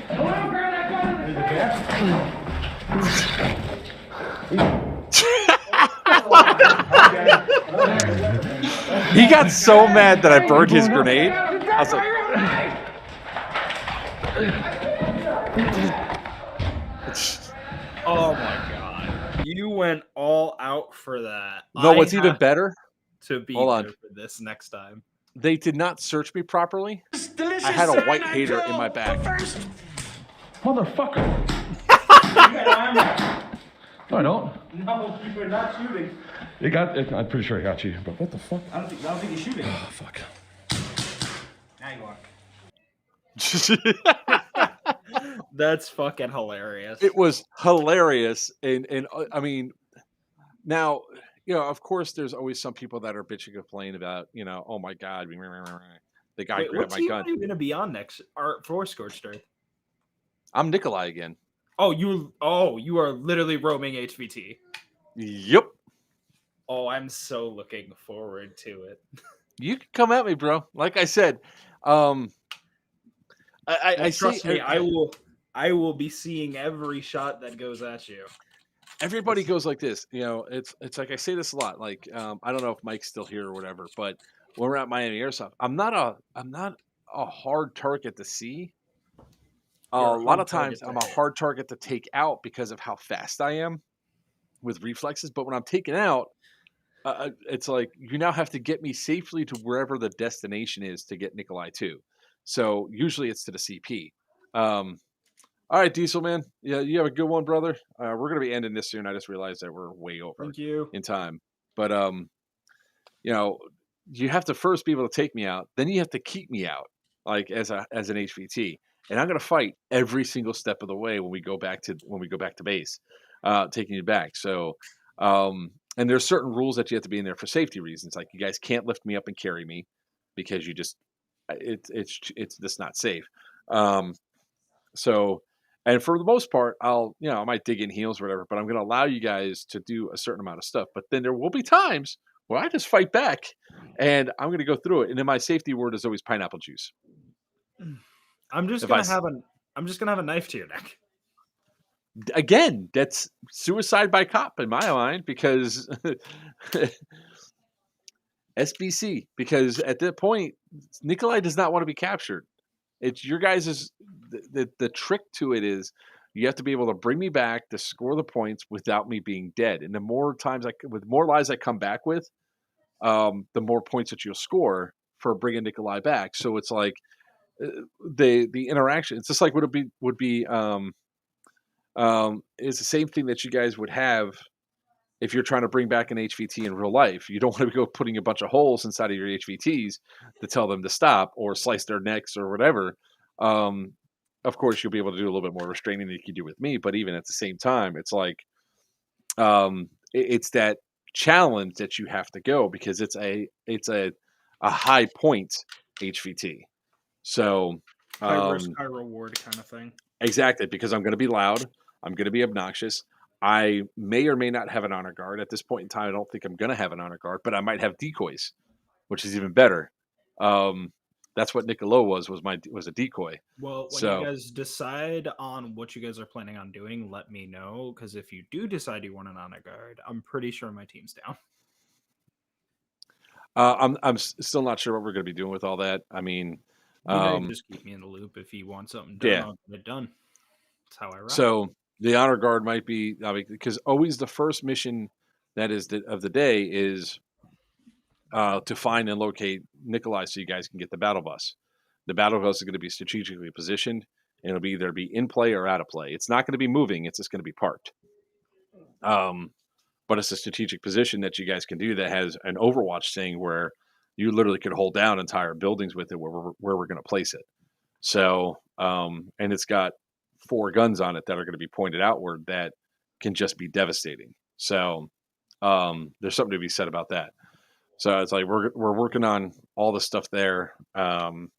Hello, grab that gun in the He got so mad that I burned his grenade. I was like, Oh my god. You went all out for that. no, what's even better? To be Hold on. good for this next time. They did not search me properly. I had a white hater in my bag. Motherfucker. No, I don't. No, you are not shooting. It got. I'm pretty sure it got you. But what the fuck? I don't think you're shooting. Oh fuck. Now you are. That's fucking hilarious. It was hilarious, and I mean, now of course, there's always some people that are bitching and complaining about oh my god, the guy Wait, grabbed what my team gun. are you going to be on next? For Scorched Earth? I'm Nikolai again. Oh, you are literally roaming HVT. Yep. Oh, I'm so looking forward to it. You can come at me, bro. Like I said, I trust see. me, I will be seeing every shot that goes at you. Everybody goes like this. It's like I say this a lot. Like I don't know if Mike's still here or whatever, but when we're at Miami Airsoft, I'm not a hard target to see. A lot of times I'm a hard target to take out because of how fast I am with reflexes. But when I'm taken out, it's like you now have to get me safely to wherever the destination is to get Nikolai to. So usually it's to the CP. All right, Diesel man. Yeah, you have a good one, brother. We're going to be ending this soon. I just realized that we're way over Thank you. in time. But you have to first be able to take me out. Then you have to keep me out, like as an HVT. And I'm going to fight every single step of the way when we go back to base, taking you back. So, and there's certain rules that you have to be in there for safety reasons. Like you guys can't lift me up and carry me because it's just not safe. So, and for the most part, I might dig in heels or whatever, but I'm going to allow you guys to do a certain amount of stuff. But then there will be times where I just fight back, and I'm going to go through it. And then my safety word is always pineapple juice. I'm just gonna have a knife to your neck. Again, that's suicide by cop in my mind because SBC. Because at that point, Nikolai does not want to be captured. It's your guys' the trick to it is you have to be able to bring me back to score the points without me being dead. And the more times with more lives I come back with, the more points that you'll score for bringing Nikolai back. So it's like. The interaction, it's just like would be it's the same thing that you guys would have if you're trying to bring back an HVT in real life. You don't want to go putting a bunch of holes inside of your HVTs to tell them to stop or slice their necks or whatever. Of course, you'll be able to do a little bit more restraining than you can do with me, but even at the same time, it's like it's that challenge that you have to go because it's a high point HVT. So High risk, high reward kind of thing. Exactly, because I'm going to be loud. I'm going to be obnoxious. I may or may not have an honor guard. At this point in time, I don't think I'm going to have an honor guard, but I might have decoys, which is even better. That's what Niccolo was a decoy. Well, when you guys decide on what you guys are planning on doing, let me know, because if you do decide you want an honor guard, I'm pretty sure my team's down. I'm still not sure what we're going to be doing with all that. I mean... just keep me in the loop. If you want something done, I'll get it done. That's how I ride. So the honor guard might be because always the first mission that is of the day is to find and locate Nikolai so you guys can get the battle bus. The battle bus is going to be strategically positioned, and it'll be either be in play or out of play. It's not going to be moving; it's just going to be parked. But it's a strategic position that you guys can do that has an Overwatch thing where you literally could hold down entire buildings with it where we're going to place it. So, and it's got 4 guns on it that are going to be pointed outward that can just be devastating. So, there's something to be said about that. So it's like we're working on all the stuff there, and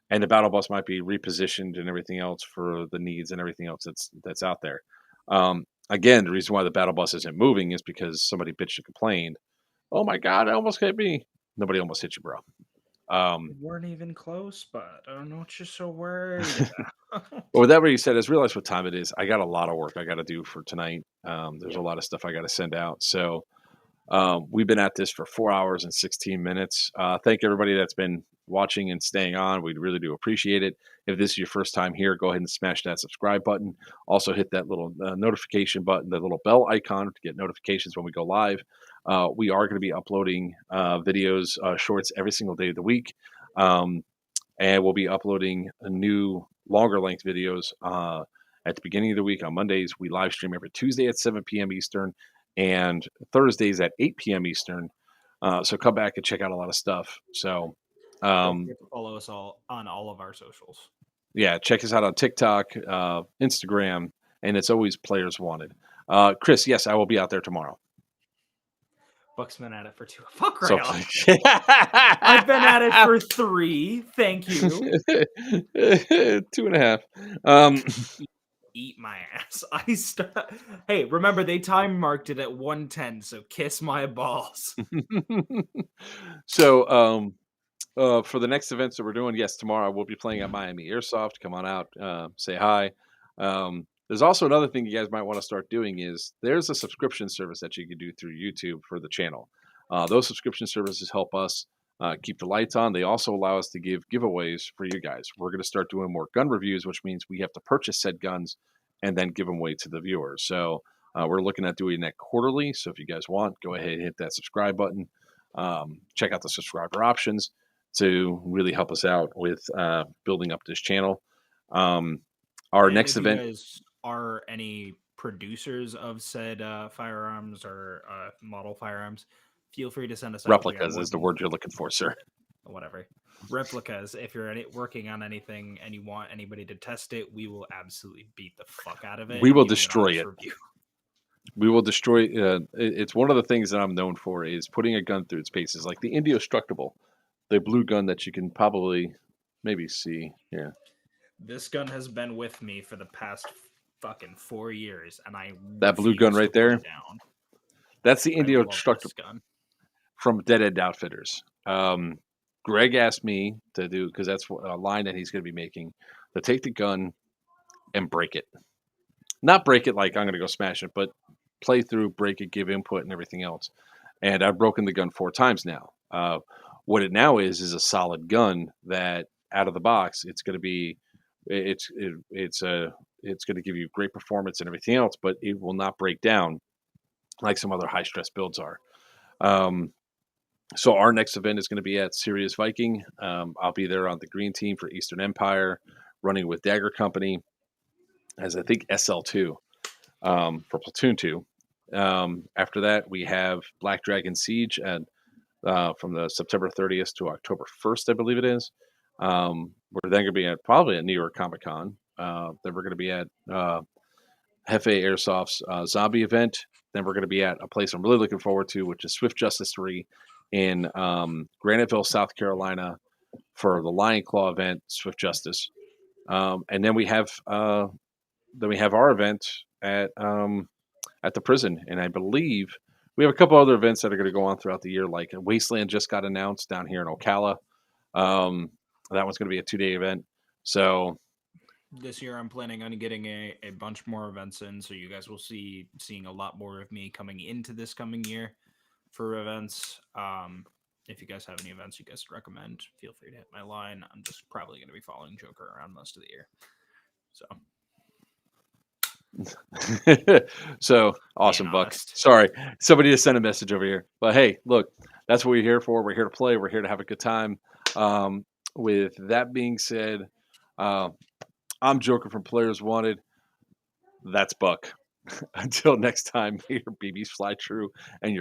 the battle bus might be repositioned and everything else for the needs and everything else that's out there. Again, the reason why the battle bus isn't moving is because somebody bitched and complained. Oh my god, I almost hit me. Nobody almost hit you, bro. We weren't even close, but I don't know what you're so worried about. But with that being said, I just realized what time it is. I got a lot of work I got to do for tonight. There's a lot of stuff I got to send out. So we've been at this for 4 hours and 16 minutes. Thank everybody that's been watching and staying on. We really do appreciate it. If this is your first time here, go ahead and smash that subscribe button. Also hit that little notification button, the little bell icon to get notifications when we go live. We are going to be uploading videos, shorts every single day of the week. And we'll be uploading a new longer length videos at the beginning of the week on Mondays. We live stream every Tuesday at 7 p.m. Eastern and Thursdays at 8 p.m. Eastern. So come back and check out a lot of stuff. So Don't forget to follow us all on all of our socials. yeah, check us out on TikTok, Instagram, and it's always Players Wanted. Chris, yes, I will be out there tomorrow. Buck's been at it for 2. Fuck So, right off. I've been at it for 3. Thank you. 2.5. Eat my ass. Hey, remember they time marked it at 1:10, so kiss my balls. So for the next events that we're doing, yes, tomorrow we'll be playing at Miami Airsoft. Come on out, say hi. There's also another thing you guys might want to start doing is there's a subscription service that you can do through YouTube for the channel. Those subscription services help us keep the lights on. They also allow us to give giveaways for you guys. We're going to start doing more gun reviews, which means we have to purchase said guns and then give them away to the viewers. So we're looking at doing that quarterly. So if you guys want, go ahead and hit that subscribe button. Check out the subscriber options to really help us out with building up this channel. Our next event. You guys are any producers of said firearms or model firearms, feel free to send us replicas is the word you're looking for, sir. Whatever. Replicas. If you're working on anything and you want anybody to test it, we will absolutely beat the fuck out of it. We will destroy it. We will destroy. It's one of the things that I'm known for is putting a gun through its paces, like the Indestructible, the blue gun that you can probably maybe see. Yeah. This gun has been with me for the past fucking 4 years, and that blue gun right there. That's the Indestructible gun from Dead End Outfitters. Greg asked me to do because that's a line that he's going to be making to take the gun and break it. Not break it like I'm going to go smash it, but play through, break it, give input, and everything else. And I've broken the gun 4 times now. What it now is a solid gun that out of the box, it's going to be. It's going to give you great performance and everything else, but it will not break down like some other high stress builds are. So our next event is going to be at Sirius Viking. I'll be there on the green team for Eastern Empire, running with Dagger Company as I think SL2 for Platoon 2. After that, we have Black Dragon Siege and from the September 30th to October 1st, I believe it is. We're then going to be at probably at New York Comic Con. Then we're going to be at Hefe Airsoft's zombie event. Then we're going to be at a place I'm really looking forward to, which is Swift Justice 3 in Graniteville, South Carolina for the Lion Claw event, Swift Justice. And then we have our event at the prison. And I believe we have a couple other events that are going to go on throughout the year, like Wasteland just got announced down here in Ocala. That one's going to be a 2-day event. So this year I'm planning on getting a bunch more events in, so you guys will seeing a lot more of me coming into this coming year for events. If you guys have any events you guys recommend, feel free to hit my line. I'm just probably going to be following Joker around most of the year. So awesome, Buck. Sorry, somebody just sent a message over here. But hey, look, that's what we're here for. We're here to play. We're here to have a good time. With that being said, I'm Joker from Players Wanted. That's Buck. Until next time, may your BBs fly true and your